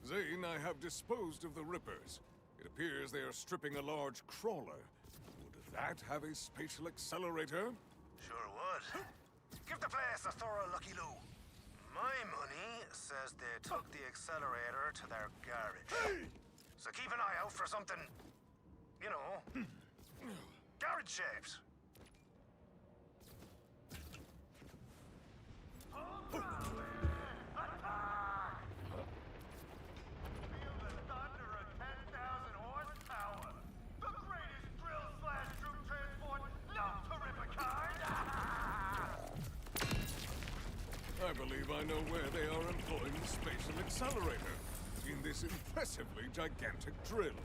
Zane, I have disposed of the Rippers. It appears they are stripping a large crawler. Would that have a spatial accelerator? Sure would. Give the place a thorough looky-loo. My money says they took the accelerator to their garage. So keep an eye out for something, you know, garage shaped. I believe I know where they are employing the spatial accelerator in this impressively gigantic drill.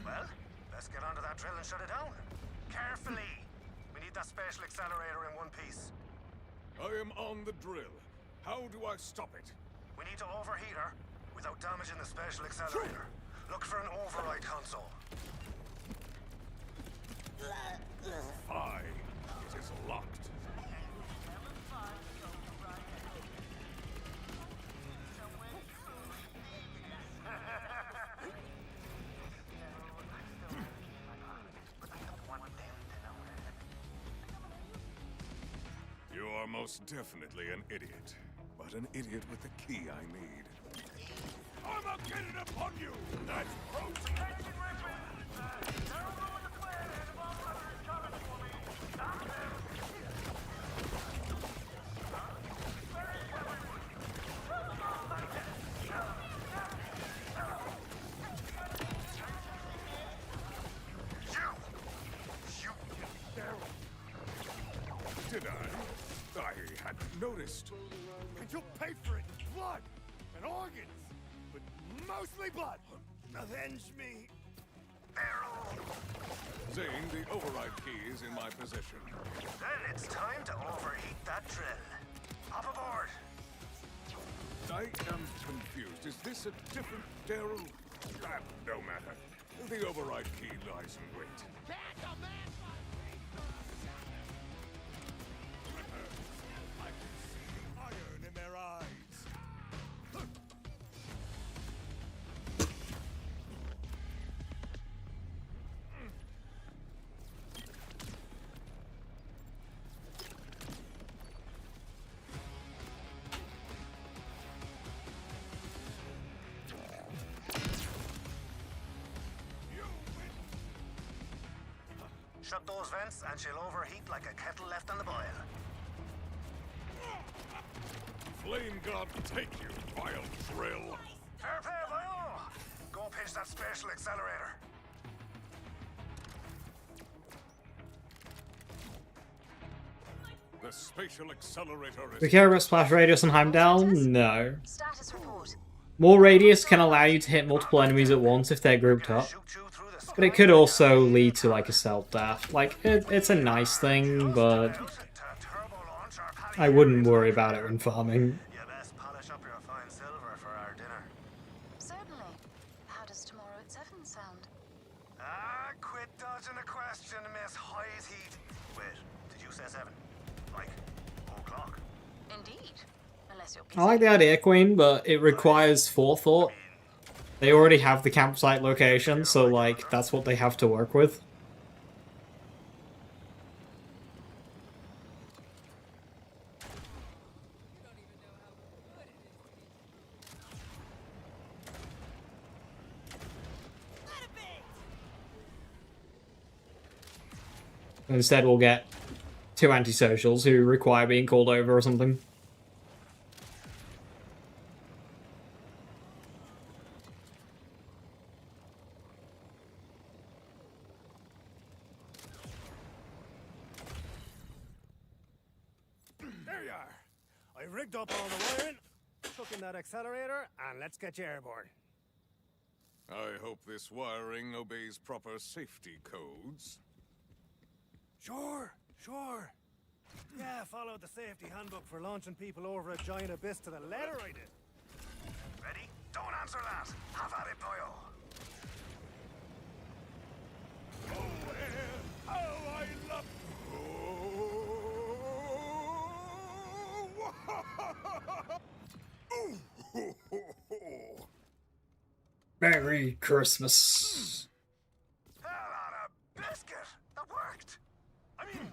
Well, let's get onto that drill and shut it down. Carefully. We need that spatial accelerator in one piece. I am on the drill. How do I stop it? We need to overheat her without damaging the spatial accelerator. Look for an override console. Fine. It is locked. You are most definitely an idiot, but an idiot with the key I need. I'm a getting upon you! That's Did I? I hadn't noticed. And you'll pay for it in blood and organs, but mostly blood. Avenge me. Zane, the override key is in my possession. Then it's time to overheat that drill. Hop aboard. I am confused. Is this a different Daryl? Ah, no matter. The override key lies in wait. I can see iron in their eyes. Shut those vents and she'll overheat like a kettle left on the boil. Flame God take you, vile drill. Fair play, Vio! Go pinch that spatial accelerator. The spatial accelerator is... We care about splash radius and Heimdall? No. Status report. More radius can allow you to hit multiple enemies at once if they're grouped up. But it could also lead to like a self-death. Like, it's a nice thing, but I wouldn't worry about it when farming. You best polish up your fine silver for our dinner. Certainly. How does tomorrow at 7 sound? Ah, quit dodging dodging the question, Miss High's Heat. Wait, did you say 7? Like, o'clock? Indeed. Unless you're I like the idea, Queen, but it requires forethought. They already have the campsite location, so, like, that's what they have to work with. Instead, we'll get 2 antisocials who require being called over or something. There you are. I rigged up all the wiring, took in that accelerator, and let's get you airborne. I hope this wiring obeys proper safety codes. Sure. Yeah, follow the safety handbook for launching people over a giant abyss to the letter, I did. Ready? Don't answer that. Have at it, boyo. Oh, I love... Merry Christmas. Hell on a biscuit. That worked. I mean,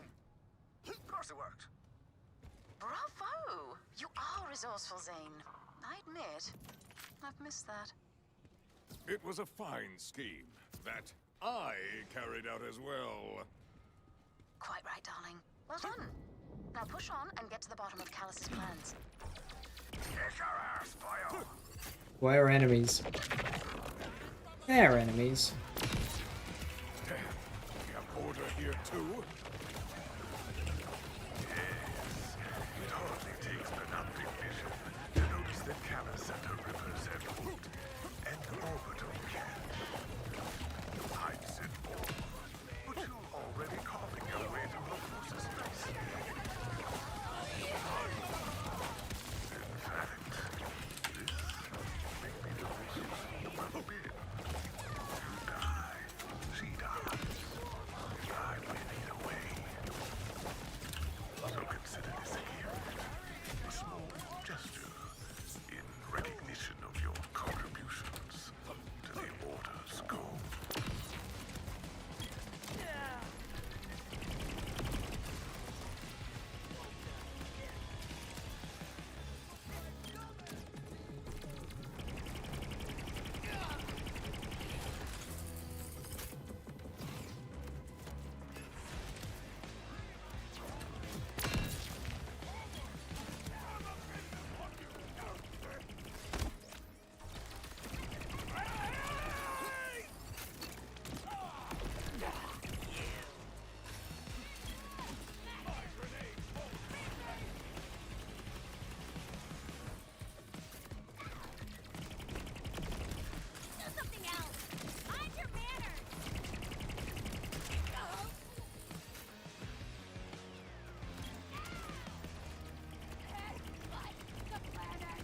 of course it worked. Bravo! You are resourceful, Zane. I admit, I've missed that. It was a fine scheme that I carried out as well. Quite right, darling. Well done. Now push on and get to the bottom of Callus's plans. Kick your ass, boyo. Where are enemies? They're enemies. Damn, we have order here too. It hardly takes synoptic vision to notice that Callus and her rippers have moved an orbital cache. I'd said more, but you're already carving your way to the forces base. In fact, this may be the reason well being. You die, she dies. I win either way. So consider this a gift, a small gesture in recognition of your contributions to the Order's goal. Something else. Mind your manners. The planet.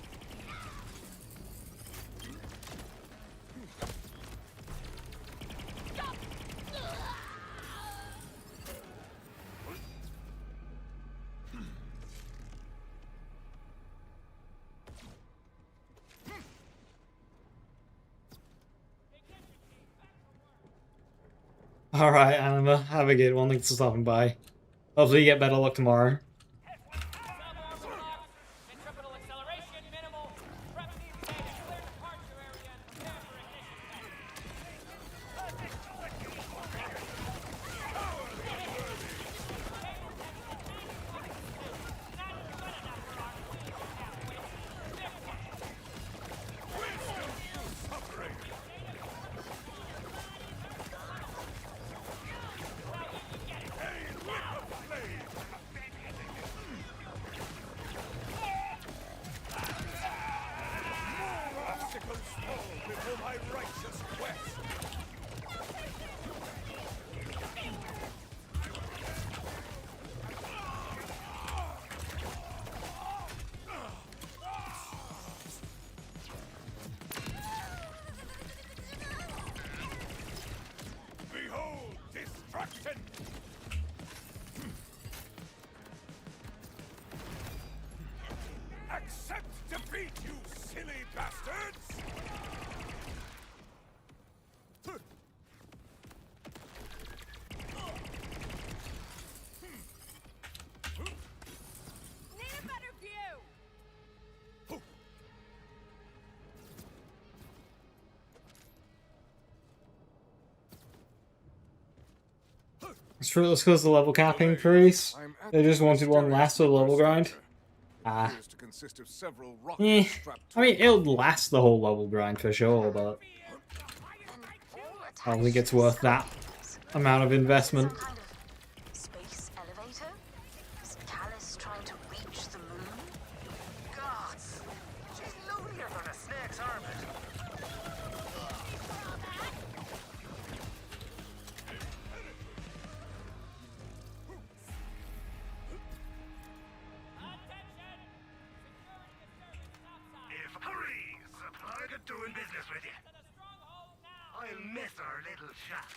Alright, Anima, have a good one. Thanks for stopping by. Hopefully you get better luck tomorrow. Centripetal acceleration minimal. Prep team say to clear departure area and prepare for ignition. It's fruitless because the level cap increase. They just wanted one last for the level grind. Ah. Appears to consist of several Eh. rockets strapped to I mean, it. it would last the whole level grind for sure, but I don't think it's worth that amount of investment. Some kind of space elevator? Is Callus trying to reach the moon? Gods! She's loonier than a snake's orbit. Hurry! Supply to doing business with you. To the stronghold now! I'll miss our little shots.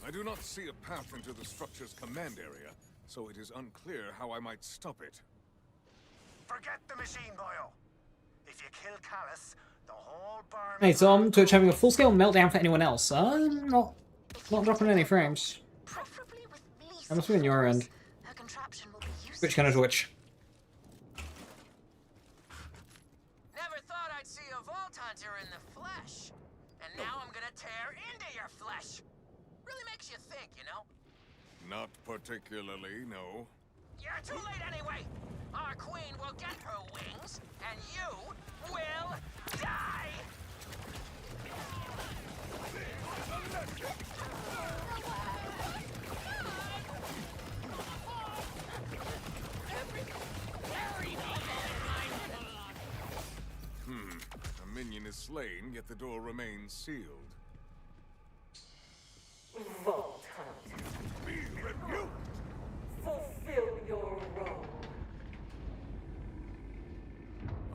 I do not see a path into the structure's command area, so it is unclear how I might stop it. Forget the machine, boyo. If you kill Callus, the whole barn... Hey Tom, Twitch having a full-scale meltdown for anyone else? Not dropping any frames. Preferably with least That must be on your end. her contraption will be useful. Which kind of Twitch? Never thought I'd see a Vault Hunter in the flesh. And now I'm gonna tear into your flesh. Really makes you think, you know? Not particularly, no. You're too late anyway. Our queen will get her wings, and you will die! A minion is slain, yet the door remains sealed. Vault Hunter, Be rebuked! fulfill your role.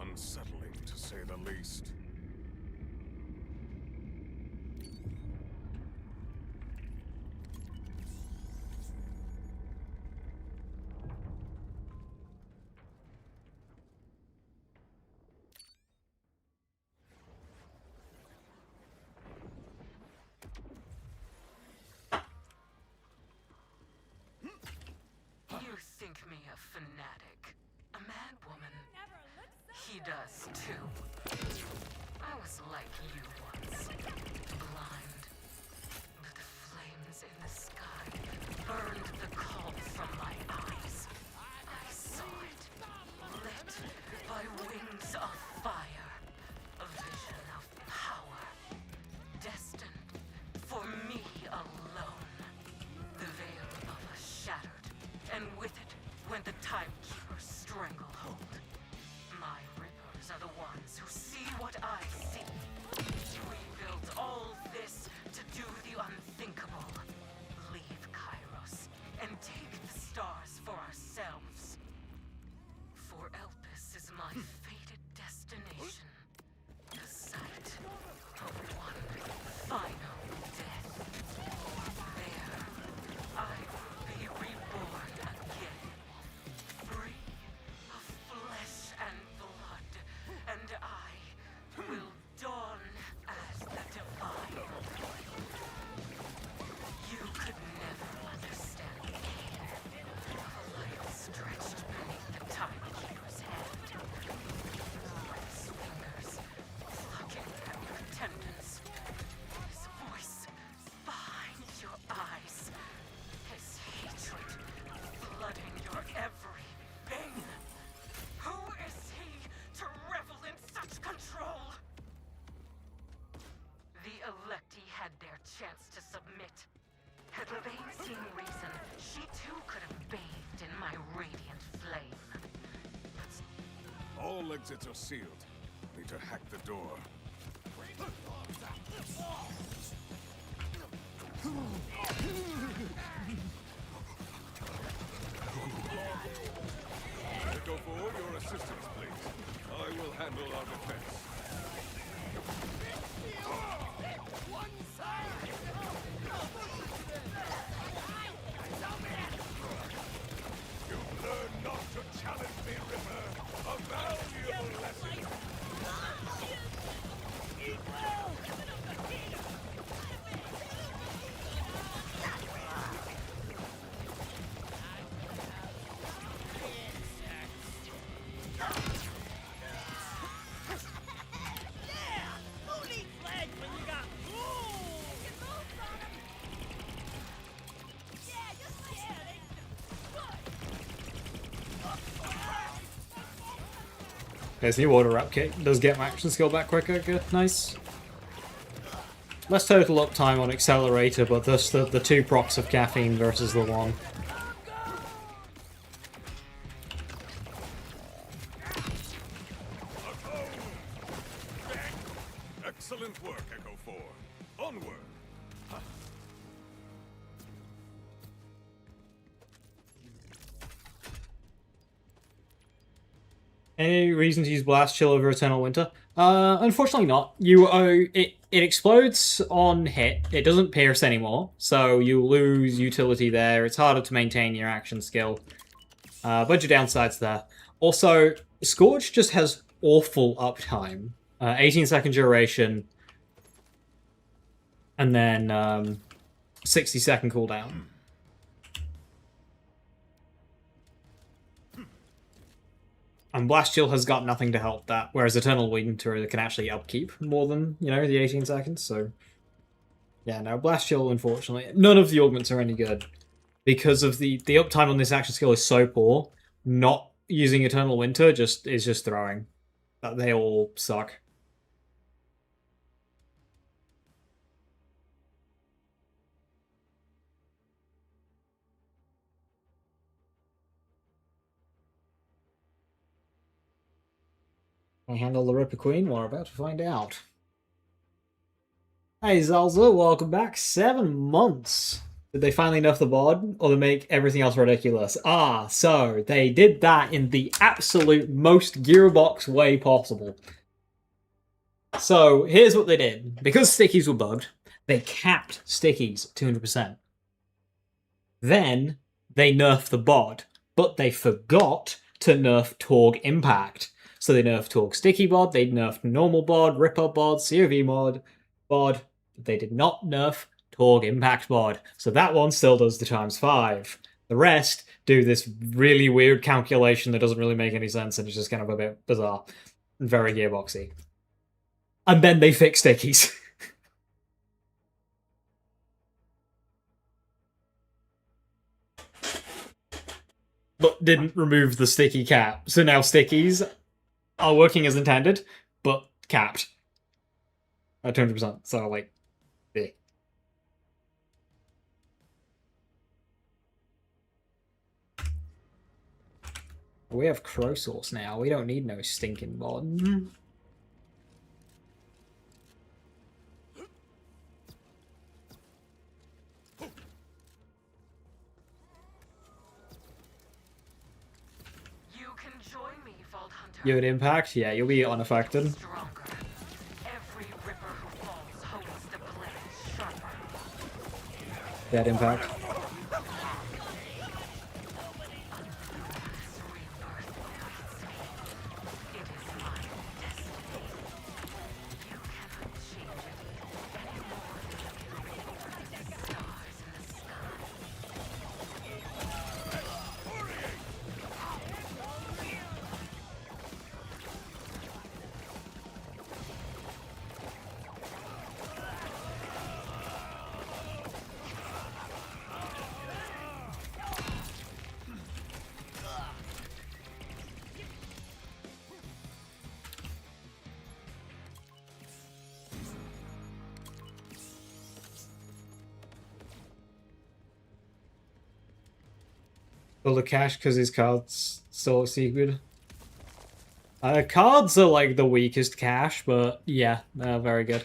Unsettling, to say the least. You think me a fanatic, a mad woman. He does too. I was like you once, blind. But the flames in the sky burned the call from my eyes. I saw it, lit by wings of fire. A vision of power, destined for me alone. The veil of us shattered, and with it went the Timekeeper's stranglehold. My rippers are the ones who see what I see. We built all this to do the unthinkable. Leave Kairos and take the stars for ourselves. For Elpis is my fated destination. The site of one final death. There, I will be reborn again. Free of flesh and blood. And I will dawn as the divine. You could never understand pain. A light stretched beneath the Timekeeper's hand. His fingers plucking at your tendons. His voice behind your eyes. His hatred flooding your every vein. Who is he to revel in such control? The Electi had their chance to submit. Had Levine seen reason, she too could have bathed in my radiant flame. But All All exits are sealed. Need to hack the door. Echo 4, your assistance, please. I will handle our defense. You learn not to challenge me, Ripper. A valuable lesson. There's new order up kick. Does get my action skill back quicker. Good, nice. Less total uptime on accelerator, but thus the 2 procs of caffeine versus the 1. Excellent work, Echo 4. Onward. Any reason to use Blast Chill over Eternal Winter? Unfortunately not. It explodes on hit. It doesn't pierce anymore, so you lose utility there. It's harder to maintain your action skill. Bunch of downsides there. Also, Scorch just has awful uptime. 18-second duration, and then 60-second cooldown. And Blast Chill has got nothing to help that, whereas Eternal Winter can actually upkeep more than, you know, the 18 seconds, so... Yeah, no, Blast Chill, unfortunately. None of the augments are any good. Because of the uptime on this action skill is so poor, not using Eternal Winter is just throwing. They all suck. Can I handle the Ripper Queen? We're about to find out. Hey Zalza, welcome back. 7 months. Did they finally nerf the bod, or they make everything else ridiculous? Ah, so they did that in the absolute most Gearbox way possible. So here's what they did. Because stickies were bugged, they capped stickies 200%. Then they nerfed the bod, but they forgot to nerf Torg Impact. So they nerfed Torg Sticky Bod, they nerfed Normal Bod, Ripper Bod, COV Mod, Bod. They did not nerf Torg Impact Bod. So that one still does the ×5. The rest do this really weird calculation that doesn't really make any sense and it's just kind of a bit bizarre. And very gearboxy. And then they fix stickies. But didn't remove the sticky cap. So now stickies are working as intended, but capped. At 200%. So, like, eh. We have Crow Sauce now. We don't need no stinking mod. You would impact? Yeah, you'll be unaffected. Dead impact. Build a cache because his cards still look secret. Cards are like the weakest cash, but yeah, they're very good.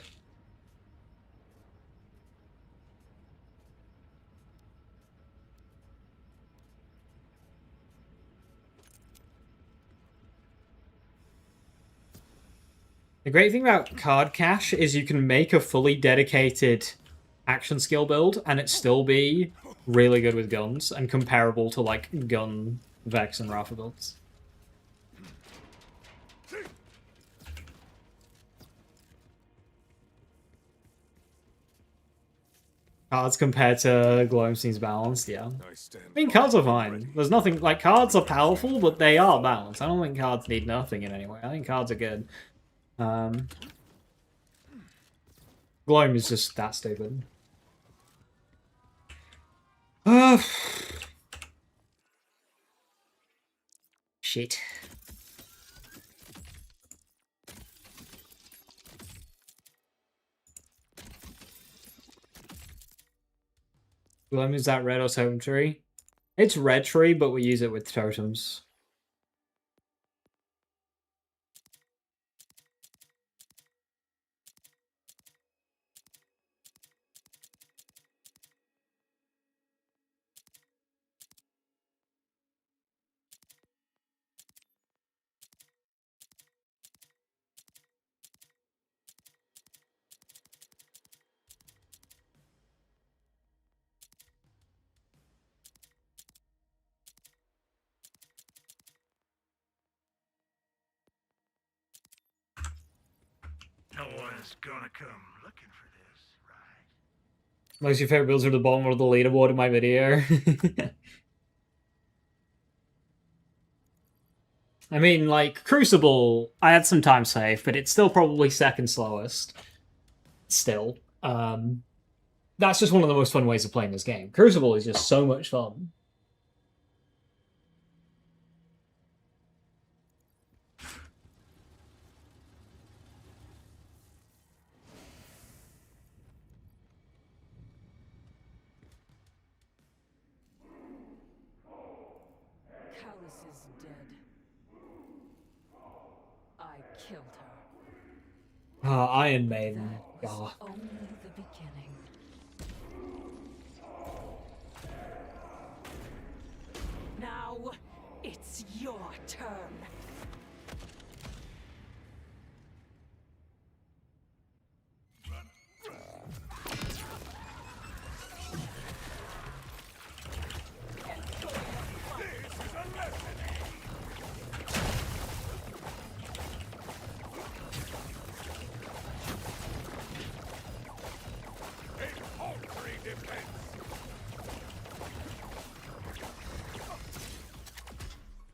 The great thing about card cash is you can make a fully dedicated action skill build and it still be really good with guns and comparable to like gun Vex and Rafa builds. Cards compared to Gloamstein's balanced, yeah. I mean, cards are fine. There's nothing like cards are powerful, but they are balanced. I don't think cards need nothing in any way. I think cards are good. Gloam is just that stupid. Shit. Gloam is that red or totem tree? It's red tree, but we use it with totems. No one's gonna come looking for this, right? Most of your favorite builds are at the bottom of the leaderboard in my video. I mean, like, Crucible, I had some time safe, but it's still probably second slowest. Still. That's just one of the most fun ways of playing this game. Crucible is just so much fun. Callus is dead. I killed her. Iron Maiden. That was Oh. only the beginning. Now it's your turn.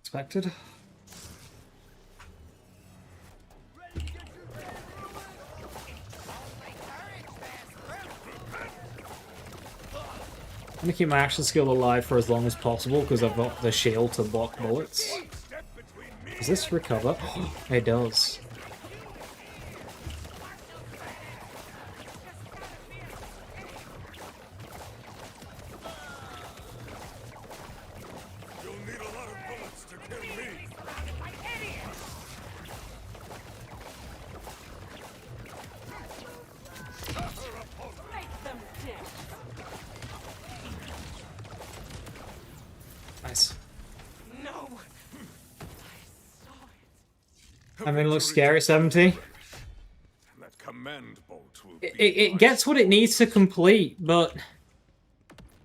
Expected. I'm gonna keep my action skill alive for as long as possible because I've got the shield to block bullets. Does this recover? It does. Nice. No. I mean, it looks scary, 70. That command bolt will It gets what it needs to complete, but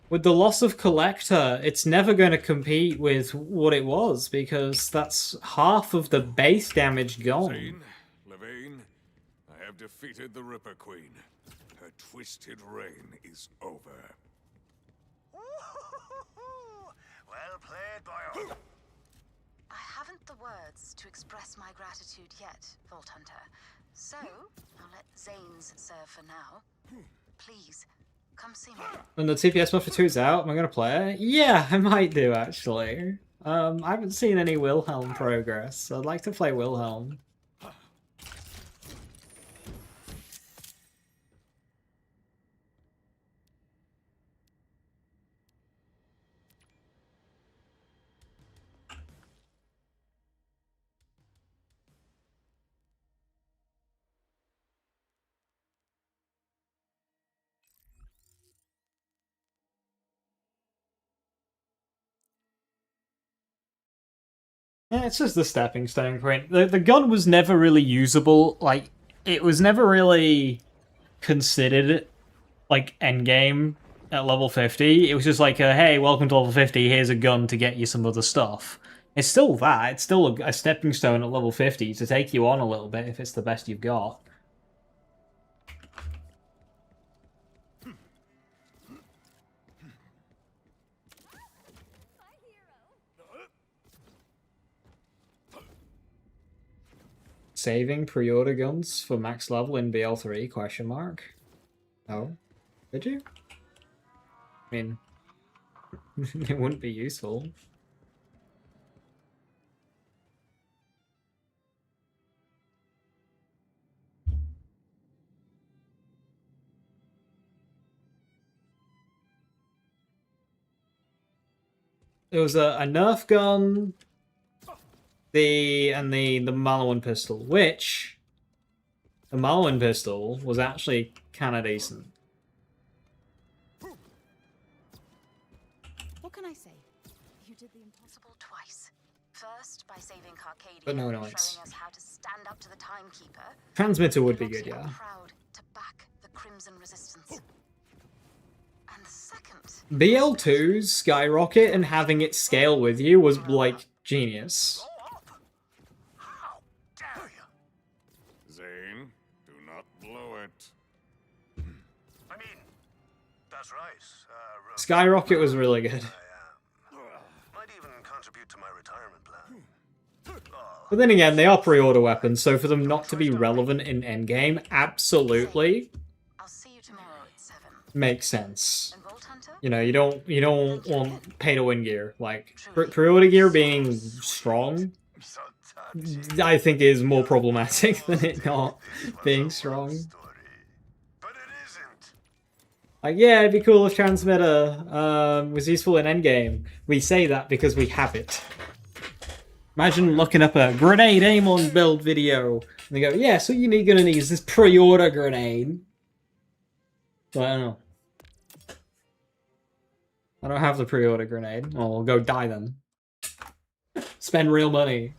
with the loss of Collector, it's never going to compete with what it was, because that's half of the base damage gone. Zane, Levine, I have defeated the Ripper Queen. Her twisted reign is over. Well played, boyo. I haven't the words to express my gratitude yet, Vault Hunter. So, I'll let Zane's serve for now. Please, come see me. When the TPS buff for 2 is out, am I going to play it? Yeah, I might do, actually. I haven't seen any Wilhelm progress. I'd like to play Wilhelm. Yeah, it's just the stepping stone point. The gun was never really usable. Like, it was never really considered like endgame at level 50. It was just like, hey, welcome to level 50. Here's a gun to get you some other stuff. It's still that. It's still a stepping stone at level 50 to take you on a little bit if it's the best you've got. Saving pre-order guns for max level in BL3? Question mark. Oh, did you? I mean, it wouldn't be useful. There was a Nerf gun, the Maliwan pistol, which the Maliwan pistol was actually kind of decent. What can I say? You did the impossible twice. First, by saving Carcadia But no and annoyance. showing us how to stand up to the Timekeeper. Transmitter would be And good, obviously yeah. I'm proud to back the Crimson Resistance. And the second, BL2's skyrocket and having it scale with you was like genius. How dare you? Zane, do not blow it. I mean, that's right. Skyrocket was really good. Might even contribute to my retirement plan. But then again, they are pre-order weapons, so for them not to be relevant in endgame, absolutely I'll see you tomorrow at 7. makes sense. And Vault Hunter? You know, you don't want pay-to-win gear. Like, pre-order gear being strong, I think is more problematic than it not being strong. But it isn't. Like, yeah, it'd be cool if Transmitter was useful in endgame. We say that because we have it. Imagine looking up a grenade Amon build video, and they go, yeah, so you need gonna need is this pre-order grenade. So I don't know. I don't have the pre-order grenade. Oh, I'll go die then. Spend real money.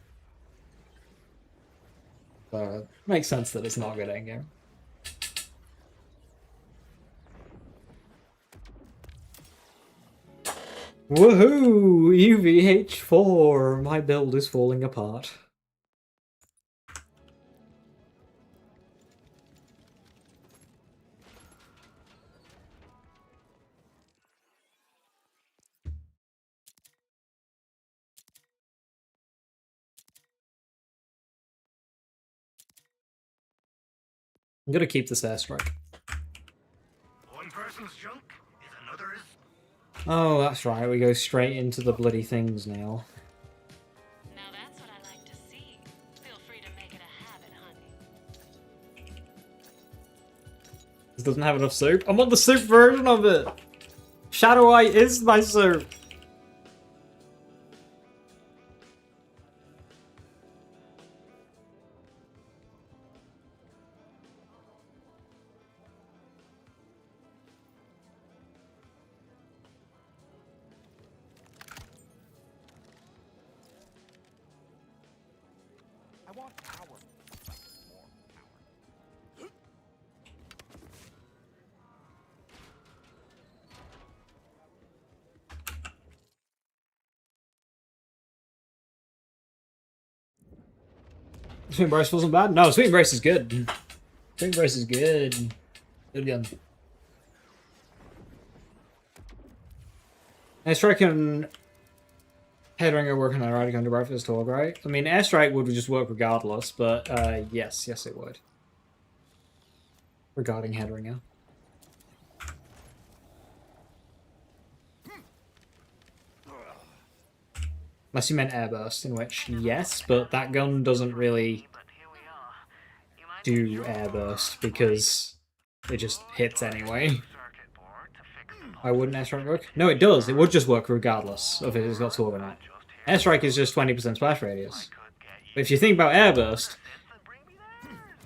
So, makes sense that it's not good endgame. Woohoo! UVH 4! My build is falling apart. I'm gonna keep this airstrike. One person's junk is another's. Oh, that's right, we go straight into the bloody things now. Now that's what I like to see. Feel free to make it a habit, honey. This doesn't have enough soup. I want the soup version of it! Shadow Eye is my soup! I want power. More power. Sweet Embrace wasn't bad? No, Sweet Embrace is good. Sweet Embrace is good. Good gun. Airstrike and Headringer working on Rider Gun to breakfast talk, right? I mean, Airstrike would just work regardless, but yes it would. Regarding Headringer. Unless you meant Airburst, in which, yes, but that gun doesn't really do Airburst because it just hits anyway. Why wouldn't Airstrike work? No, it does. It would just work regardless of if it's got sword or not. Airstrike is just 20% splash radius. But if you think about Airburst,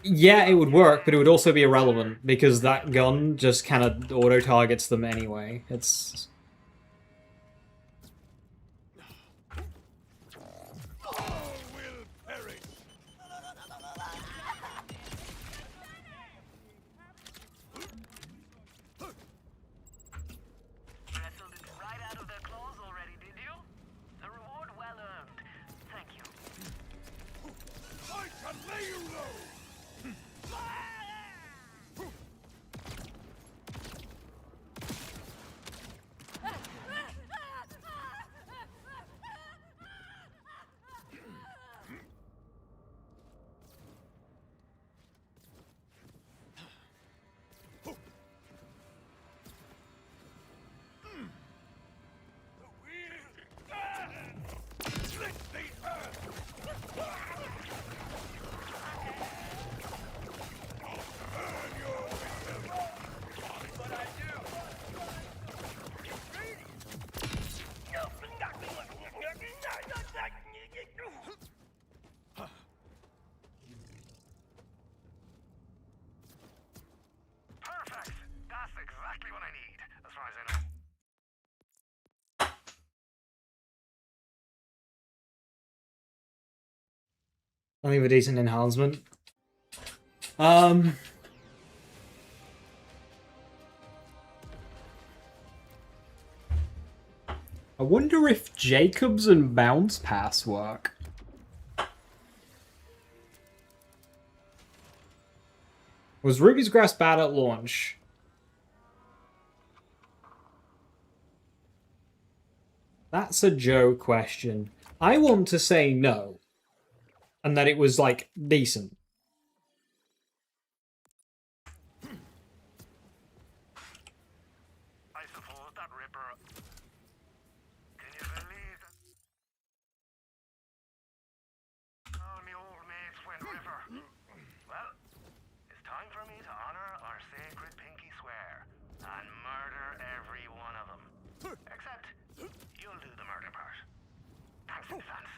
yeah, it would work, but it would also be irrelevant because that gun just kind of auto-targets them anyway. It's... Perfect. That's exactly what I need, as far as I know. I think a decent enhancement. I wonder if Jacobs and Bounce Pass work. Was Ruby's Grass bad at launch? That's a Joe question. I want to say no. And that it was, like, decent. I suppose that Ripper... Can you believe it? Oh, me old mates went Ripper. Well, it's time for me to honor our sacred pinky swear and murder every one of them. Except, you'll do the murder part. Thanks in advance.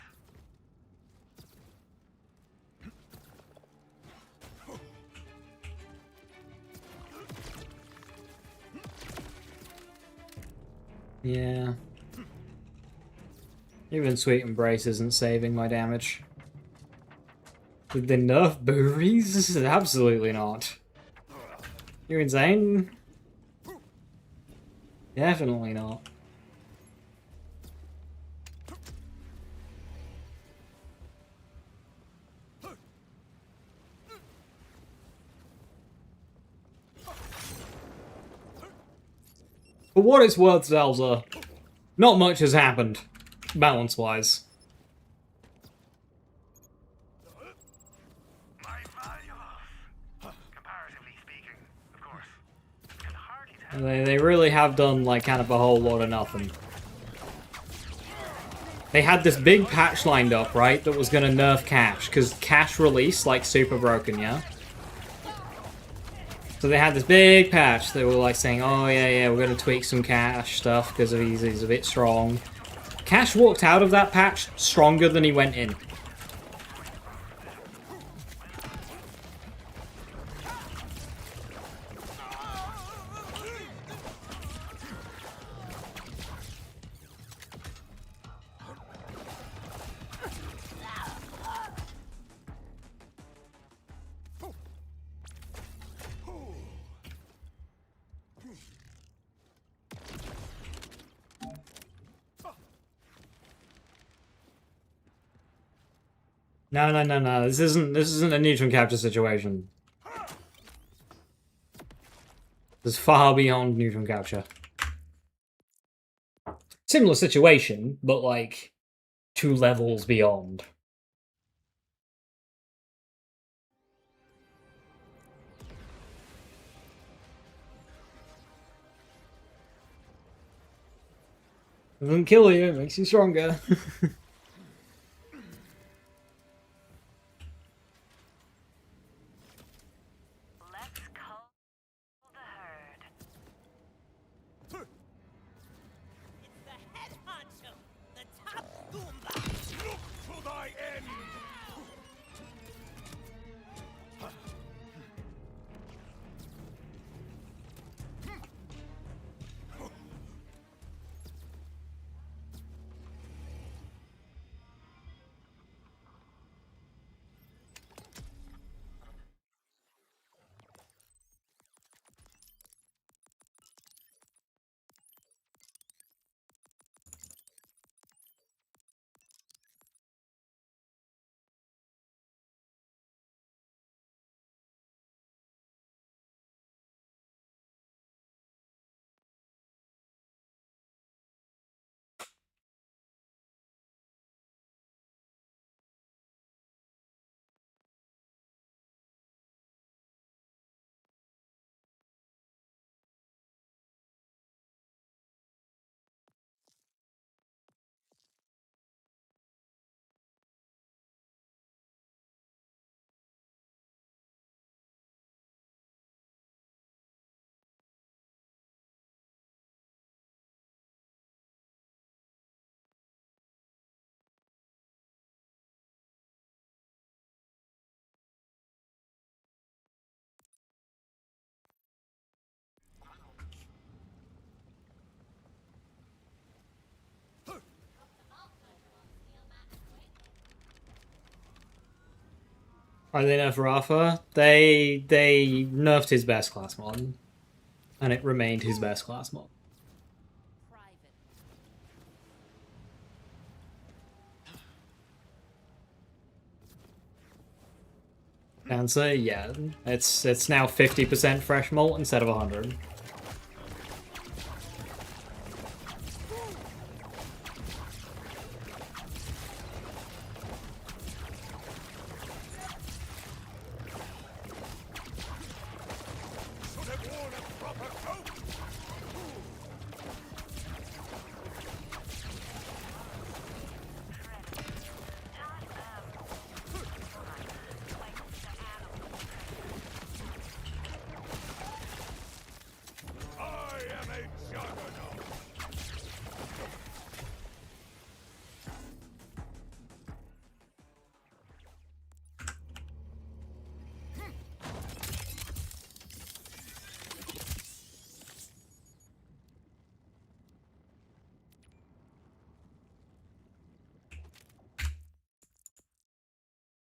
Yeah. Even Sweet Embrace isn't saving my damage. Did they nerf boobies? Absolutely not. You're insane? Definitely not. For what it's worth, Zelda, not much has happened, balance-wise. My valuables. Comparatively speaking, of course. Can hardly tell. They really have done, like, kind of a whole lot of nothing. They had this big patch lined up, right, that was gonna nerf cash, because cash release, like, super broken, yeah? So they had this big patch. They were like saying, oh yeah, we're going to tweak some Cash stuff because he's a bit strong. Cash walked out of that patch stronger than he went in. No. This isn't a neutron capture situation. This is far beyond neutron capture. Similar situation, but like 2 levels beyond. It doesn't kill you, it makes you stronger. Let's call the herd. It's the head honcho, the top Goomba. Look to thy end! Why they nerfed Rafa? They nerfed his best class mod, and it remained his best class mod. Answer, yeah, it's now 50% fresh malt instead of 100.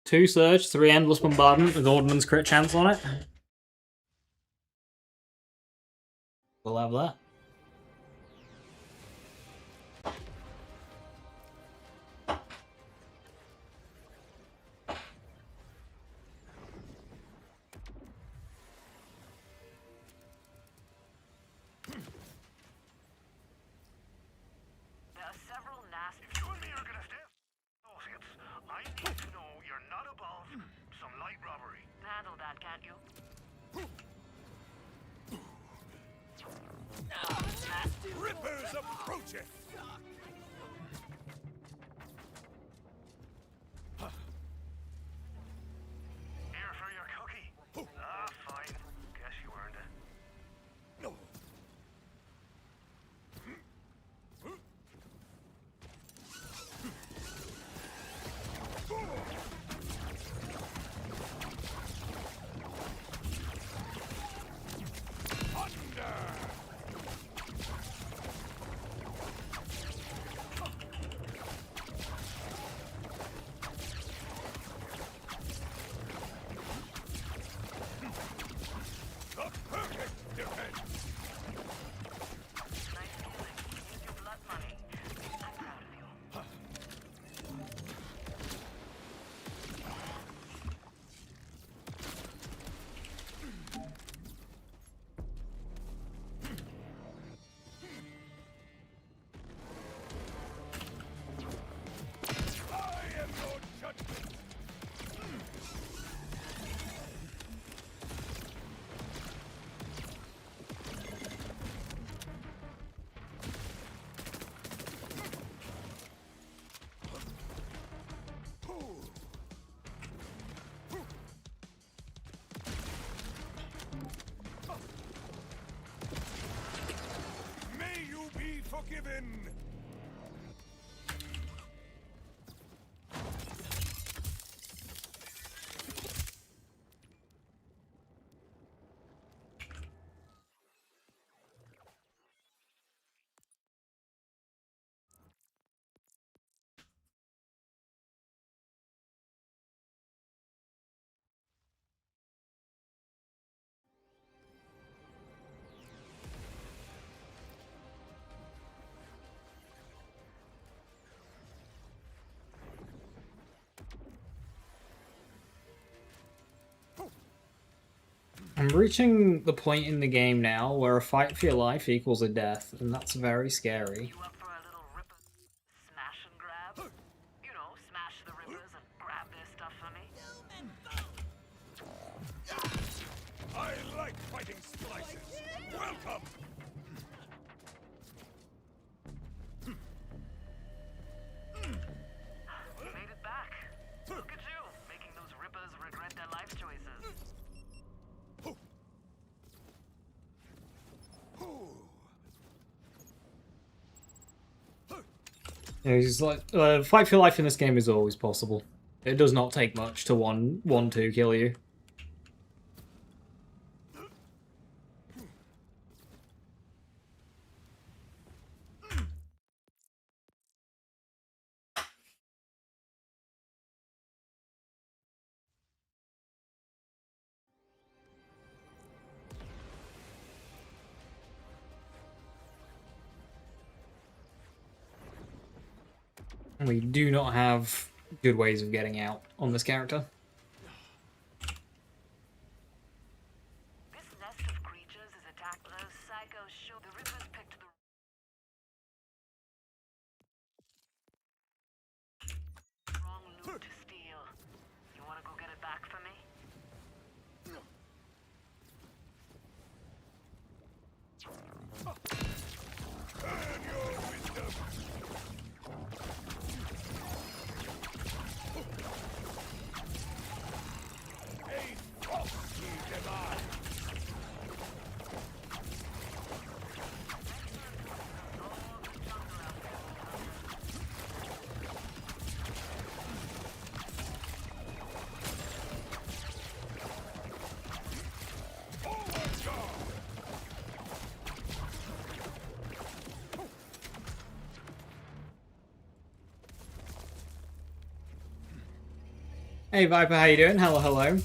Two Surge, 3 Endless Bombardment with Ordnance crit chance on it. We'll have that. There are several nasty. If you and me are gonna stay associates, I need to know you're not above some light robbery. Handle that, can't you? Rippers approaching! Here for your cookie. Ah, fine. Guess you earned it. May you be forgiven! I'm reaching the point in the game now where a fight for your life equals a death, and that's very scary. You up for a little ripper smash and grab? You know, smash the rippers and grab their stuff for me. I like fighting splices! Welcome! Made it back. Look at you, making those rippers regret their life choices. Yeah, he's like, fight for your life in this game is always possible. It does not take much to 1-2 kill you. And we do not have good ways of getting out on this character. This nest of creatures is attacked. Those psychos show the Rippers picked the wrong loot to steal. You want to go get it back for me? Hey Viper, how you doing? Hello, hello.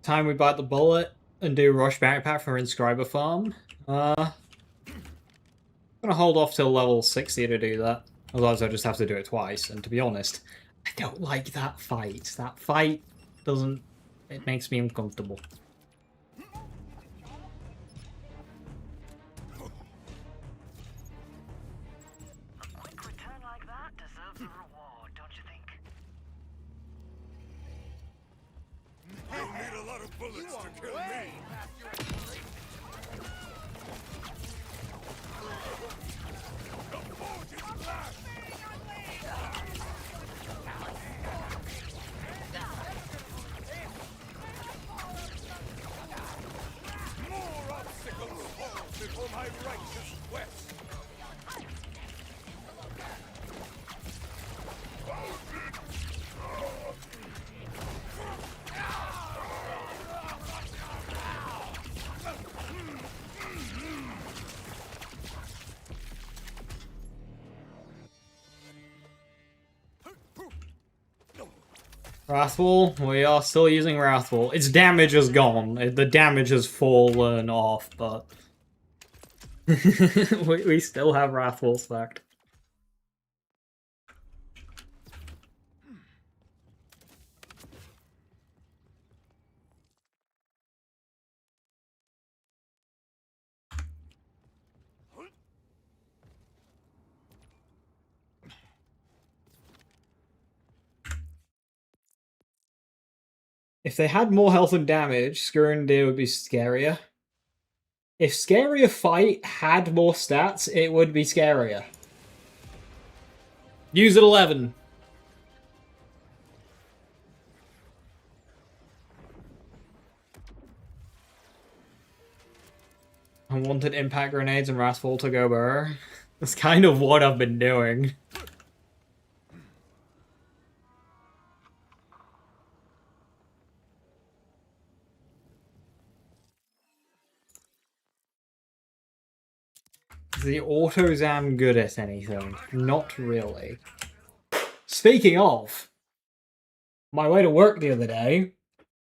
Time we bite the bullet and do rush backpack for inscriber farm. I'm gonna hold off till level 60 to do that. Otherwise I'll just have to do it twice, and to be honest, I don't like that fight. That fight doesn't... it makes me uncomfortable. A quick return like that deserves a reward, don't you think? You'll need a lot of bullets to kill me. The forge is black. More obstacles fall before my righteous quest. Wrathful? We are still using Wrathful. Its damage is gone. The damage has fallen off, but... we still have Wrathful stacked. If they had more health and damage, Skurundir would be scarier. If Scarier Fight had more stats, it would be scarier. Use it 11. I wanted impact grenades and Wrathful to go burr. That's kind of what I've been doing. Is the Autozam good at anything? Not really. Speaking of, my way to work the other day,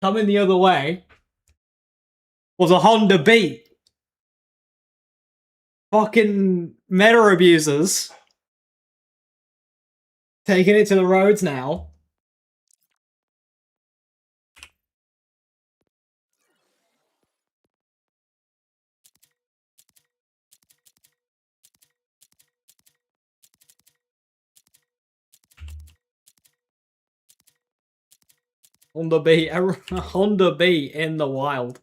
coming the other way, was a Honda Beat. Fucking meta abusers. Taking it to the roads now. Honda Beat, Honda Beat in the wild.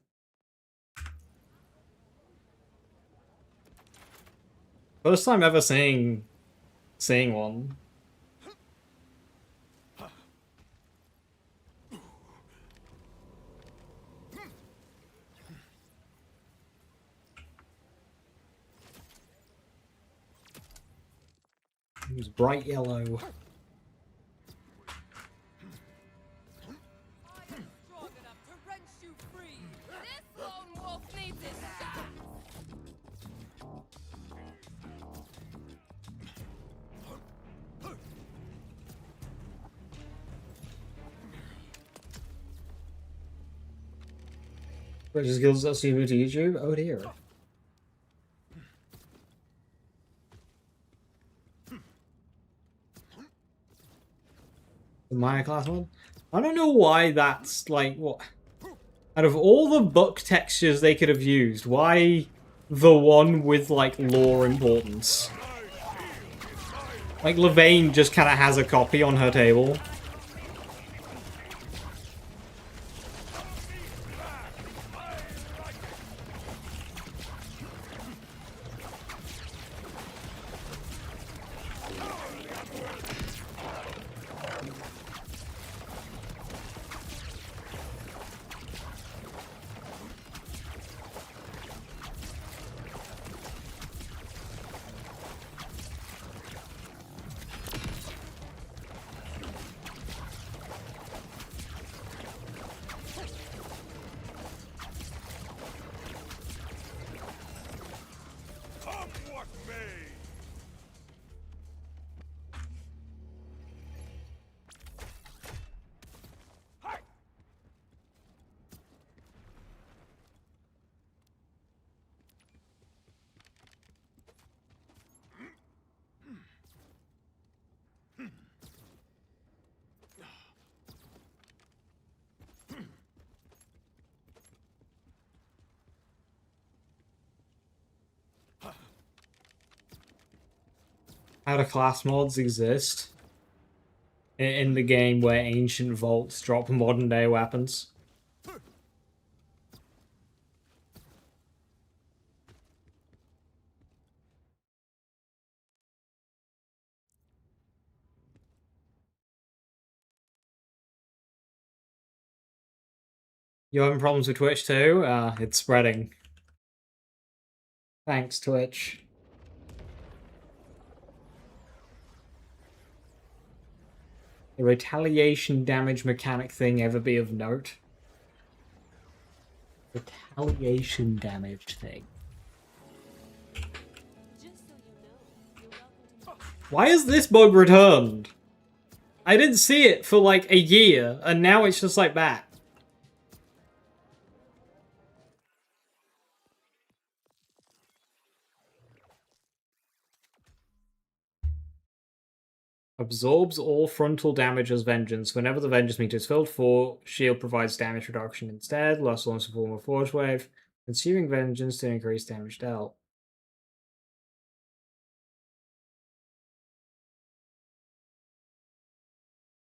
First time ever seeing one. It was bright yellow. I am strong enough to wrench you free. This lone wolf needs his shot. Bridges Guilds us to YouTube? Oh dear. The Maya class one? I don't know why that's like what. Out of all the book textures they could have used, why the one with like lore importance? Like Levane just kind of has a copy on her table. How do class mods exist in the game where ancient vaults drop modern day weapons? You having problems with Twitch too? It's spreading. Thanks, Twitch. The retaliation damage mechanic thing ever be of note? Retaliation damage thing. Why is this bug returned? I didn't see it for like a year, and now it's just like back. Absorbs all frontal damage as vengeance. Whenever the vengeance meter is filled full, shield provides damage reduction instead. Lost once in form of force wave. Consuming vengeance to increase damage dealt.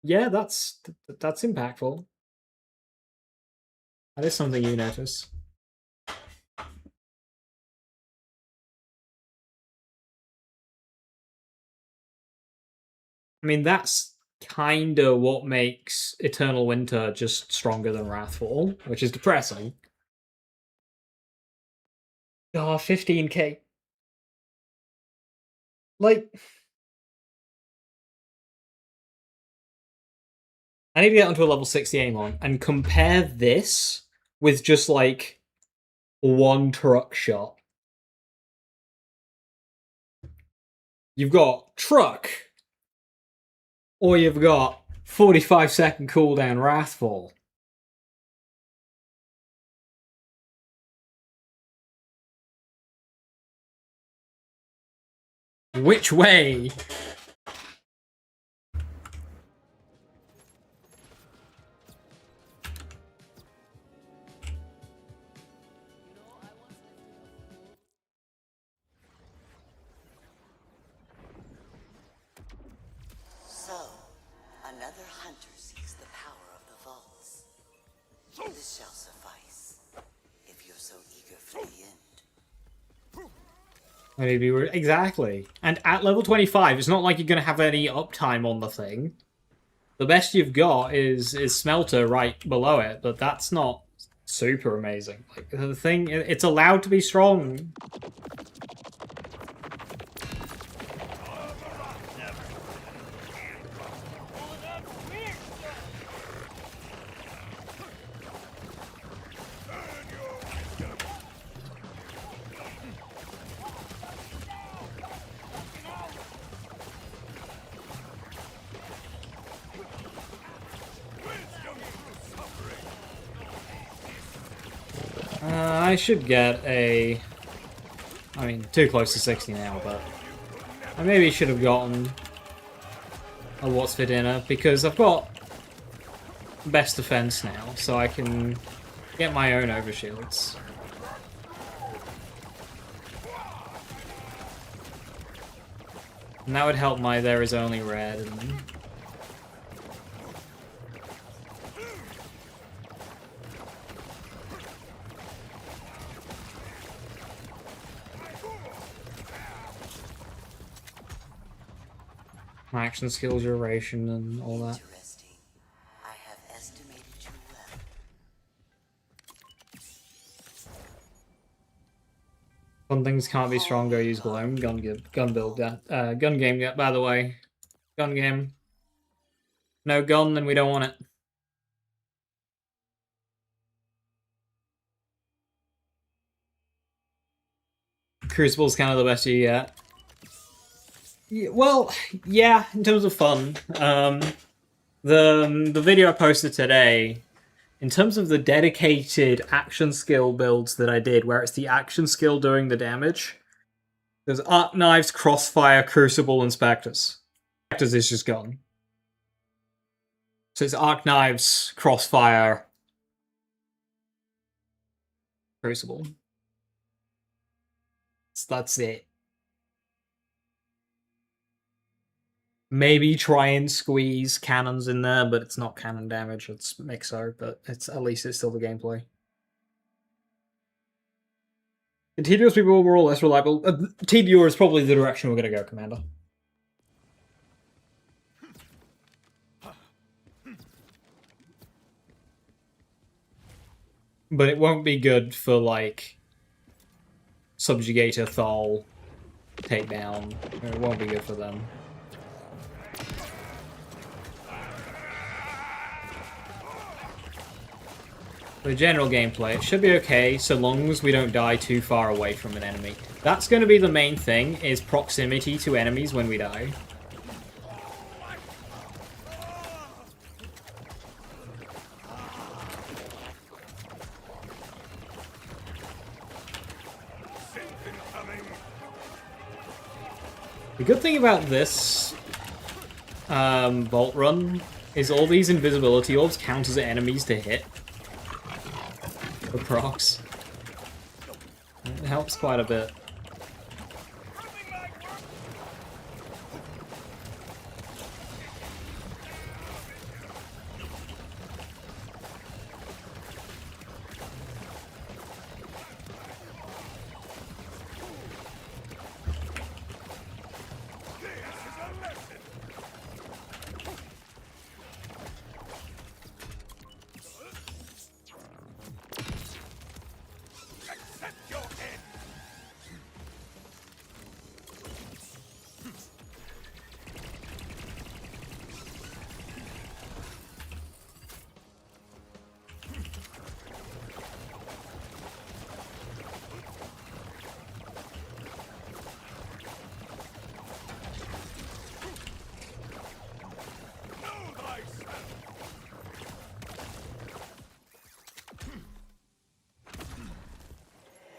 Yeah, that's impactful. That is something you notice. I mean, that's kinda what makes Eternal Winter just stronger than Wrathfall, which is depressing. Oh, 15k. Like, I need to get onto a level 60 Amon and compare this with just like one truck shot. You've got truck, or you've got 45-second cooldown Wrathfall. Which way? So, another hunter seeks the power of the vaults. This shall suffice, if you're so eager for the end. Maybe we're exactly. And at level 25, it's not like you're gonna have any uptime on the thing. The best you've got is Smelter right below it, but that's not super amazing. Like the thing, it's allowed to be strong. I should get a... I mean, too close to 60 now, but... I maybe should have gotten what's for dinner, because I've got best defense now, so I can get my own overshields. And that would help my there is only red and... my action skill duration and all that. Interesting. I have estimated you well. Some things can't be stronger, use gloam. Gun build, gun game, yeah, by the way. Gun game. No gun, then we don't want it. Crucible's kind of the best you get. Yeah, well, yeah, in terms of fun. The video I posted today, in terms of the dedicated action skill builds that I did, where it's the action skill doing the damage, there's Arc Knives, Crossfire, Crucible, and Spectres. Spectres is just gone. So it's Arc Knives, Crossfire, Crucible. So that's it. Maybe try and squeeze cannons in there, but it's not cannon damage, it's Mixo, but it's at least it's still the gameplay. Continuous people were all less reliable. TDR is probably the direction we're going to go, Commander. But it won't be good for, like, Subjugator, Thal, Takedown. It won't be good for them. The general gameplay, it should be okay so long as we don't die too far away from an enemy. That's going to be the main thing, is proximity to enemies when we die. The good thing about this Bolt Run is all these invisibility orbs count as enemies to hit. For procs. It helps quite a bit.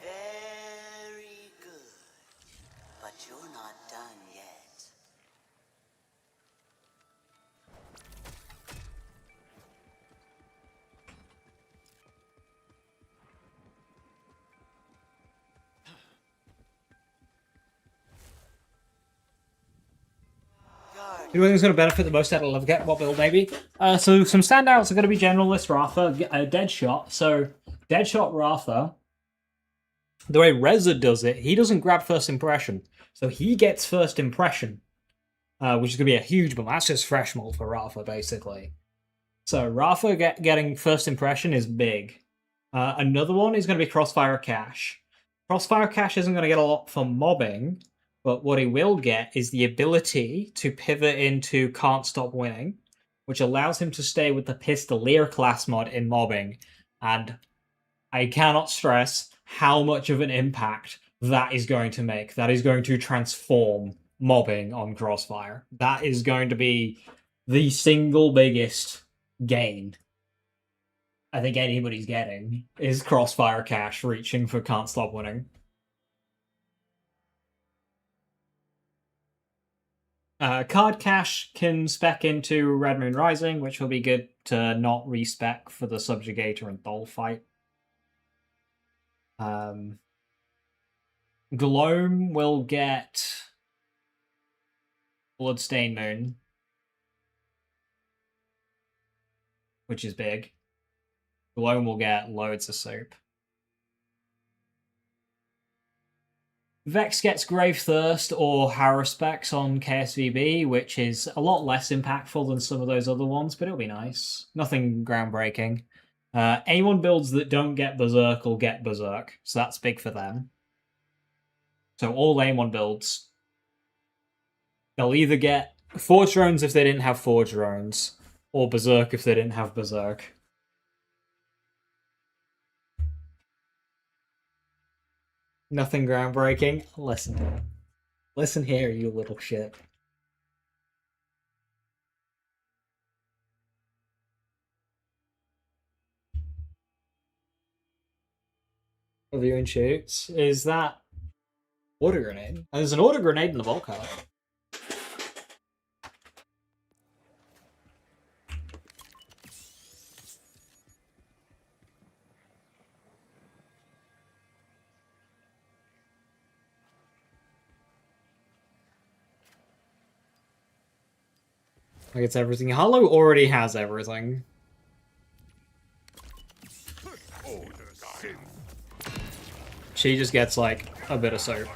Very good. But you're not done yet. Who do you think is going to benefit the most out of Love Get? What build, maybe? So some standouts are going to be Generalist Ratha, Deadshot. So Deadshot Ratha, the way Reza does it, he doesn't grab first impression. So he gets first impression, which is going to be a huge bump. That's just fresh mold for Ratha, basically. So Ratha getting first impression is big. Another one is going to be Crossfire Cash. Crossfire Cash isn't going to get a lot for mobbing, but what he will get is the ability to pivot into Can't Stop Winning, which allows him to stay with the Pistolier class mod in mobbing. And I cannot stress how much of an impact that is going to make. That is going to transform mobbing on Crossfire. That is going to be the single biggest gain I think anybody's getting, is Crossfire Cash reaching for Can't Stop Winning. Card Cache can spec into Red Moon Rising, which will be good to not respec for the Subjugator and Thol fight. Gloam will get Bloodstained Moon, which is big. Gloam will get loads of soap. Vex gets Grave Thirst or Haruspex on KSVB, which is a lot less impactful than some of those other ones, but it'll be nice. Nothing groundbreaking. Anyone builds that don't get Berserk will get Berserk, so that's big for them. So all Amon builds, they'll either get Forge Drones if they didn't have Forge Drones, or Berserk if they didn't have Berserk. Nothing groundbreaking. Listen. Listen here, you little shit. Reviewing shoots. Is that Order Grenade? There's an Order Grenade in the Vault card. Like it's everything. Hollow already has everything. She just gets like a bit of soap.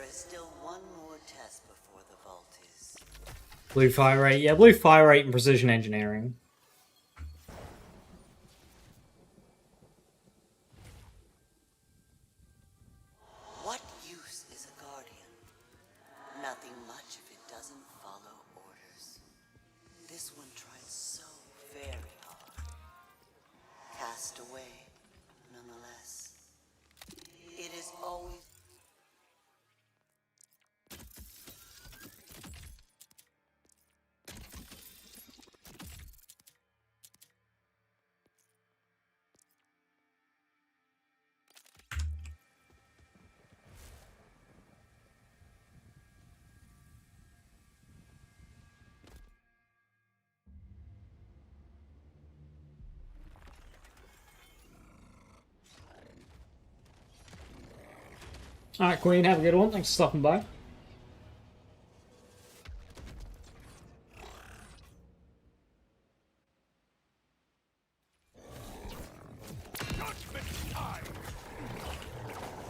Still one more test before the vault is. Blue fire rate, yeah, blue fire rate and precision engineering. What use is a guardian? Nothing much if it doesn't follow orders. This one tried so very hard. Cast away, nonetheless. It is always. Alright, Queen, have a good one. Thanks for stopping by.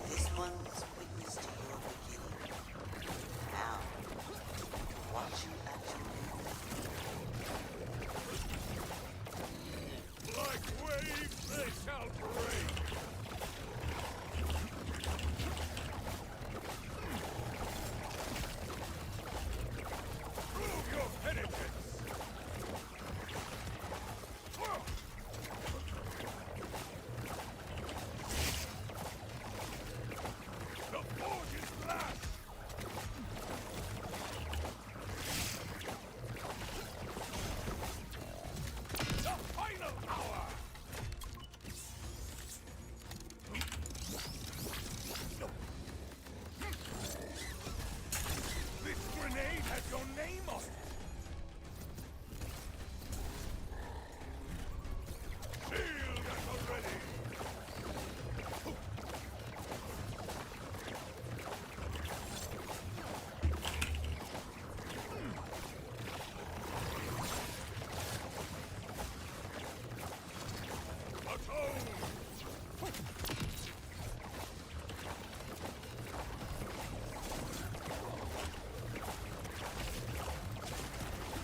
This one was witness to your beginning. Now, watch you at your Like waves, they shall break.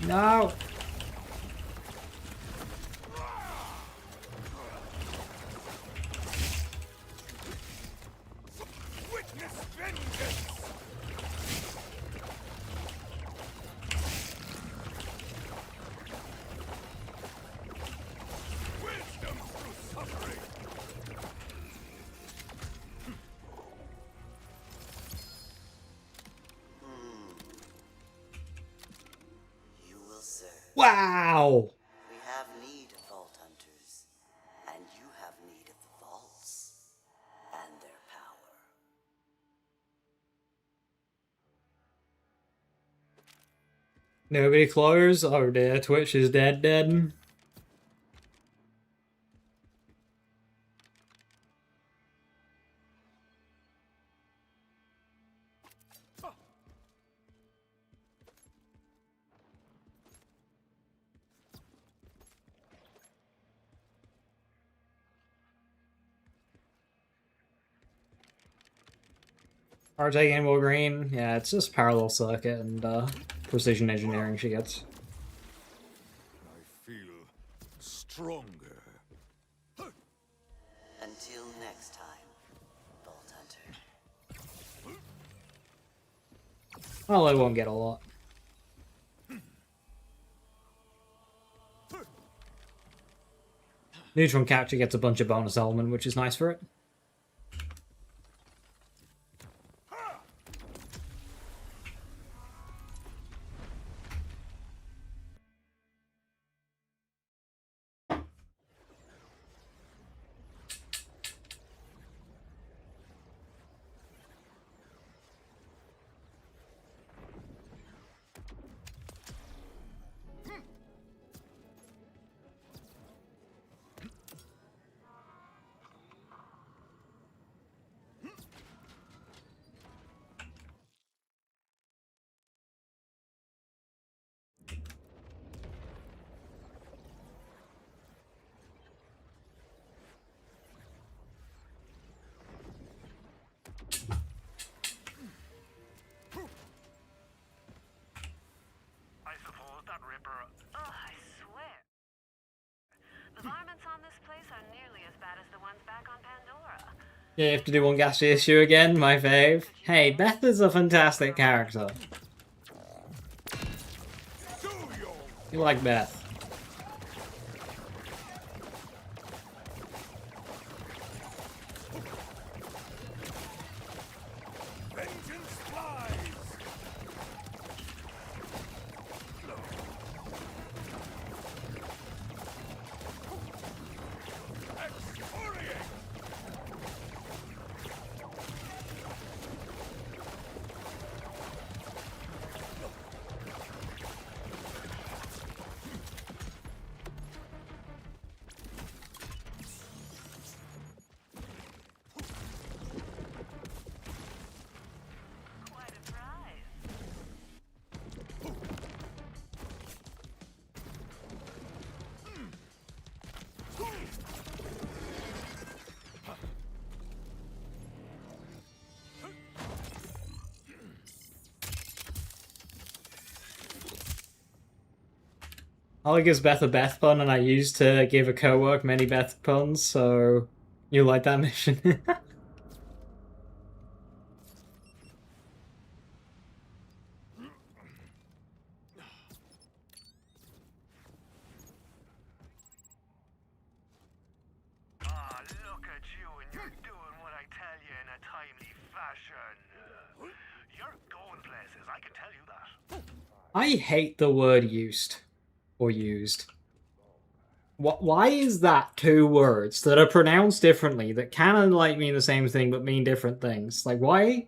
No! Witness vengeance! Wisdom through suffering! You will serve. Wow! We have need of vault hunters, and you have need of the vaults and their power. Nobody close? Oh dear, Twitch is dead. Are taking more green? Yeah, it's just parallel circuit and precision engineering she gets. I feel stronger. Until next time, Vault Hunter. Well, I won't get a lot. Neutron capture gets a bunch of bonus element, which is nice for it. I suppose that Ripper. Oh, I swear. The varmints on this place are nearly as bad as the ones back on Pandora. Yeah, you have to do one gas issue again, my fave. Hey, Beth is a fantastic character. You like Beth. Vengeance flies! Excoriate! Quite a prize. Ollie gives Beth a Beth pun, and I used to give a co-work many Beth puns, so you like that mission? Ah, look at you, and you're doing what I tell you in a timely fashion. You're going places, I can tell you that. I hate the word used. Or used. Why is that two words that are pronounced differently that kind of like mean the same thing but mean different things? Like, why?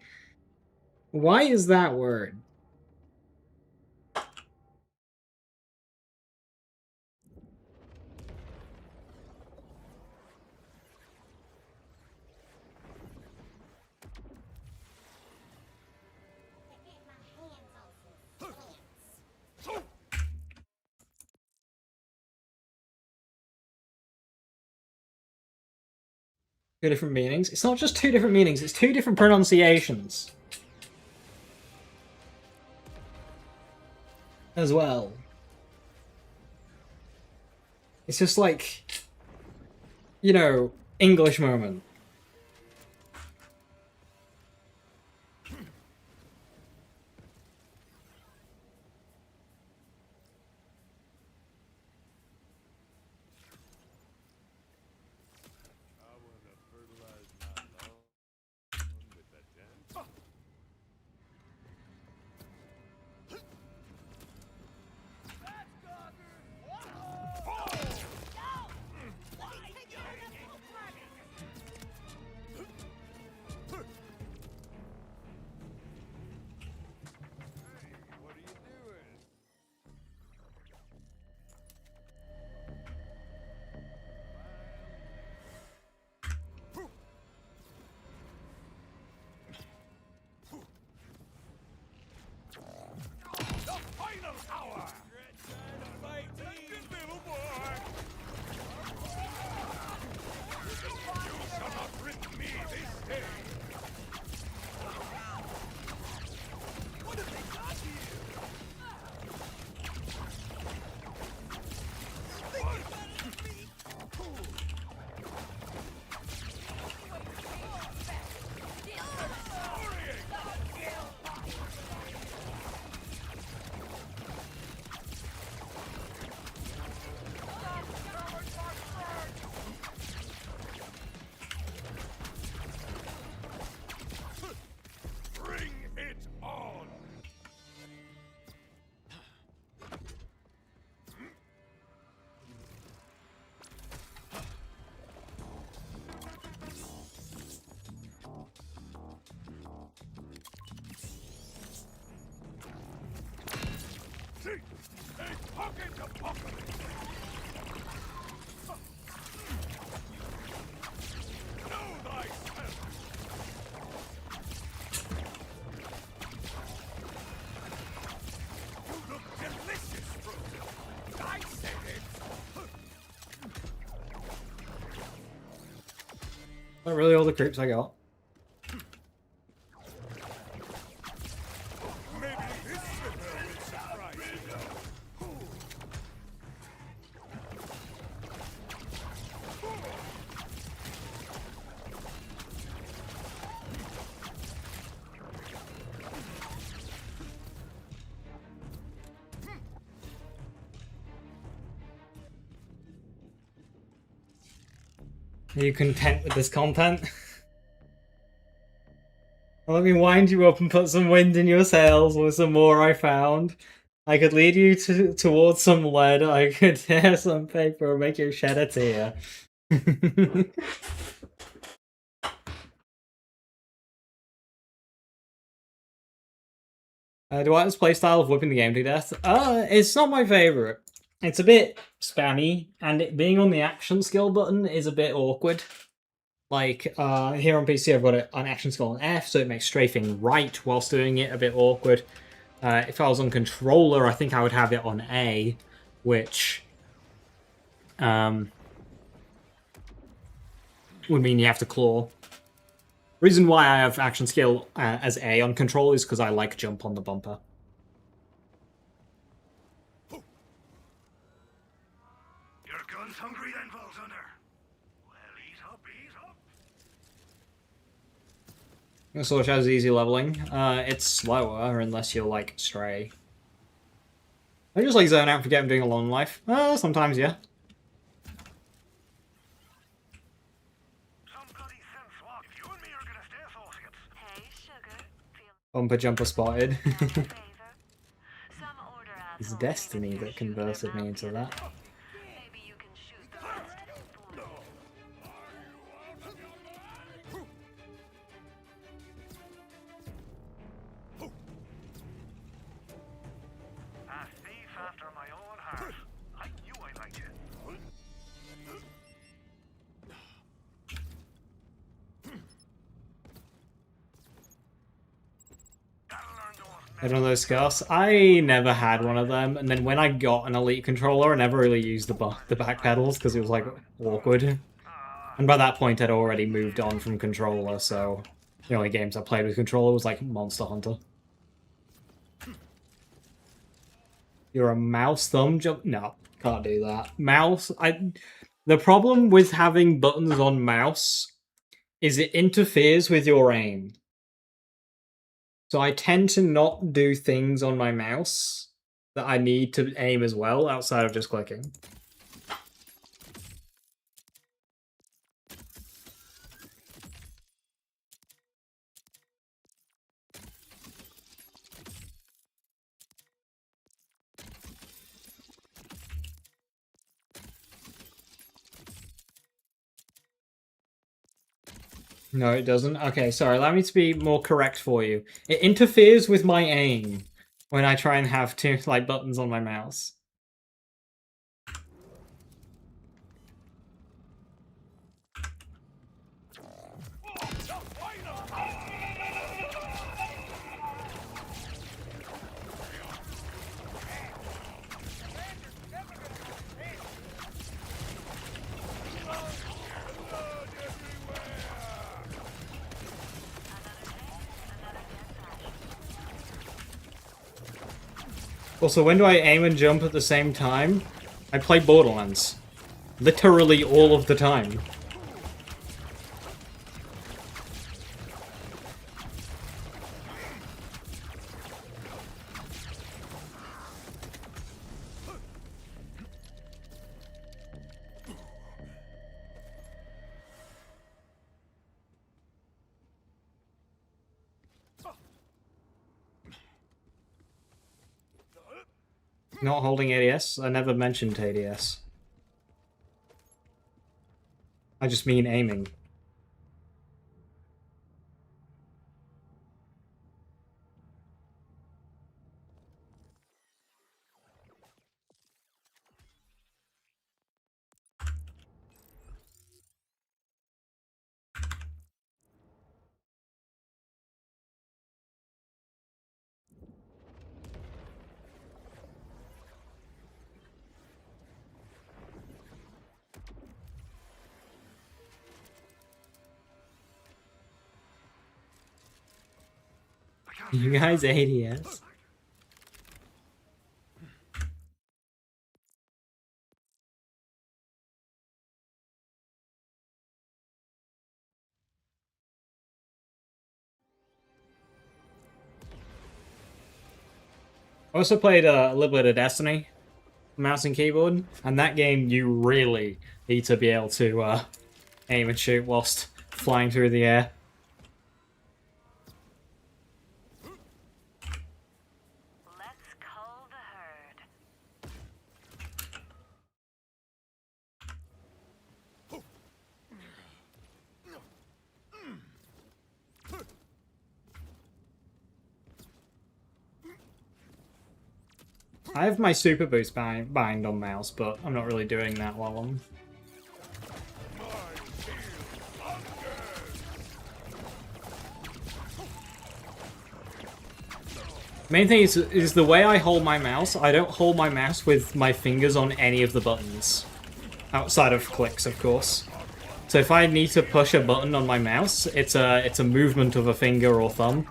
Why is that word? Two different meanings? It's not just two different meanings, it's two different pronunciations. As well. It's just like, you know, English moment. Not really all the creeps I got. Are you content with this content? Let me wind you up and put some wind in your sails with some more I found. I could lead you towards some lead, I could tear some paper or make you shed a tear. Do I like this playstyle of whipping the game to death? It's not my favourite. It's a bit spammy, and it being on the action skill button is a bit awkward. Like, here on PC I've got an action skill on F, so it makes strafing right whilst doing it a bit awkward. If I was on controller, I think I would have it on A, which would mean you have to claw. Reason why I have action skill as A on control is because I like jump on the bumper. Your gun's hungry then, Vault Hunter? Well, eat up, eat up. This Sword has easy leveling. It's slower unless you're like Stray. I just like zone out and forget I'm doing a long life. Sometimes, yeah. Bumper jumper spotted. It's destiny that converted me into that. I don't know those scars. I never had one of them, and then when I got an Elite controller, I never really used the back pedals because it was like awkward. And by that point, I'd already moved on from controller, so the only games I played with controller was like Monster Hunter. You're a mouse thumb jump? No. Can't do that. Mouse, the problem with having buttons on mouse is it interferes with your aim. So I tend to not do things on my mouse that I need to aim as well, outside of just clicking. No, it doesn't. Okay, sorry, allow me to be more correct for you. It interferes with my aim when I try and have two, like, buttons on my mouse. Also, when do I aim and jump at the same time? I play Borderlands. Literally all of the time. Not holding ADS? I never mentioned ADS. I just mean aiming. You guys ADS? I also played a little bit of Destiny, mouse and keyboard, and that game you really need to be able to aim and shoot whilst flying through the air. Let's cull the herd. I have my super boost bind on mouse, but I'm not really doing that while I'm... Main thing is the way I hold my mouse. I don't hold my mouse with my fingers on any of the buttons. Outside of clicks, of course. So if I need to push a button on my mouse, it's a movement of a finger or thumb.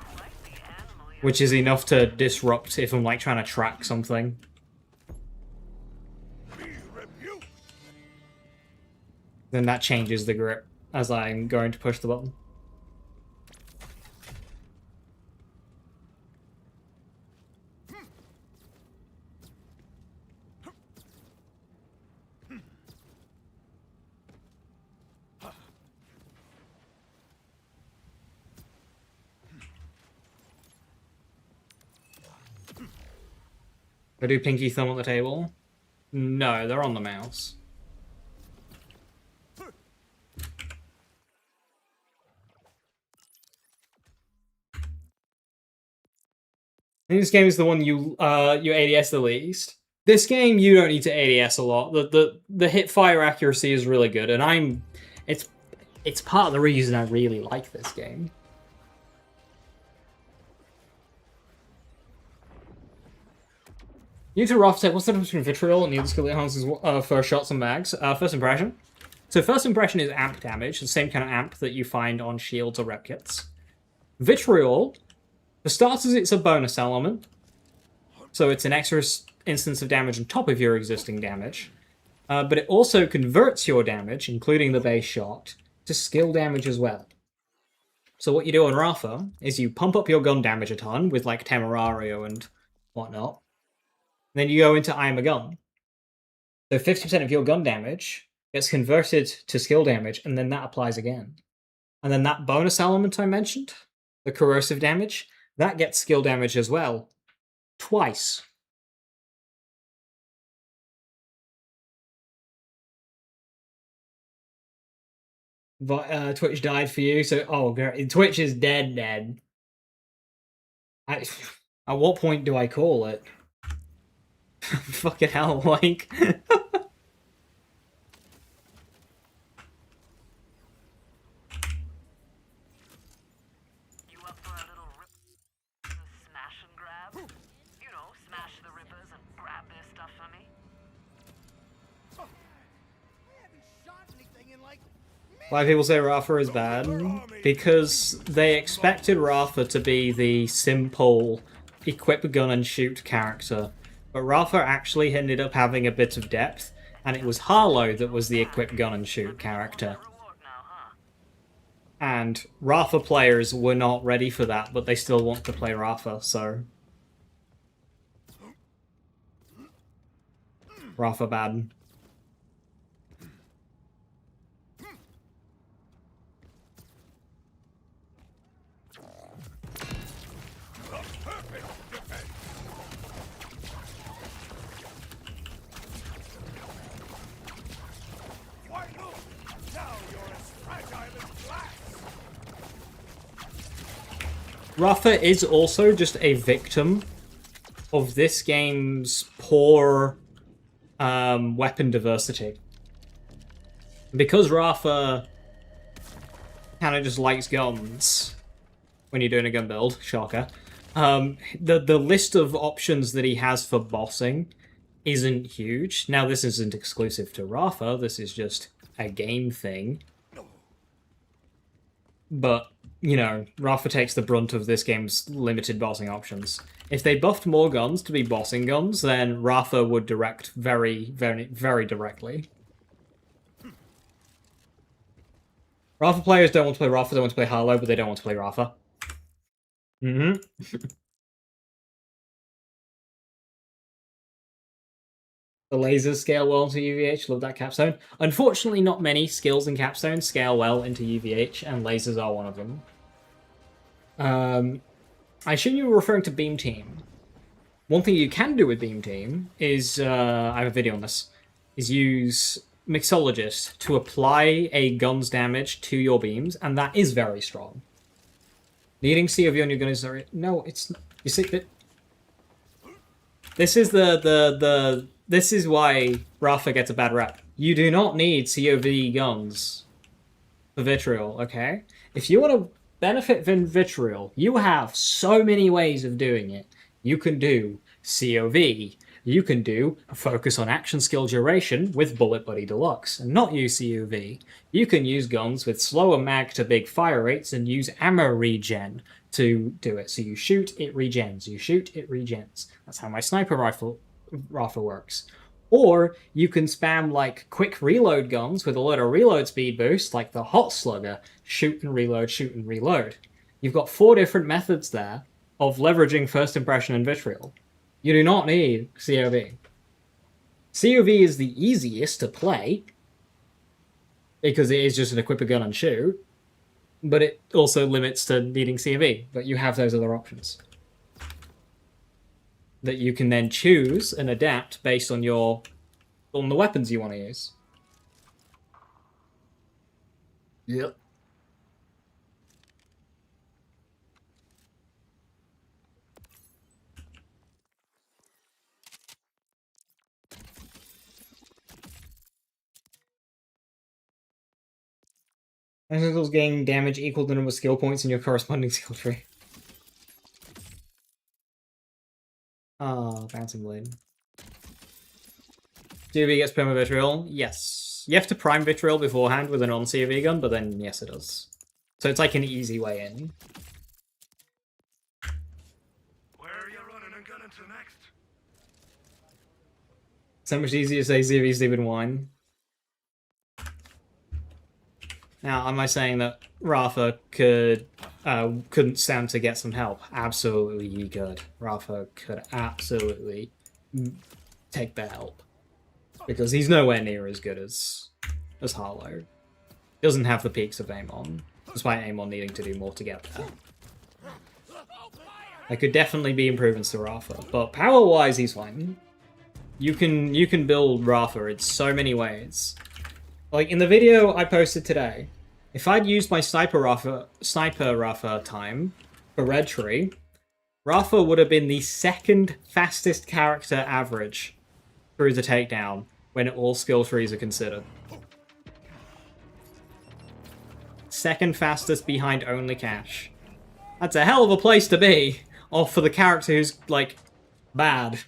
Which is enough to disrupt if I'm like trying to track something. Then that changes the grip as I'm going to push the button. I do pinky thumb at the table? No, they're on the mouse. I think this game is the one you ADS the least. This game you don't need to ADS a lot. The hip fire accuracy is really good, and it's part of the reason I really like this game. New to Roughtech, what's the difference between Vitriol and the other skill that enhances first shots and mags? First impression. So first impression is amp damage, the same kind of amp that you find on shields or rep kits. Vitriol, for starters, it's a bonus element. So it's an extra instance of damage on top of your existing damage, but it also converts your damage, including the base shot, to skill damage as well. So what you do on Rafa is you pump up your gun damage a ton with like Temerario and whatnot. Then you go into I am a gun. So 50% of your gun damage gets converted to skill damage, and then that applies again. And then that bonus element I mentioned, the corrosive damage, that gets skill damage as well. Twice. Twitch died for you, so Twitch is dead. At what point do I call it? Fucking hell, like... You up for a little smash and grab? You know, smash the rippers and grab their stuff for me? Why people say Rafa is bad? Because they expected Rafa to be the simple equip a gun and shoot character. But Rafa actually ended up having a bit of depth, and it was Harlow that was the equip gun and shoot character. And Rafa players were not ready for that, but they still want to play Rafa, so... Rafa bad. Rafa is also just a victim of this game's poor weapon diversity. Because Rafa kind of just likes guns when you're doing a gun build, shocker, the list of options that he has for bossing isn't huge. Now, this isn't exclusive to Rafa, this is just a game thing. But, you know, Rafa takes the brunt of this game's limited bossing options. If they buffed more guns to be bossing guns, then Rafa would direct very directly. Rafa players don't want to play Rafa, they want to play Harlow, but they don't want to play Rafa. The lasers scale well into UVH, love that capstone. Unfortunately, not many skills in capstone scale well into UVH, and lasers are one of them. I assume you were referring to Beam Team. One thing you can do with Beam Team is, I have a video on this, is use Mixologist to apply a gun's damage to your beams, and that is very strong. Needing COV on your gun is very... No, it's not. You see, but... This is This is why Rafa gets a bad rep. You do not need COV guns for Vitriol, okay? If you want to benefit from Vitriol, you have so many ways of doing it. You can do COV. You can do a focus on action skill duration with Bullet Buddy Deluxe and not use COV. You can use guns with slower mag to big fire rates and use ammo regen to do it. So you shoot, it regens. You shoot, it regens. That's how my sniper rifle works. Or you can spam like quick reload guns with a lot of reload speed boost, like the Hot Slugger, shoot and reload, shoot and reload. You've got 4 different methods there of leveraging first impression and Vitriol. You do not need COV. COV is the easiest to play, because it is just an equip a gun and shoot, but it also limits to needing COV, but you have those other options that you can then choose and adapt based on the weapons you want to use. Yep. Tentacles gain damage equal to the number of skill points in your corresponding skill tree. Oh, Bouncing Blade. COV gets perma Vitriol? Yes. You have to prime Vitriol beforehand with a non-COV gun, but then yes it does. So it's like an easy way in. Where are you running and gunning to next? So much easier to say CV stupid wine. Now, am I saying that Rafa couldn't stand to get some help? Absolutely he could. Rafa could absolutely take the help. Because he's nowhere near as good as Harlow. He doesn't have the peaks of Amon, despite Amon needing to do more to get there. There could definitely be improvements to Rafa, but power-wise he's fine. You can build Rafa in so many ways. Like, in the video I posted today, if I'd used my Sniper Rafa time for Red Tree, Rafa would have been the second fastest character average through the takedown when all skill trees are considered. Second fastest behind only Cash. That's a hell of a place to be, or for the character who's, like, bad.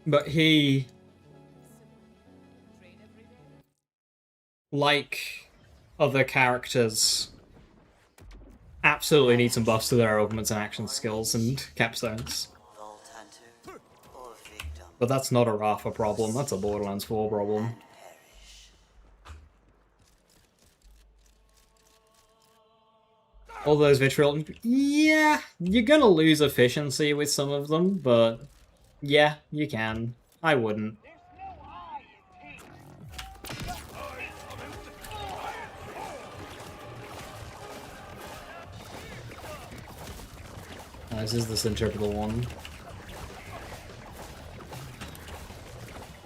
But he, like other characters, absolutely need some buffs to their augments and action skills and capstones. But that's not a Rafa problem, that's a Borderlands 4 problem. All those vitriol, yeah, you're gonna lose efficiency with some of them, but yeah, you can. I wouldn't. This is the centripetal one.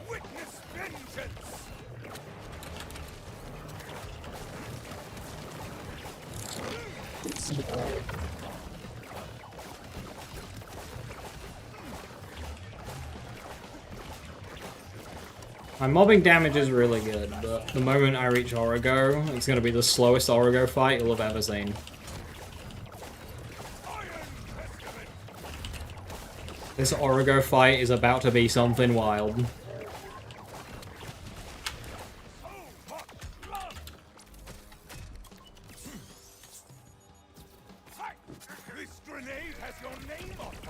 Witness vengeance! My mobbing damage is really good, but the moment I reach Origo, it's going to be the slowest Origo fight you'll have ever seen. This Origo fight is about to be something wild. This grenade has your name on it!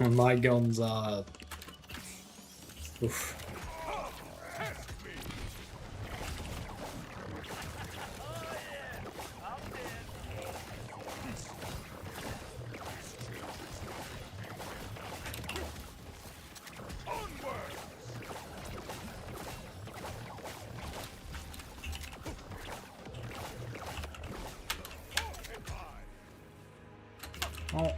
My guns are... Oof. Oh.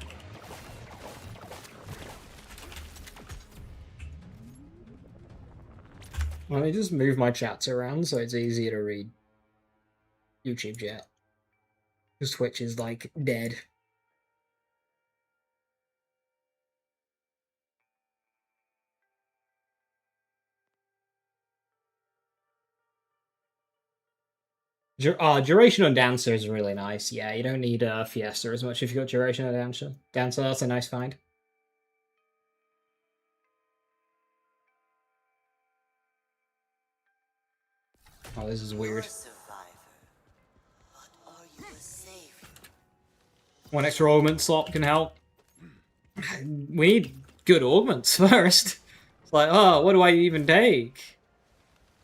Let me just move my chats around so it's easier to read YouTube chat. Because Twitch is, like, dead. Duration on Dancer is really nice. Yeah, you don't need Fiesta as much if you've got Duration on Dancer. That's a nice find. Oh, this is weird. One extra augment slot can help. We need good augments first. It's like, oh, what do I even take?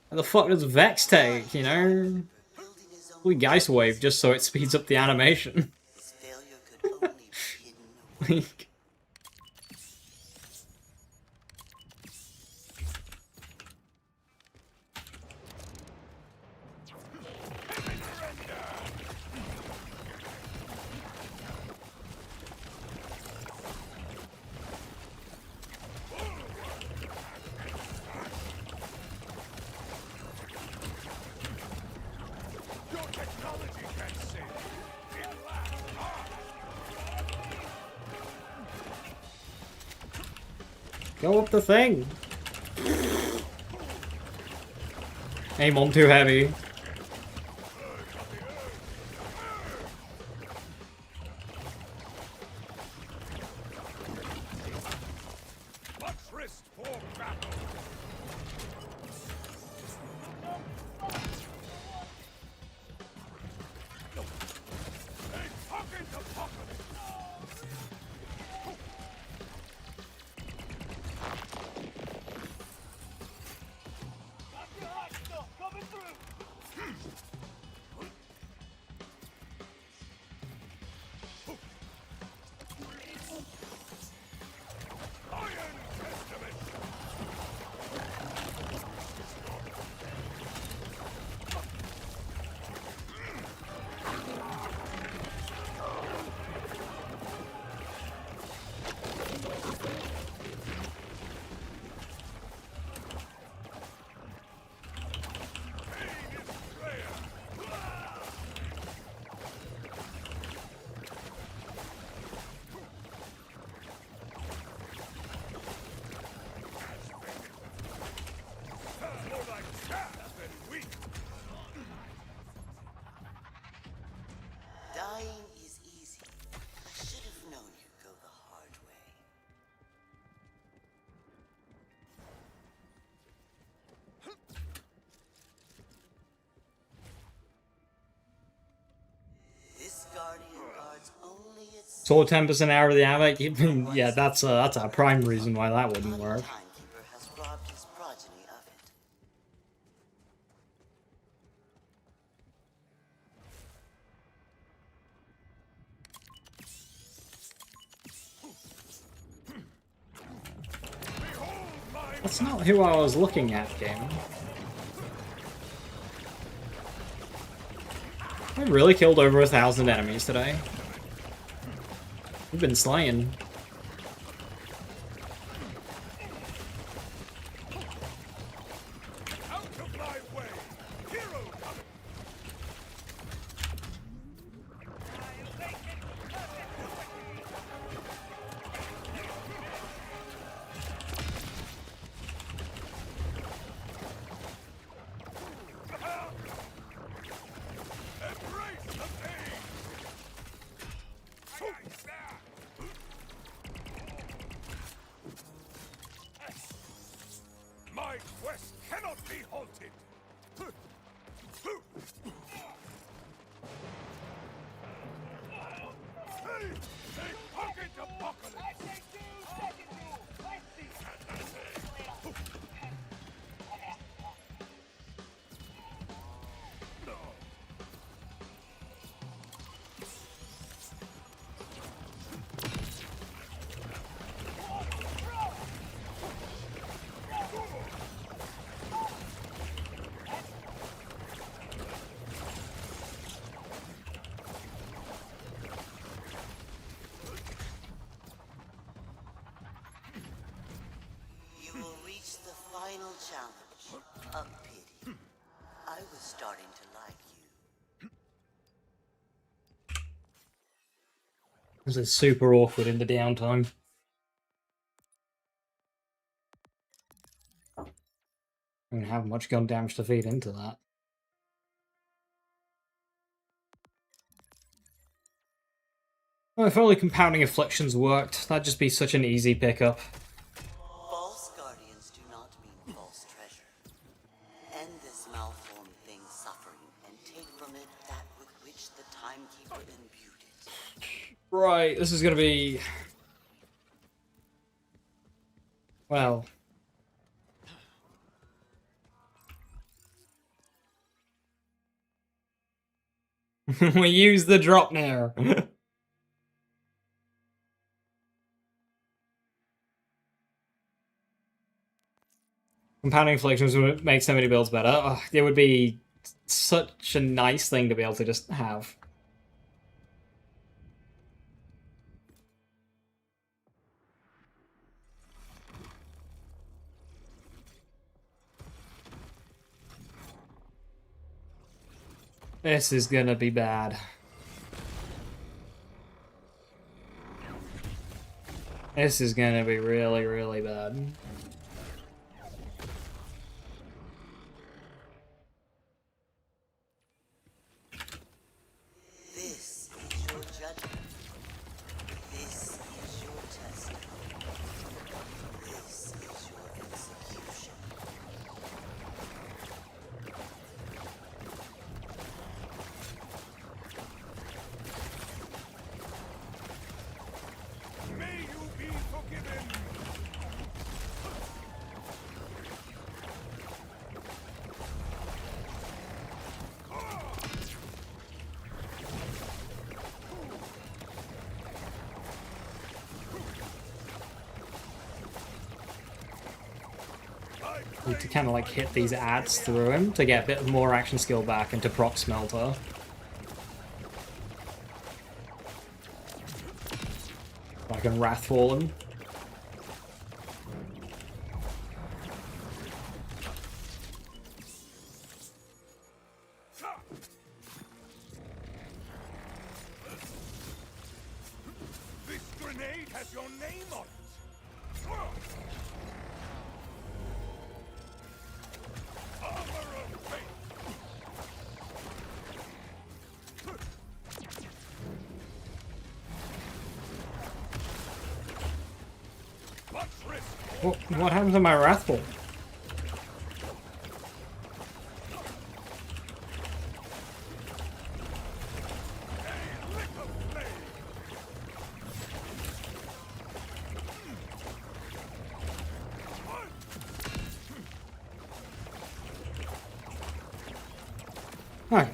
What the fuck does Vex take, you know? We Geist Wave just so it speeds up the animation. Like... Your technology can't save Go up the thing. Amon too heavy. Buttressed for battle. A pocket of pocket. Coming through! Iron Testament. More like chaff than wheat. Dying is easy. I should have known you'd go the hard way. This guardian guards only its So 10% out of the havoc. Yeah, that's a prime reason why that wouldn't work. timekeeper has robbed his progeny of it. That's not who I was looking at, game. I really killed over 1,000 enemies today. We've been slaying. Out of my way. Hero coming. Embrace the pain. My quest cannot be halted. Hey, a pocket apocalypse. You will reach the final challenge. A pity. I was starting to like you. This is super awkward in the downtime. I don't have much gun damage to feed into that. Oh, if only compounding afflictions worked, that'd just be such an easy pickup. False guardians do not mean false treasure. End this malformed thing's suffering and take from it that with which the timekeeper imbued it. Right, this is gonna be... Well... we use the drop now. Compounding afflictions would make so many builds better. Ugh, it would be such a nice thing to be able to just have. This is gonna be bad. This is gonna be really, really bad. This is your judgment. This is your testament. This is your execution. May you be forgiven! Need to kind of like hit these ads through him to get a bit more action skill back into proc smelter. I can Wrathfall him. This grenade has your name on it! Armor of faith! Much risk! What happened to my Wrathfall? Okay.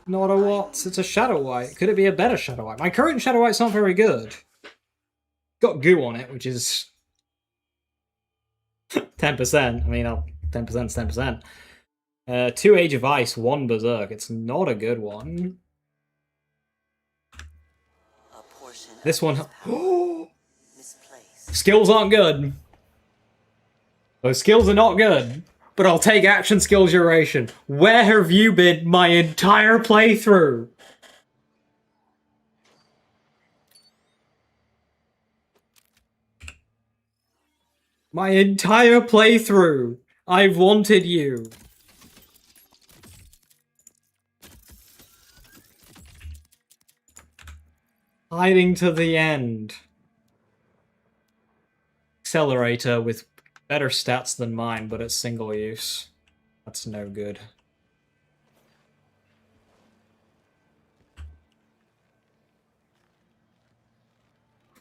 Not a what? It's a Shadow White. Could it be a better Shadow White? My current Shadow White's not very good. Got goo on it, which is 10%. I mean, 10% is 10%. 2 Age of Ice, 1 Berserk. It's not a good one. This one... Skills aren't good. Those skills are not good. But I'll take action skills duration. Where have you been my entire playthrough? My entire playthrough. I've wanted you. Hiding to the end. Accelerator with better stats than mine, but it's single use. That's no good.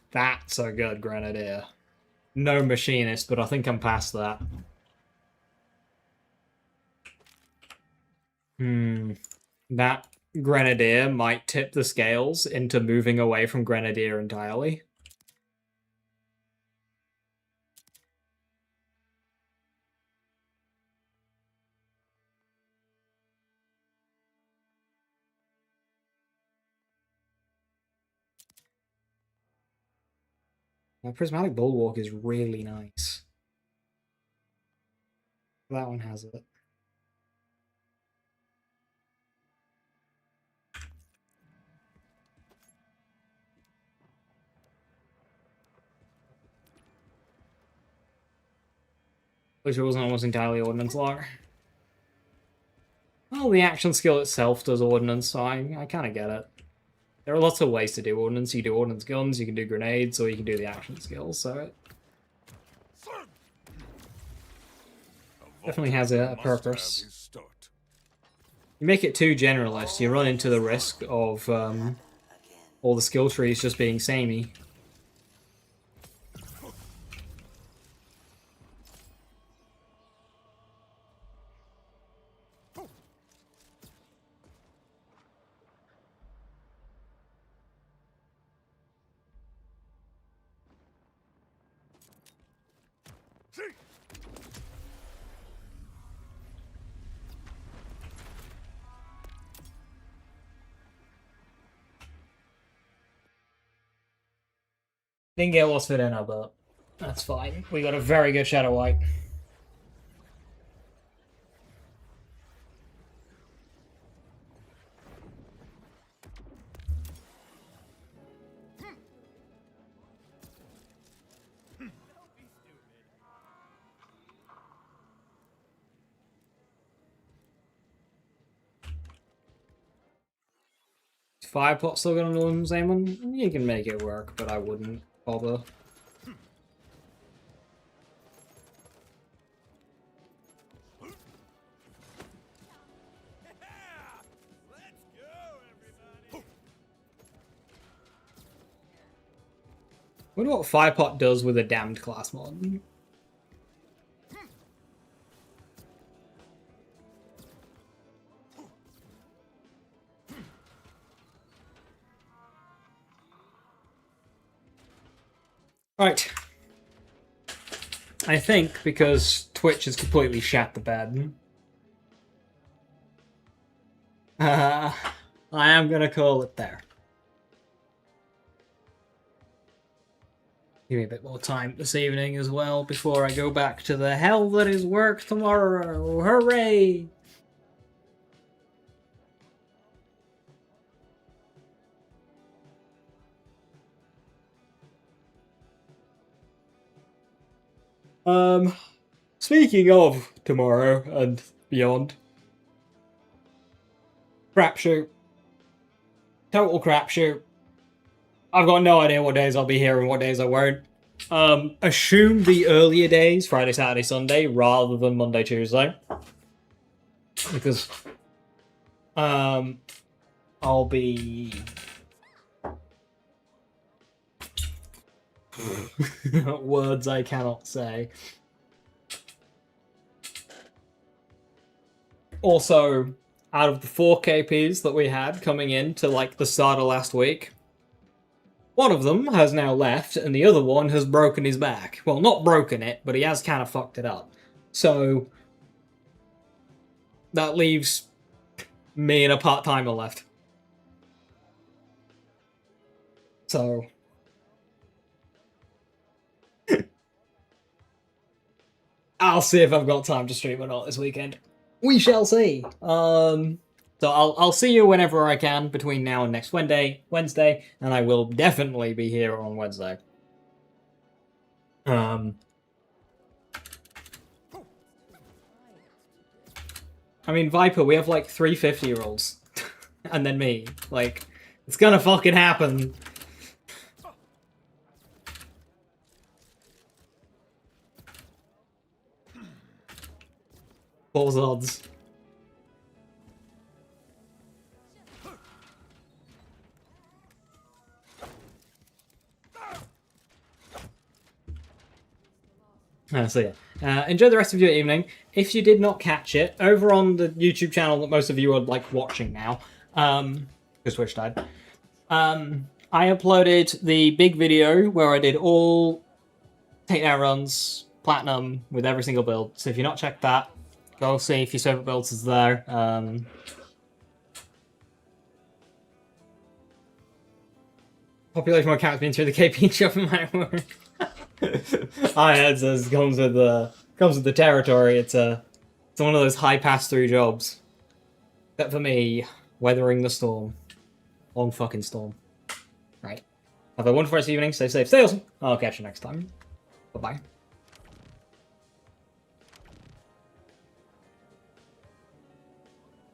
That's a good Grenadier. No Machinist, but I think I'm past that. That Grenadier might tip the scales into moving away from Grenadier entirely. Now, Prismatic Bulwark is really nice. That one has it. Which it wasn't almost entirely Ordnance Lock. Well, the action skill itself does Ordnance, so I kind of get it. There are lots of ways to do Ordnance. You can do Ordnance guns, you can do grenades, or you can do the action skills, so it definitely has a purpose. You make it too generalist, you run into the risk of all the skill trees just being samey. Didn't get what's fit in our but that's fine. We got a very good Shadow White. Firepot still got another one, Amon? You can make it work, but I wouldn't bother. Wonder what Firepot does with a damned class mod. Right. I think because Twitch has completely shat the bed, I am gonna call it there. Give me a bit more time this evening as well before I go back to the hell that is work tomorrow. Hooray! Speaking of tomorrow and beyond, crapshoot. Total crapshoot. I've got no idea what days I'll be here and what days I won't. Assume the earlier days, Friday, Saturday, Sunday, rather than Monday, Tuesday. Because, I'll be... words I cannot say. Also, out of the 4 KPs that we had coming in to, like, the start of last week, one of them has now left, and the other one has broken his back. Well, not broken it, but he has kind of fucked it up. So, that leaves me and a part-timer left. So... I'll see if I've got time to stream or not this weekend. We shall see. So I'll see you whenever I can between now and next Wednesday, and I will definitely be here on Wednesday. I mean, Viper, we have like 3 50-year-olds. And then me. Like, it's gonna fucking happen. Balls odds. So yeah, enjoy the rest of your evening. If you did not catch it, over on the YouTube channel that most of you are like watching now, because Twitch died, I uploaded the big video where I did all takedown runs, platinum, with every single build. So if you're not checked that, go see if your favorite builds is there. Population more accounts being through the KP shop in my work. It comes with the territory. It's one of those high pass-through jobs. Except for me, weathering the storm. Long fucking storm. Right. Have a wonderful rest of the evening. Stay safe. Stay awesome. I'll catch you next time. Bye-bye.